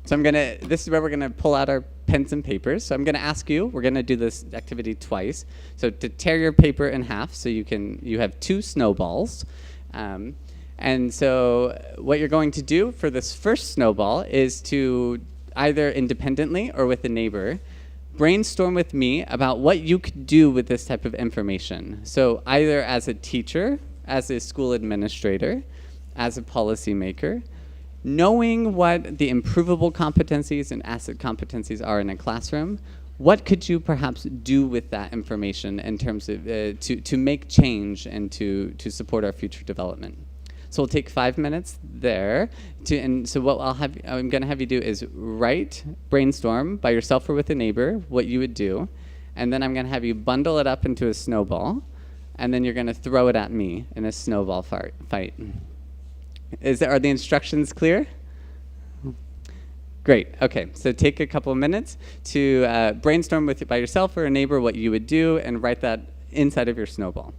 So this is where we're going to pull out our pens and papers. So I'm going to ask you, we're going to do this activity twice. So to tear your paper in half, so you have 2 snowballs. And so what you're going to do for this first snowball is to either independently or with a neighbor, brainstorm with me about what you could do with this type of information. So either as a teacher, as a school administrator, as a policymaker, knowing what the improvable competencies and asset competencies are in a classroom, what could you perhaps do with that information in terms of to make change and to support our future development? So we'll take 5 minutes there. And so what I'm going to have you do is brainstorm by yourself or with a neighbor what you would do. And then I'm going to have you bundle it up into a snowball. And then you're going to throw it at me in a snowball fight. Are the instructions clear? Great. Okay. So take a couple of minutes to brainstorm by yourself or a neighbor what you would do, and write that inside of your snowball.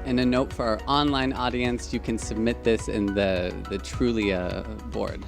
And a note for our online audience, you can submit this in the Trulia board.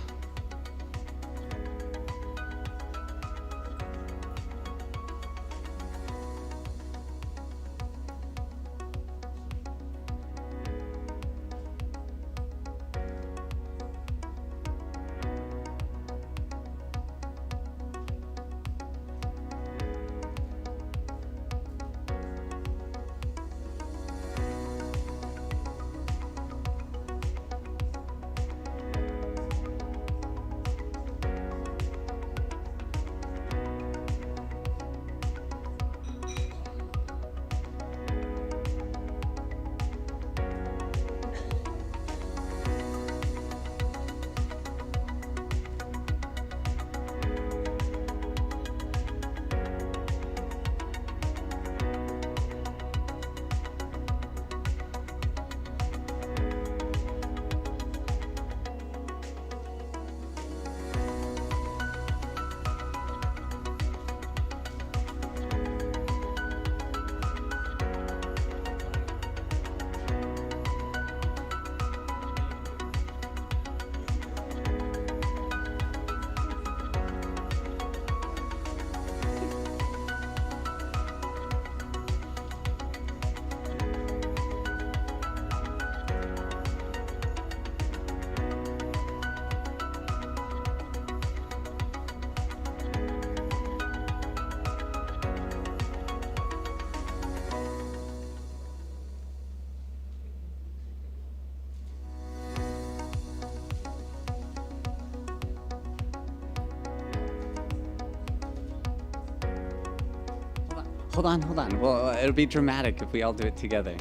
hold on. Well, it'll be dramatic if we all do it together.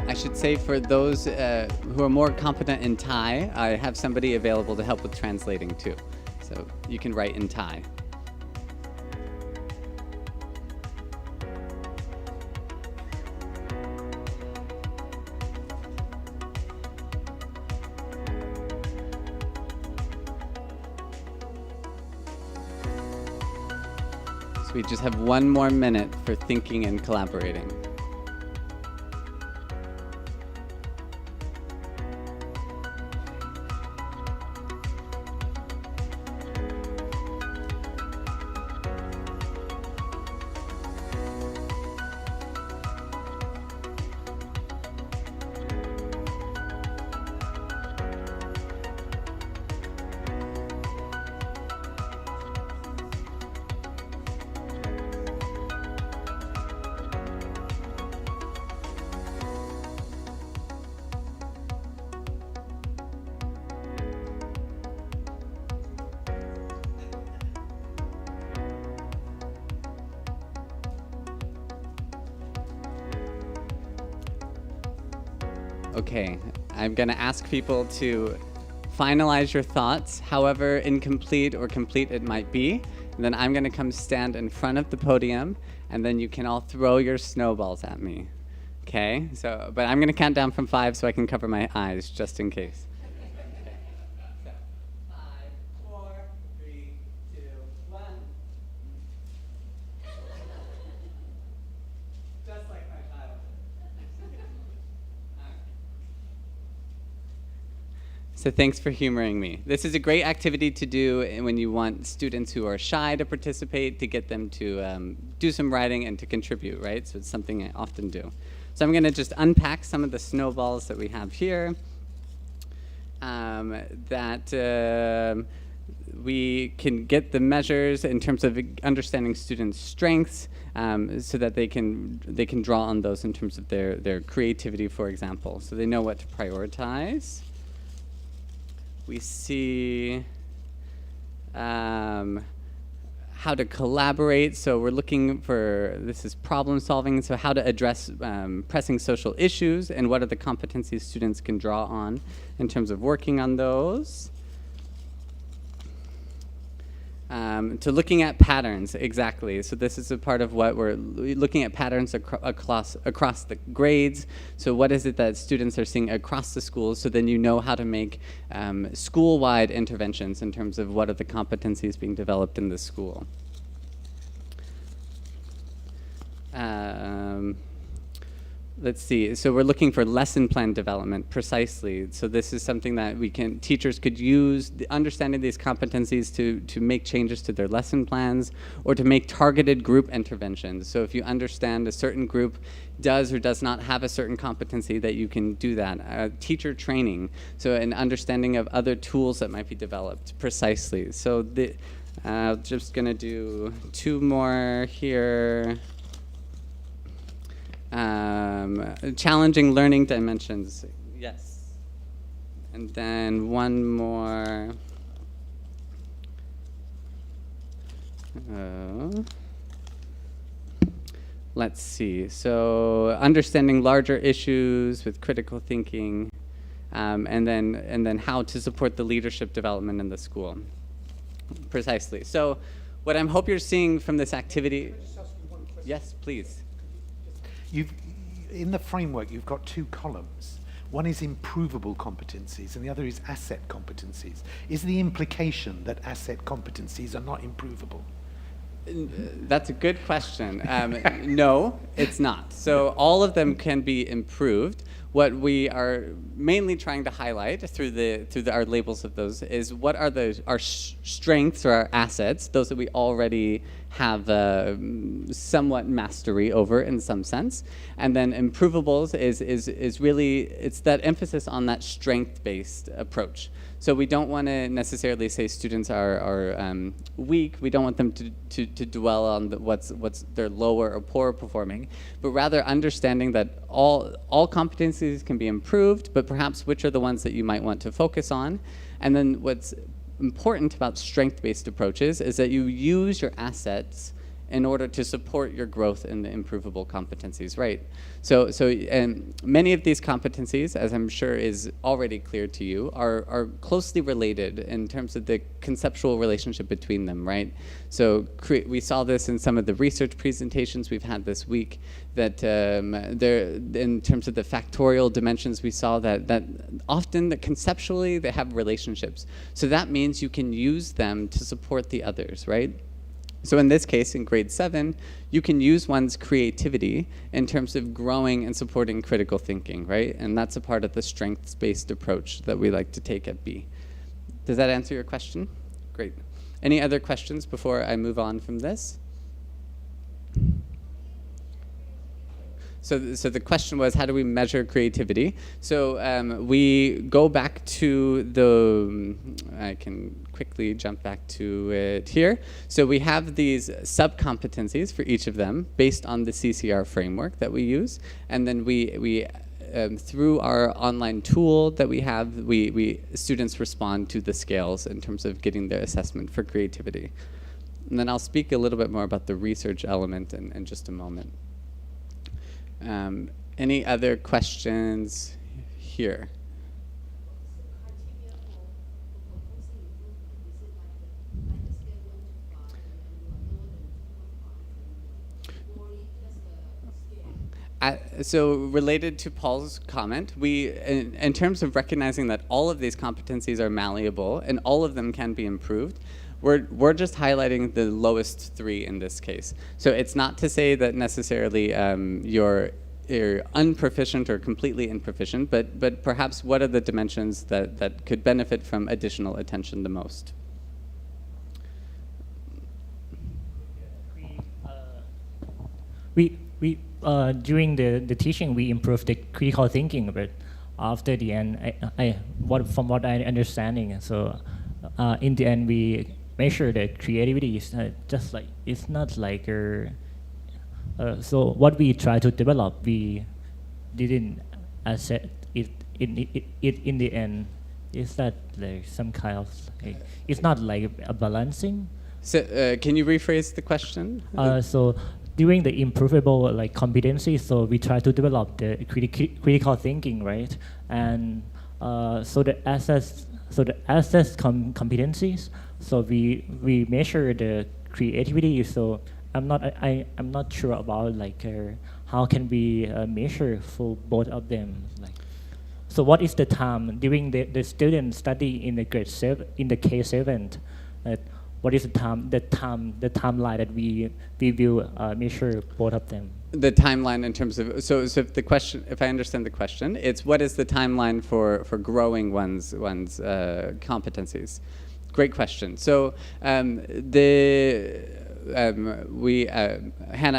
I should say for those who are more competent in Thai, I have somebody available to help with translating too. So you can write in Thai. So we just have one more minute for thinking and collaborating. Okay, I'm going to ask people to finalize your thoughts, however incomplete or complete it might be. And then I'm going to come stand in front of the podium, and then you can all throw your snowballs at me. Okay? So, but I'm going to count down from 5 so I can cover my eyes, just in case. 5, 4, 3, 2, 1. Just like my child. So thanks for humoring me. This is a great activity to do when you want students who are shy to participate, to get them to do some writing and to contribute, right? So it's something I often do. So I'm going to just unpack some of the snowballs that we have here. We can get the measures in terms of understanding students' strengths, so that they can draw on those in terms of their creativity, for example. So they know what to prioritize. We see how to collaborate. So we're looking for, this is problem solving, so how to address pressing social issues and what are the competencies students can draw on in terms of working on those. To looking at patterns, exactly. So this is a part of what we're looking at, patterns across the grades. So what is it that students are seeing across the schools? So then you know how to make school-wide interventions in terms of what are the competencies being developed in the school. Let's see, so we're looking for lesson plan development, precisely. So this is something that teachers could use, understanding these competencies to make changes to their lesson plans or to make targeted group interventions. So if you understand a certain group does or does not have a certain competency, that you can do that. Teacher training, so an understanding of other tools that might be developed, precisely. So just gonna do 2 more here. Challenging learning dimensions, yes. And then 1 more. Let's see, so understanding larger issues with critical thinking, and then how to support the leadership development in the school. Precisely. So what I hope you're seeing from this activity. Yes, please. In the framework, you've got 2 columns. One is improvable competencies, and the other is asset competencies. Is the implication that asset competencies are not improvable? That's a good question. No, it's not. So all of them can be improved. What we are mainly trying to highlight through our labels of those is what are our strengths or our assets, those that we already have somewhat mastery over in some sense. And then improvables is really, it's that emphasis on that strength-based approach. So we don't want to necessarily say students are weak. We don't want them to dwell on what's their lower or poorer performing, but rather understanding that all competencies can be improved, but perhaps which are the ones that you might want to focus on. And then what's important about strength-based approaches is that you use your assets in order to support your growth in the improvable competencies, right? So many of these competencies, as I'm sure is already clear to you, are closely related in terms of the conceptual relationship between them, right? So we saw this in some of the research presentations we've had this week, that in terms of the factorial dimensions, we saw that often that conceptually they have relationships. So that means you can use them to support the others, right? So in this case, in grade 7, you can use one's creativity in terms of growing and supporting critical thinking, right? And that's a part of the strengths-based approach that we like to take at B. Does that answer your question? Great. Any other questions before I move on from this? So the question was, how do we measure creativity? So we go back to I can quickly jump back to it here. So we have these sub-competencies for each of them based on the CCR framework that we use. And then we through our online tool that we have, students respond to the scales in terms of getting their assessment for creativity. And then I'll speak a little bit more about the research element in just a moment. Any other questions here? So related to Paul's comment, in terms of recognizing that all of these competencies are malleable and all of them can be improved, we're just highlighting the lowest 3 in this case. So it's not to say that necessarily you're unproficient or completely improficient, but perhaps what are the dimensions that could benefit from additional attention the most? During the teaching, we improved the critical thinking, but after the end, from what I understanding, so in the end, we measure that creativity is just like, it's not like so what we try to develop, we didn't accept it in the end. Is that like some kind of like, it's not like a balancing? So can you rephrase the question? So during the improvable like competency, so we try to develop the critical thinking, right? And so the assess competencies. So we measure the creativity. So I'm not sure about like how can we measure for both of them. Like, so what is the time during the student study in the grade 7 in the K7? What is the timeline that we will measure both of them? The timeline in terms of if the question, if I understand the question, it's what is the timeline for growing one's competencies? Great question. So Hannah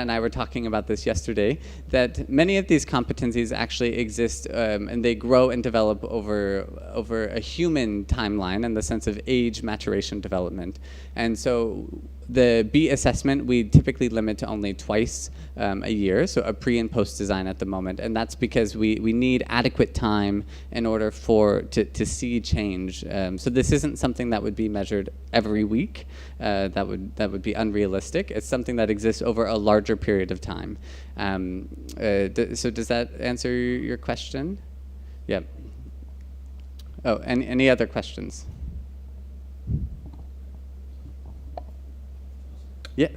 and I were talking about this yesterday, that many of these competencies actually exist and they grow and develop over a human timeline in the sense of age, maturation, development. And so the B assessment we typically limit to only twice a year, so a pre and post design at the moment, and that's because we need adequate time in order to see change. So this isn't something that would be measured every week. That would be unrealistic. It's something that exists over a larger period of time. So does that answer your question? Yeah. Oh, any other questions? Yeah.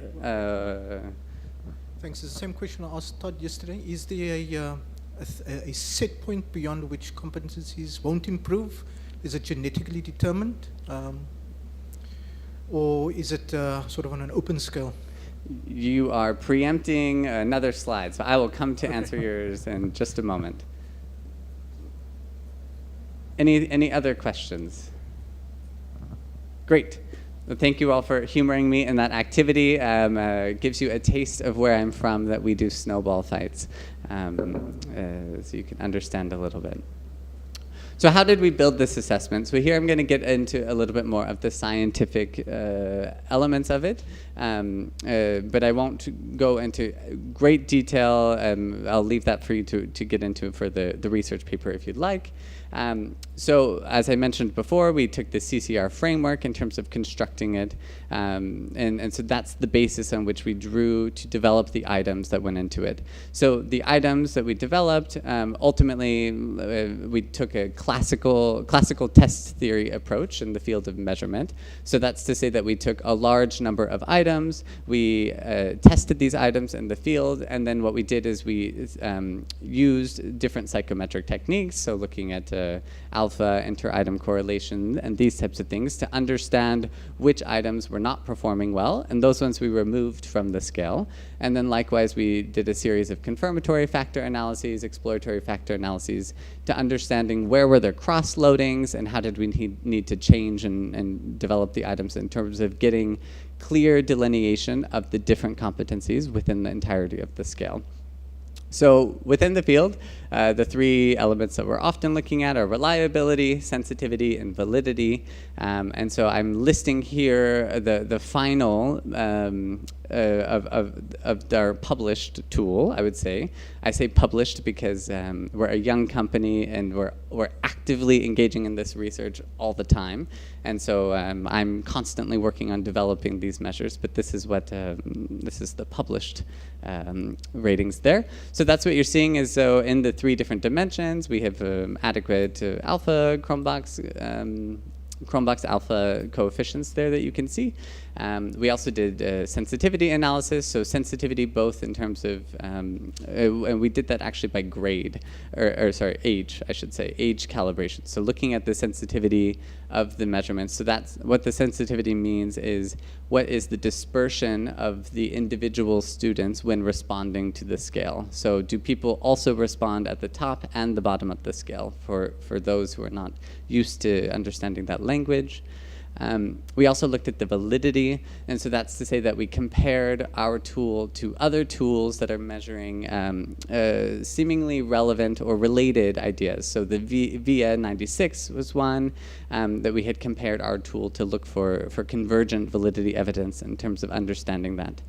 Thanks. It's the same question I asked Todd yesterday. Is there a set point beyond which competencies won't improve? Is it genetically determined? Or is it sort of on an open scale? You are preempting another slide, so I will come to answer yours in just a moment. Any other questions? Great. Thank you all for humoring me in that activity. Gives you a taste of where I'm from, that we do snowball fights, so you can understand a little bit. So how did we build this assessment? So here I'm going to get into a little bit more of the scientific elements of it, but I won't go into great detail. I'll leave that for you to get into for the research paper if you'd like. So as I mentioned before, we took the CCR framework in terms of constructing it, and so that's the basis on which we drew to develop the items that went into it. So the items that we developed, ultimately we took a classical test theory approach in the field of measurement. So that's to say that we took a large number of items, we tested these items in the field, and then what we did is we used different psychometric techniques, so looking at alpha, inter-item correlation, and these types of things to understand which items were not performing well, and those ones we removed from the scale. And then likewise, we did a series of confirmatory factor analyses, exploratory factor analyses, to understanding where were there cross-loadings and how did we need to change and develop the items in terms of getting clear delineation of the different competencies within the entirety of the scale. So within the field, the three elements that we're often looking at are reliability, sensitivity, and validity. And so I'm listing here the final of our published tool, I would say. I say published because we're a young company and we're actively engaging in this research all the time. And so I'm constantly working on developing these measures, but this is what this is the published ratings there. So that's what you're seeing is, so in the three different dimensions, we have adequate alpha Cronbach's alpha coefficients there that you can see. We also did sensitivity analysis, so sensitivity both in terms of, and we did that actually by grade, or sorry, age, I should say, age calibration. So looking at the sensitivity of the measurements. So that's what the sensitivity means is what is the dispersion of the individual students when responding to the scale. So do people also respond at the top and the bottom of the scale for those who are not used to understanding that language? We also looked at the validity, and so that's to say that we compared our tool to other tools that are measuring seemingly relevant or related ideas. So the VIA 96 was one that we had compared our tool to look for convergent validity evidence in terms of understanding that.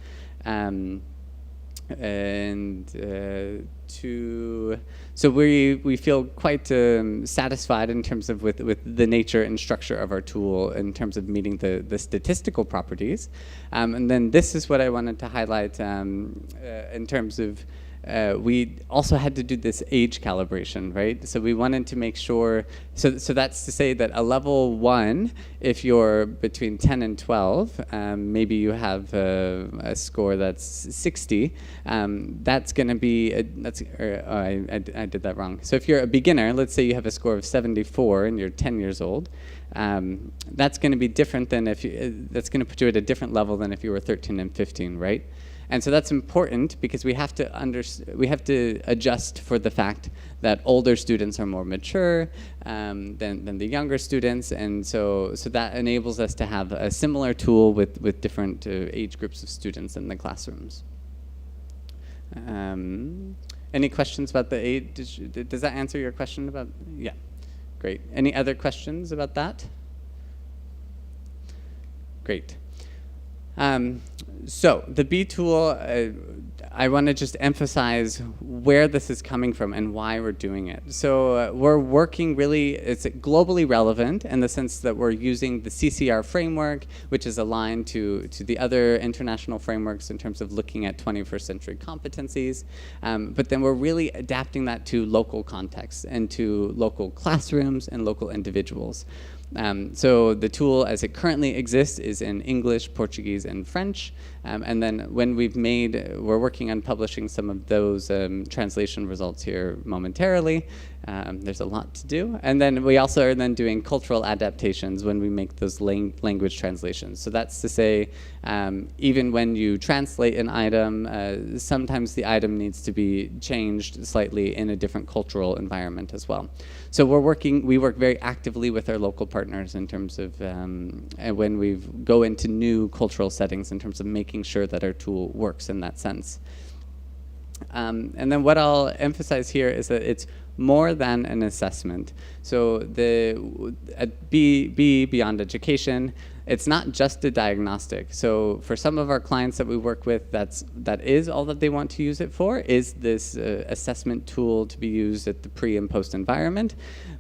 So we feel quite satisfied in terms of with the nature and structure of our tool in terms of meeting the statistical properties. And then this is what I wanted to highlight in terms of we also had to do this age calibration, right? So we wanted to make sure, so that's to say that a level 1, if you're between 10 and 12, maybe you have a score that's 60, that's going to be, I did that wrong. So if you're a beginner, let's say you have a score of 74 and you're 10 years old, that's going to be different than if you, that's going to put you at a different level than if you were 13 and 15, right? And so that's important because we have to adjust for the fact that older students are more mature than the younger students, and so that enables us to have a similar tool with different age groups of students in the classrooms. Any questions about the age? Does that answer your question about? Yeah, great. Any other questions about that? Great. So the B tool, I want to just emphasize where this is coming from and why we're doing it. So we're working really, it's globally relevant in the sense that we're using the CCR framework, which is aligned to the other international frameworks in terms of looking at 21st century competencies. But then we're really adapting that to local contexts and to local classrooms and local individuals. So the tool as it currently exists is in English, Portuguese, and French. And then when we're working on publishing some of those translation results here momentarily. There's a lot to do. And then we also are then doing cultural adaptations when we make those language translations. So that's to say, even when you translate an item, sometimes the item needs to be changed slightly in a different cultural environment as well. So we work very actively with our local partners in terms of when we go into new cultural settings in terms of making sure that our tool works in that sense. And then what I'll emphasize here is that it's more than an assessment. So beyond education, it's not just a diagnostic. So for some of our clients that we work with, that is all that they want to use it for, is this assessment tool to be used at the pre and post environment.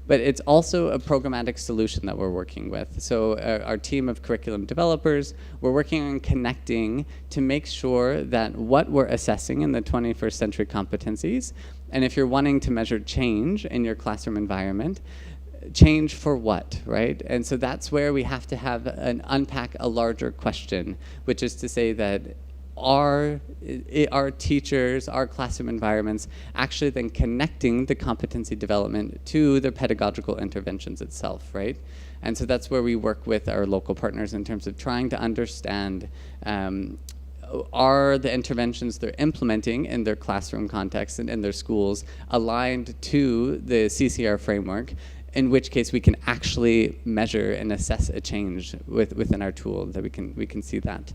But it's also a programmatic solution that we're working with. So our team of curriculum developers, we're working on connecting to make sure that what we're assessing in the 21st century competencies, and if you're wanting to measure change in your classroom environment, change for what, right? And so that's where we have to have unpack a larger question, which is to say that are our teachers, our classroom environments actually then connecting the competency development to the pedagogical interventions itself, right? And so that's where we work with our local partners in terms of trying to understand are the interventions they're implementing in their classroom context and in their schools aligned to the CCR framework, in which case we can actually measure and assess a change within our tool, that we can see that.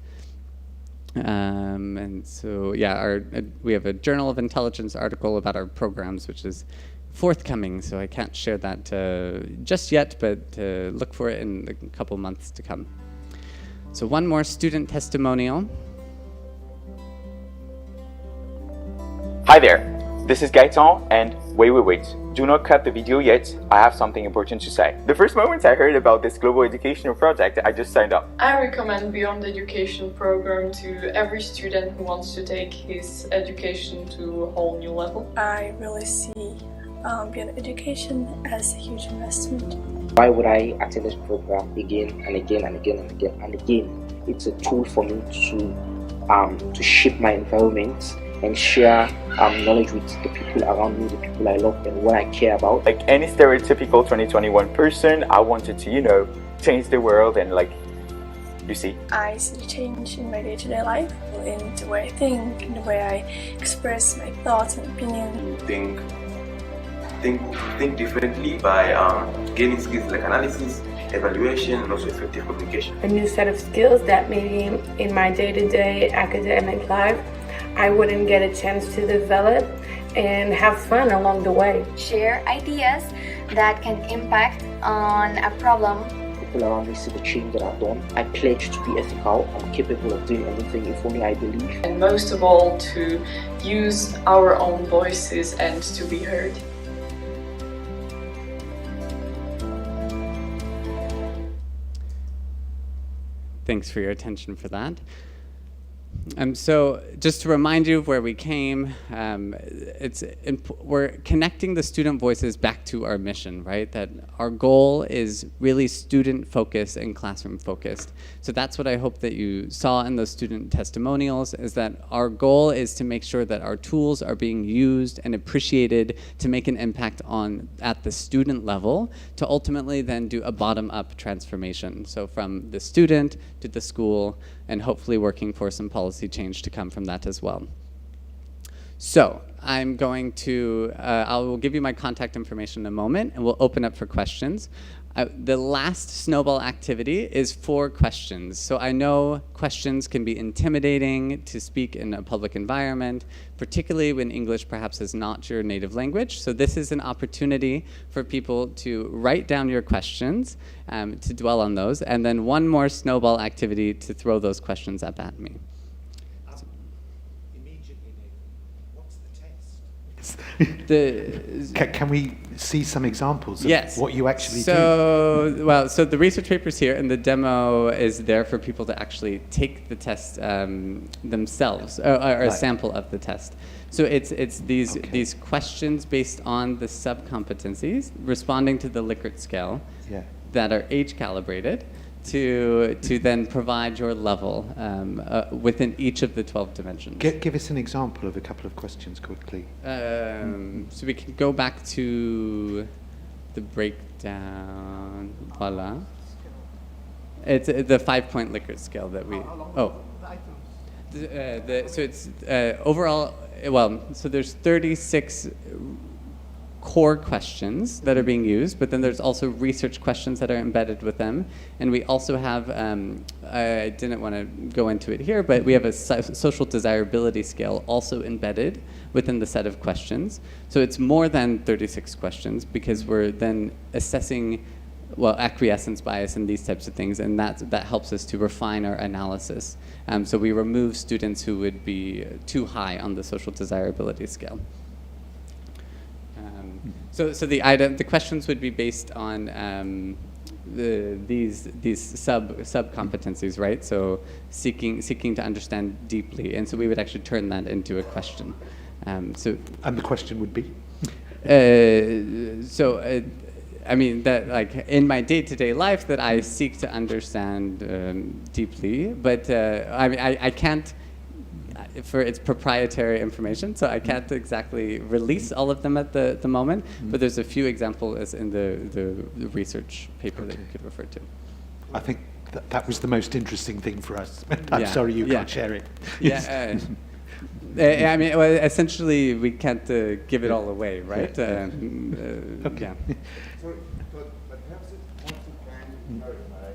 And so, yeah, we have a Journal of Intelligence article about our programs, which is forthcoming, so I can't share that just yet, but look for it in a couple months to come. So one more student testimonial. Hi there, this is Gaëtan, and wait, do not cut the video yet, I have something important to say. The first moment I heard about this global educational project, I just signed up. I recommend Beyond Education program to every student who wants to take his education to a whole new level. I really see Beyond Education as a huge investment. Why would I attend this program again and again and again and again and again? It's a tool for me to shape my environment and share knowledge with the people around me, the people I love and what I care about. Like any stereotypical 2021 person, I wanted to, change the world and you see. I see change in my day-to-day life, in the way I think, in the way I express my thoughts and opinions. Think differently by gaining skills like analysis, evaluation, and also effective communication. A new set of skills that maybe in my day-to-day academic life I wouldn't get a chance to develop and have fun along the way. Share ideas that can impact on a problem. People around me see the change that I've done. I pledge to be ethical. I'm capable of doing anything if only I believe. And most of all, to use our own voices and to be heard. Thanks for your attention for that. So just to remind you of where we came, we're connecting the student voices back to our mission, right? That our goal is really student-focused and classroom-focused. So that's what I hope that you saw in those student testimonials, is that our goal is to make sure that our tools are being used and appreciated to make an impact at the student level, to ultimately then do a bottom-up transformation. So from the student to the school, and hopefully working for some policy change to come from that as well. So I'm going to, I will give you my contact information in a moment, and we'll open up for questions. The last snowball activity is 4 questions. So I know questions can be intimidating to speak in a public environment, particularly when English perhaps is not your native language. So this is an opportunity for people to write down your questions, to dwell on those, and then one more snowball activity to throw those questions up at me. Can we see some examples of what you actually do? So the research paper's here, and the demo is there for people to actually take the test themselves, or a sample of the test. So it's these questions based on the sub-competencies, responding to the Likert scale, that are age-calibrated, to then provide your level within each of the 12 dimensions. Give us an example of a couple of questions quickly. So we can go back to the breakdown. Voila. It's the 5-point Likert scale that we. So it's overall. Well, so there's 36 core questions that are being used, but then there's also research questions that are embedded with them. And we also have, I didn't want to go into it here, but we have a social desirability scale also embedded within the set of questions. So it's more than 36 questions because we're then assessing, well, acquiescence bias and these types of things, and that helps us to refine our analysis. So we remove students who would be too high on the social desirability scale. So the questions would be based on these sub competencies, right? So seeking to understand deeply, and so we would actually turn that into a question. And the question would be. I mean that, like in my day-to-day life, that I seek to understand deeply, but I mean I can't. For its proprietary information, so I can't exactly release all of them at the moment, but there's a few examples in the research paper that you could refer to. I think that was the most interesting thing for us. I'm sorry you can't share it. Yeah. I mean, well, essentially, we can't give it all away, right? Okay. Yeah. Sorry, but perhaps it also can clarify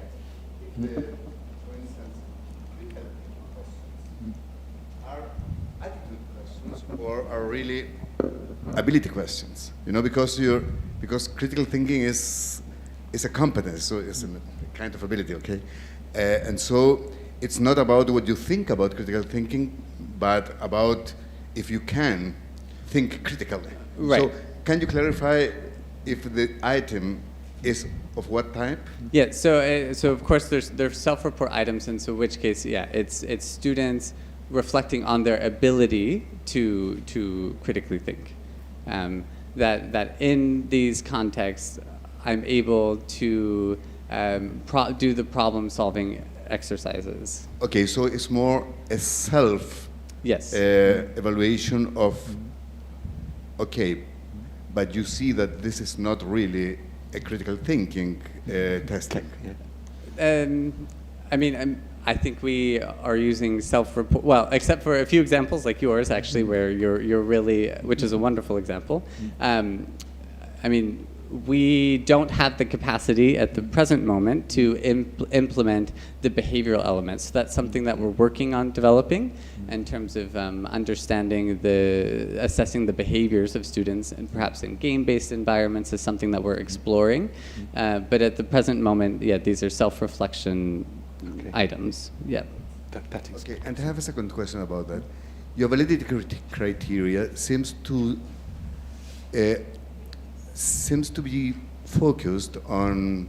if for instance, are attitude questions or are really ability questions? You know, because critical thinking is a competence, so it's a kind of ability, okay? And so it's not about what you think about critical thinking, but about if you can think critically. Right. So can you clarify if the item is of what type? Yeah. So of course there's self-report items, and so in which case, yeah, it's students reflecting on their ability to critically think. That in these contexts, I'm able to do the problem-solving exercises. Okay, so it's more a evaluation of. Okay, but you see that this is not really a critical thinking testing. I mean, I think we are using self-report, well, except for a few examples like yours, actually, where you're really, which is a wonderful example. I mean, we don't have the capacity at the present moment to implement the behavioral elements. So that's something that we're working on developing in terms of understanding assessing the behaviors of students, and perhaps in game-based environments is something that we're exploring. But at the present moment, yeah, these are self-reflection items. Yeah. That is okay, and I have a second question about that. Your validity criteria seems to be focused on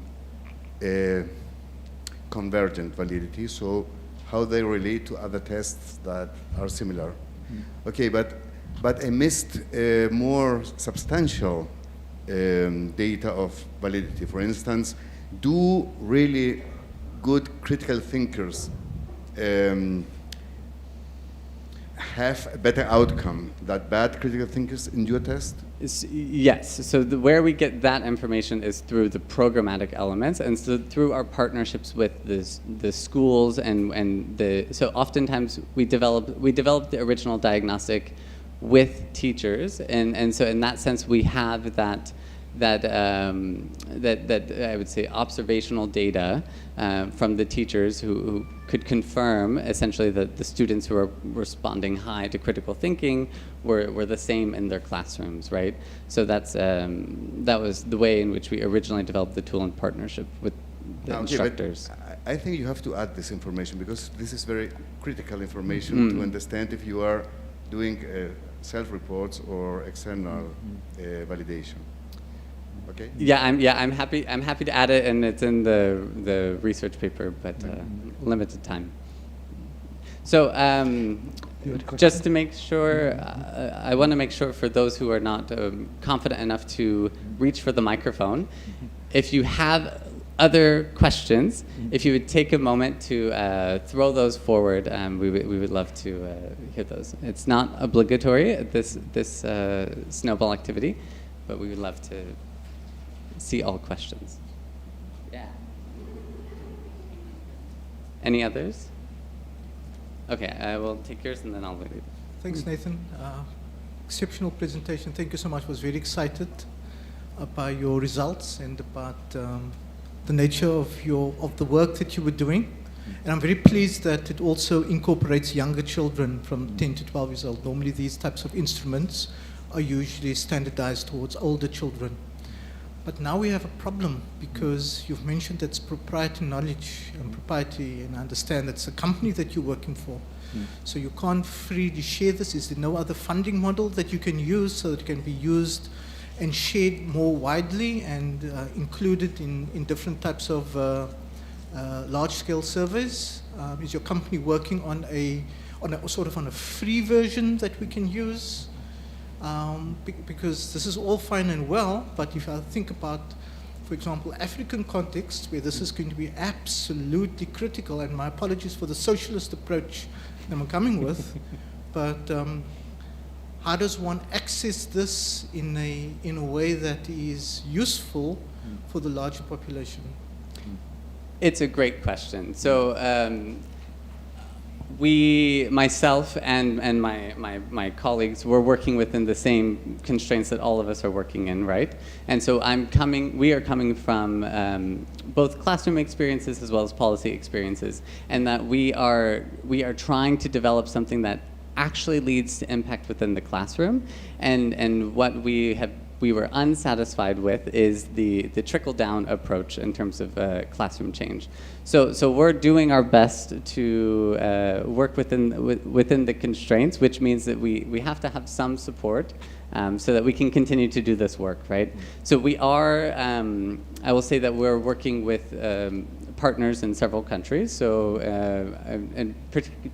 convergent validity, so how they relate to other tests that are similar. Okay, but I missed more substantial data of validity. For instance, do really good critical thinkers have a better outcome than bad critical thinkers in your test? Yes. So where we get that information is through the programmatic elements, and so through our partnerships with the schools so oftentimes we develop the original diagnostic with teachers, and so in that sense we have that I would say observational data from the teachers who could confirm essentially that the students who are responding high to critical thinking were the same in their classrooms, right? So that was the way in which we originally developed the tool in partnership with the instructors. I think you have to add this information because this is very critical information to understand if you are doing self-reports or external validation. Okay. Yeah, I'm happy to add it, and it's in the research paper, but limited time. So just to make sure, I want to make sure for those who are not confident enough to reach for the microphone, if you have other questions, if you would take a moment to throw those forward, we would love to hear those. It's not obligatory, this snowball activity, but we would love to see all questions. Yeah. Any others? Okay, I will take yours and then I'll leave it. Thanks, Nathan. Exceptional presentation. Thank you so much. I was very excited by your results and about the nature of the work that you were doing. And I'm very pleased that it also incorporates younger children from 10 to 12 years old. Normally these types of instruments are usually standardized towards older children. But now we have a problem because you've mentioned it's proprietary knowledge and proprietary, and I understand it's a company that you're working for. So you can't freely share this. Is there no other funding model that you can use so that it can be used and shared more widely and included in different types of large-scale surveys? Is your company working on a free version that we can use? Because this is all fine and well, but if I think about, for example, African contexts where this is going to be absolutely critical, and my apologies for the socialist approach that I'm coming with, but how does one access this in a way that is useful for the larger population? It's a great question. So myself and my colleagues, were working within the same constraints that all of us are working in, right? And so we are coming from both classroom experiences as well as policy experiences, and that we are trying to develop something that actually leads to impact within the classroom. And what we were unsatisfied with is the trickle-down approach in terms of classroom change. So we're doing our best to work within the constraints, which means that we have to have some support so that we can continue to do this work, right? So we are, I will say that we're working with partners in several countries. So in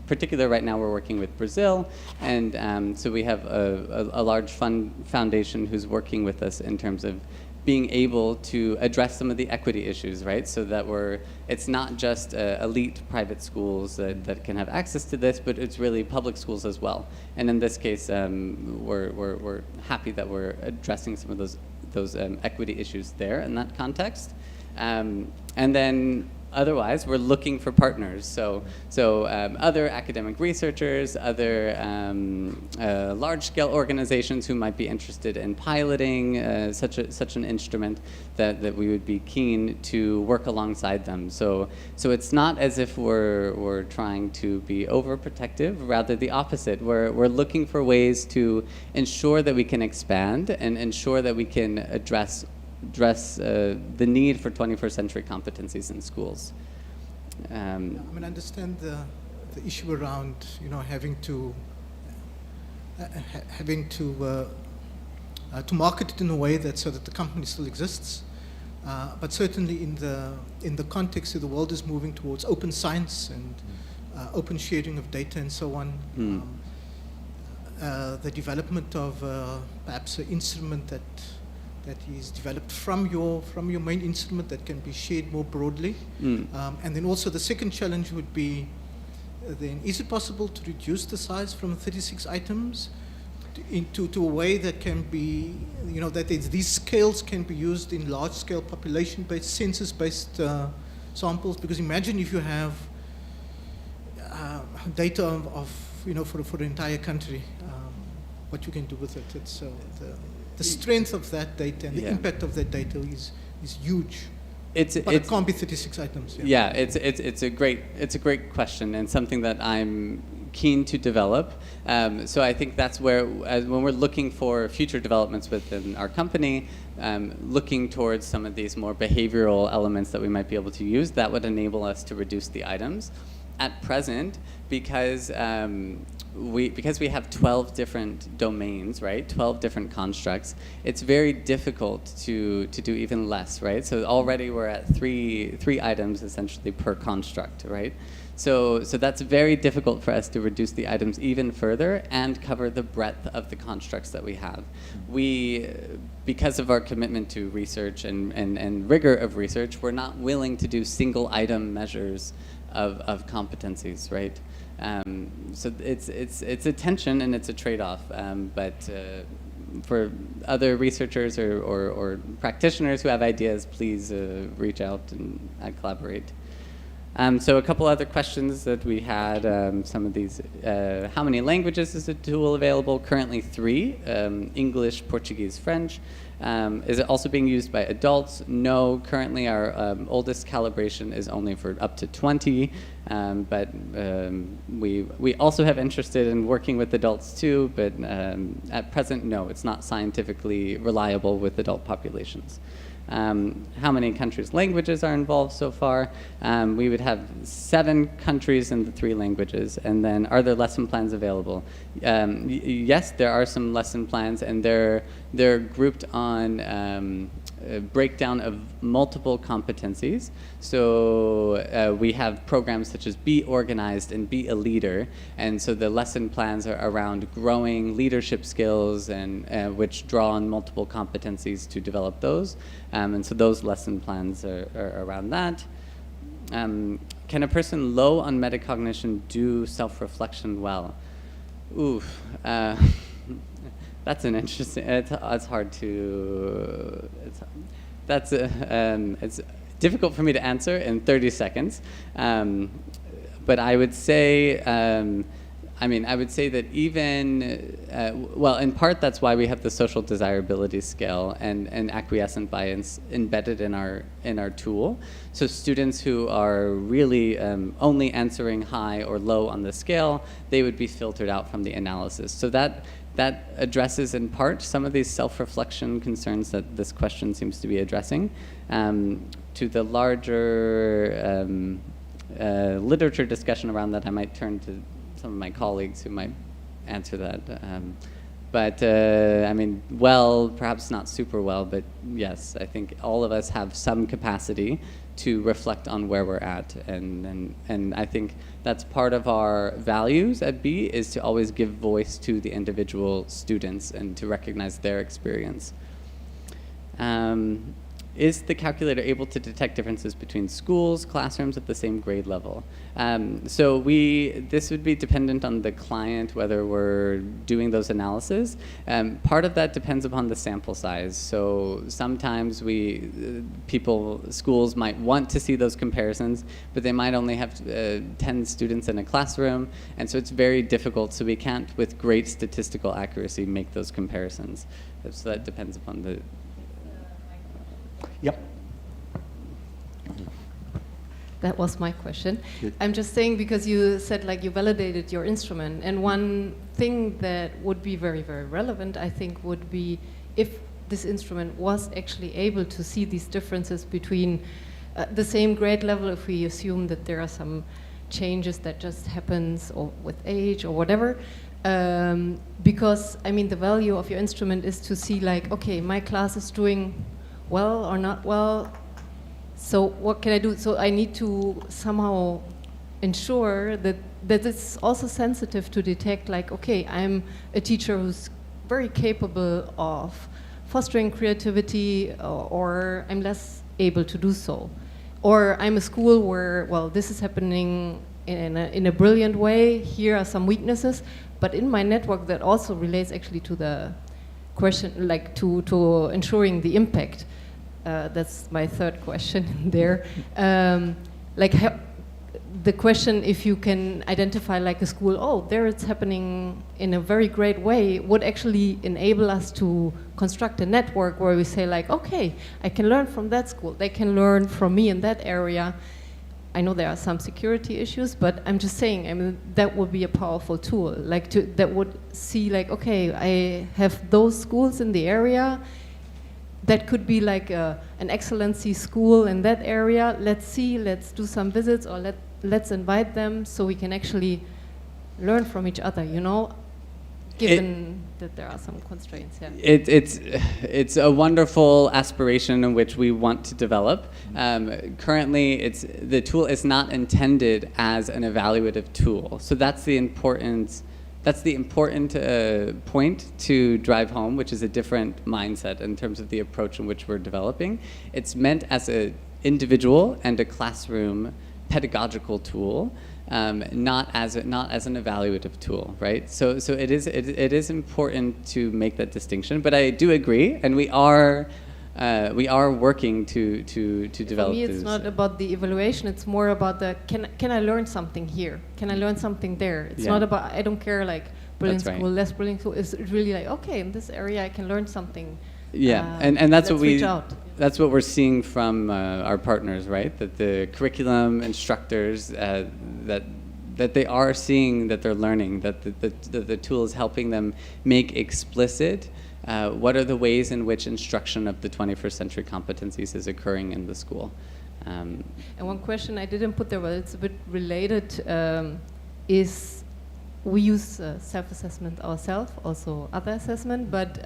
particular right now we're working with Brazil, and so we have a large foundation who's working with us in terms of being able to address some of the equity issues, right? So that it's not just elite private schools that can have access to this, but it's really public schools as well. And in this case, we're happy that we're addressing some of those equity issues there in that context. And then otherwise, we're looking for partners. So other academic researchers, other large-scale organizations who might be interested in piloting such an instrument, that we would be keen to work alongside them. So it's not as if we're trying to be overprotective, rather the opposite. We're looking for ways to ensure that we can expand and ensure that we can address the need for 21st century competencies in schools. I understand the issue around having to market it in a way so that the company still exists, but certainly in the context of the world is moving towards open science and open sharing of data and so on. The development of perhaps an instrument that is developed from your main instrument that can be shared more broadly. And then also the second challenge would be, then is it possible to reduce the size from 36 items to a way that can be, that these scales can be used in large-scale population-based, census-based samples? Because imagine if you have data of for the entire country, what you can do with it. It's the strength of that data and the impact of that data is huge. But it can't be 36 items. Yeah, it's a great question, and something that I'm keen to develop. So I think that's where, when we're looking for future developments within our company, looking towards some of these more behavioral elements that we might be able to use, that would enable us to reduce the items. at present, because we have 12 different domains, right? 12 different constructs. It's very difficult to do even less, right? So already we're at three items essentially per construct, right? So that's very difficult for us to reduce the items even further and cover the breadth of the constructs that we have. We, because of our commitment to research and rigor of research, we're not willing to do single item measures of competencies, right? So it's a tension and it's a trade-off, but for other researchers or practitioners who have ideas, please reach out and collaborate. So a couple other questions that we had, some of these, how many languages is the tool available? Currently 3, English, Portuguese, French. Is it also being used by adults? No, currently our oldest calibration is only for up to 20, but we also have interested in working with adults too, but at present, no, it's not scientifically reliable with adult populations. How many countries' languages are involved so far? We would have 7 countries in the 3 languages, and then are there lesson plans available? Yes, there are some lesson plans, and they're grouped on a breakdown of multiple competencies. So we have programs such as Be Organized and Be a Leader, and so the lesson plans are around growing leadership skills and which draw on multiple competencies to develop those. And so those lesson plans are around that. Can a person low on metacognition do self-reflection well? Oof. That's an interesting. It's hard to. It's difficult for me to answer in 30 seconds. But I would say. I would say that even, well, in part that's why we have the social desirability scale and acquiescent bias embedded in our tool. So students who are really only answering high or low on the scale, they would be filtered out from the analysis. So that addresses in part some of these self-reflection concerns that this question seems to be addressing. To the larger literature discussion around that, I might turn to some of my colleagues who might answer that. But well, perhaps not super well, but yes, I think all of us have some capacity to reflect on where we're at. And I think that's part of our values at B, is to always give voice to the individual students and to recognize their experience. Is the calculator able to detect differences between schools, classrooms at the same grade level? So this would be dependent on the client, whether we're doing those analyses. Part of that depends upon the sample size. So sometimes schools might want to see those comparisons, but they might only have 10 students in a classroom, and so it's very difficult. So we can't, with great statistical accuracy, make those comparisons. So that depends upon the. Yep. That was my question. Good. I'm just saying, because you said like you validated your instrument, and one thing that would be very, very relevant, I think, would be if this instrument was actually able to see these differences between the same grade level, if we assume that there are some changes that just happens or with age or whatever. Because the value of your instrument is to see like, okay, my class is doing well or not well, so what can I do? So I need to somehow ensure that it's also sensitive to detect like, okay, I'm a teacher who's very capable of fostering creativity, or I'm less able to do so. Or I'm a school where, well, this is happening in a brilliant way, here are some weaknesses, but in my network that also relates actually to the question, like to ensuring the impact. That's my third question there. The question, if you can identify like a school, oh, there it's happening in a very great way, would actually enable us to construct a network where we say like, okay, I can learn from that school, they can learn from me in that area. I know there are some security issues, but I'm just saying, that would be a powerful tool, that would see like, okay, I have those schools in the area, that could be like an excellency school in that area. Let's do some visits, or let's invite them so we can actually learn from each other, you know, given that there are some constraints. Yeah. It's a wonderful aspiration in which we want to develop. Currently, the tool is not intended as an evaluative tool. So that's the important point to drive home, which is a different mindset in terms of the approach in which we're developing. It's meant as an individual and a classroom pedagogical tool. Not as an evaluative tool, right? So it is important to make that distinction. But I do agree, and we are working to develop. For me, it's not about the evaluation. It's more about the can I learn something here? Can I learn something there? It's not about I don't care like brilliant school, less brilliant school. It's really like okay, in this area I can learn something. Yeah, and that's what that's what we're seeing from our partners, right? That the curriculum instructors that they are seeing that they're learning, that the tool is helping them make explicit what are the ways in which instruction of the 21st century competencies is occurring in the school. And one question I didn't put there, but it's a bit related, is we use self-assessment ourselves, also other assessment, but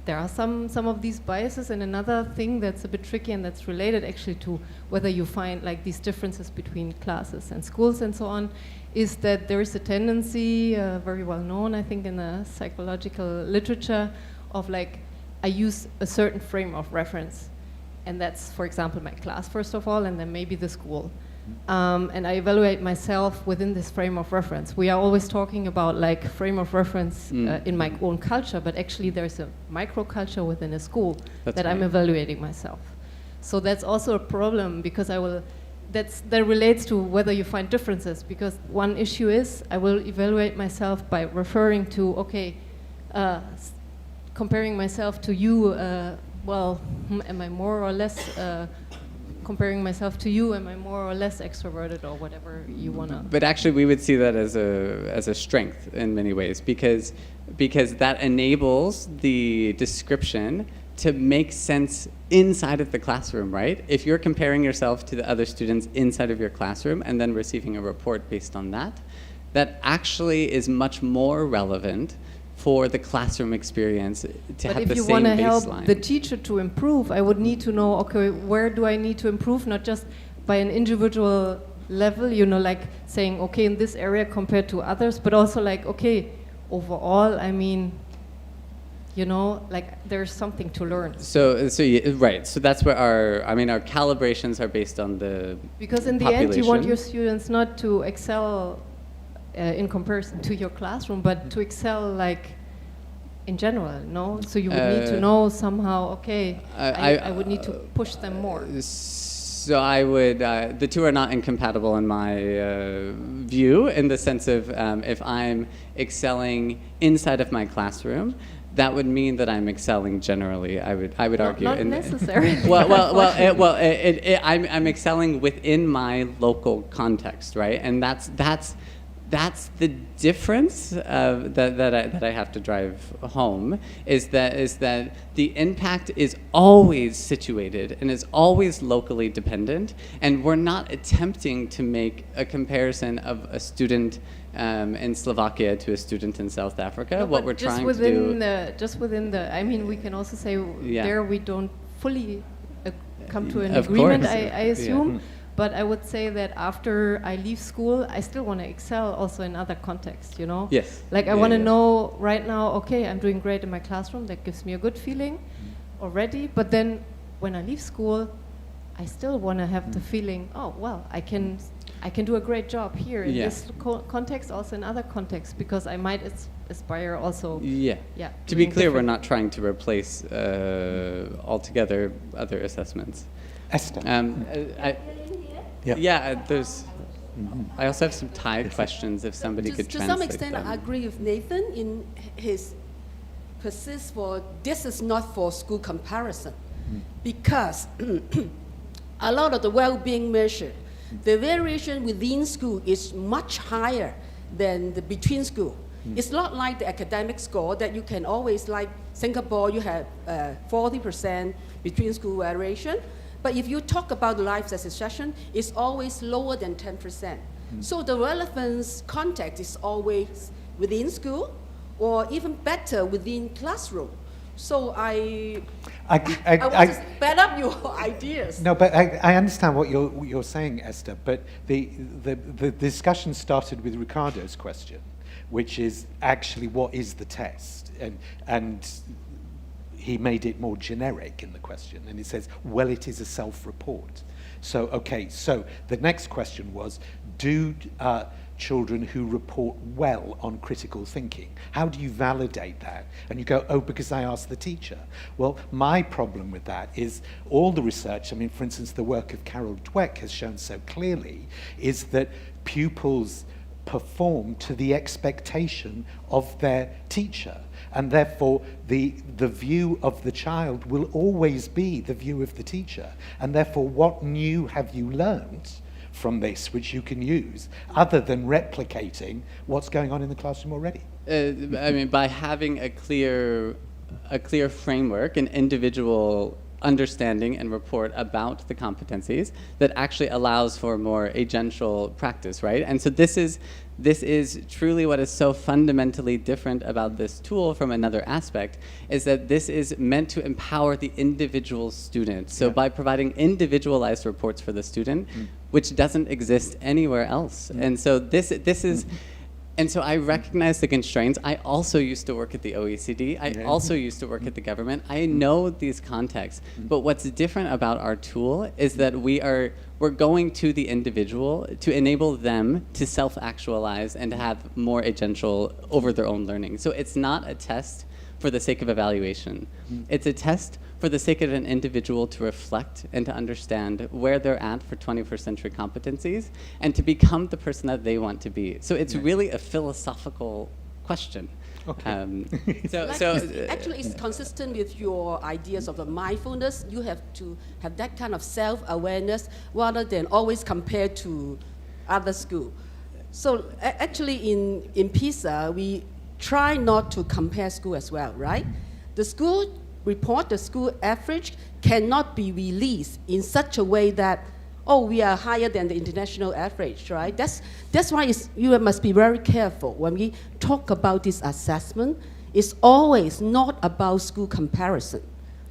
there are some of these biases, and another thing that's a bit tricky and that's related actually to whether you find like these differences between classes and schools and so on, is that there is a tendency, very well known I think in the psychological literature, of like I use a certain frame of reference, and that's for example my class first of all, and then maybe the school. And I evaluate myself within this frame of reference. We are always talking about like frame of reference in my own culture, but actually there's a microculture within a school that I'm evaluating myself. So that's also a problem, because that relates to whether you find differences, because one issue is I will evaluate myself by referring to, okay, comparing myself to you, am I more or less comparing myself to you, am I more or less extroverted or whatever you want to... But actually we would see that as a strength in many ways, because that enables the description to make sense inside of the classroom, right? If you're comparing yourself to the other students inside of your classroom and then receiving a report based on that, that actually is much more relevant for the classroom experience to have the same baseline. But if you want to help the teacher to improve, I would need to know, okay, where do I need to improve? Not just by an individual level, you know, like saying, okay, in this area compared to others, but also like, okay, overall, I mean, you know, like there's something to learn. So right. So that's where our calibrations are based on the Because in the end, you want your students not to excel in comparison to your classroom, but to excel like in general, no? So you would need to know somehow, okay, I would need to push them more. So I would, the two are not incompatible in my view, in the sense of if I'm excelling inside of my classroom, that would mean that I'm excelling generally. I would argue. Not necessarily. I'm excelling within my local context, right? And that's the difference that I have to drive home, is that the impact is always situated and is always locally dependent, and we're not attempting to make a comparison of a student in Slovakia to a student in South Africa. No, what we're trying to do... Just within the, I mean, we can also say there we don't fully come to an agreement, I assume. Yeah. But I would say that after I leave school, I still want to excel also in other contexts, you know? Yes. Like I want to know right now, okay, I'm doing great in my classroom. That gives me a good feeling already. But then when I leave school, I still want to have the feeling, oh, well, I can do a great job here in this context, also in other contexts, because I might aspire also. Yeah. To be clear, we're not trying to replace altogether other assessments. Esther. There's. I also have some Thai questions if somebody could translate. To some extent, I agree with Nathan in his persist for this is not for school comparison, because a lot of the well-being measure, the variation within school is much higher than the between school. It's not like the academic score that you can always, like Singapore, you have 40% between school variation. But if you talk about life satisfaction, it's always lower than 10%. So the relevance context is always within school or even better within classroom. So I want to back up your ideas. No, but I understand what you're saying, Esther, but the discussion started with Ricardo's question, which is actually what is the test? And he made it more generic in the question, and he says, well, it is a self-report. So, okay, so the next question was, do children who report well on critical thinking, how do you validate that? And you go, oh, because I asked the teacher. Well, my problem with that is all the research, I mean, for instance, the work of Carol Dweck has shown so clearly, is that pupils perform to the expectation of their teacher. And therefore, the view of the child will always be the view of the teacher. And therefore, what new have you learned from this which you can use other than replicating what's going on in the classroom already? I mean, by having a clear framework, an individual understanding and report about the competencies that actually allows for more agential practice, right? And so this is truly what is so fundamentally different about this tool from another aspect, is that this is meant to empower the individual student. So by providing individualized reports for the student, which doesn't exist anywhere else. And so this is, and so I recognize the constraints. I also used to work at the OECD. I also used to work at the government. I know these contexts. But what's different about our tool is that we're going to the individual to enable them to self-actualize and to have more agential over their own learning. So it's not a test for the sake of evaluation. It's a test for the sake of an individual to reflect and to understand where they're at for 21st century competencies and to become the person that they want to be. So it's really a philosophical question. Okay. Actually, it's consistent with your ideas of the mindfulness. You have to have that kind of self-awareness rather than always compare to other schools. So actually in PISA, we try not to compare school as well, right? The school report, the school average cannot be released in such a way that, oh, we are higher than the international average, right? That's why you must be very careful when we talk about this assessment. It's always not about school comparison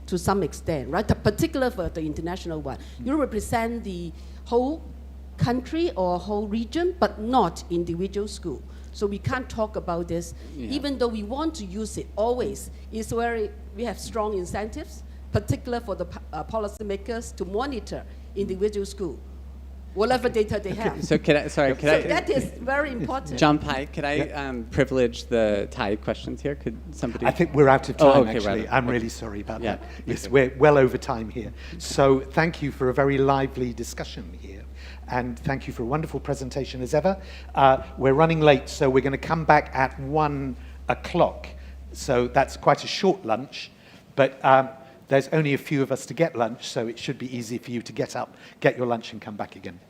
to some extent, right? Particularly for the international one. You represent the whole country or whole region, but not individual school. So we can't talk about this, even though we want to use it always. It's where we have strong incentives, particularly for the policymakers to monitor individual school, whatever data they have. So that is very important. John Pai, could I privilege the Thai questions here? Could somebody? I think we're out of time, okay, actually. right. I'm really sorry about that. Yes, we're well over time here. So thank you for a very lively discussion here. And thank you for a wonderful presentation as ever. We're running late, so we're going to come back at 1 o'clock. So that's quite a short lunch, but there's only a few of us to get lunch, so it should be easy for you to get up, get your lunch, and come back again.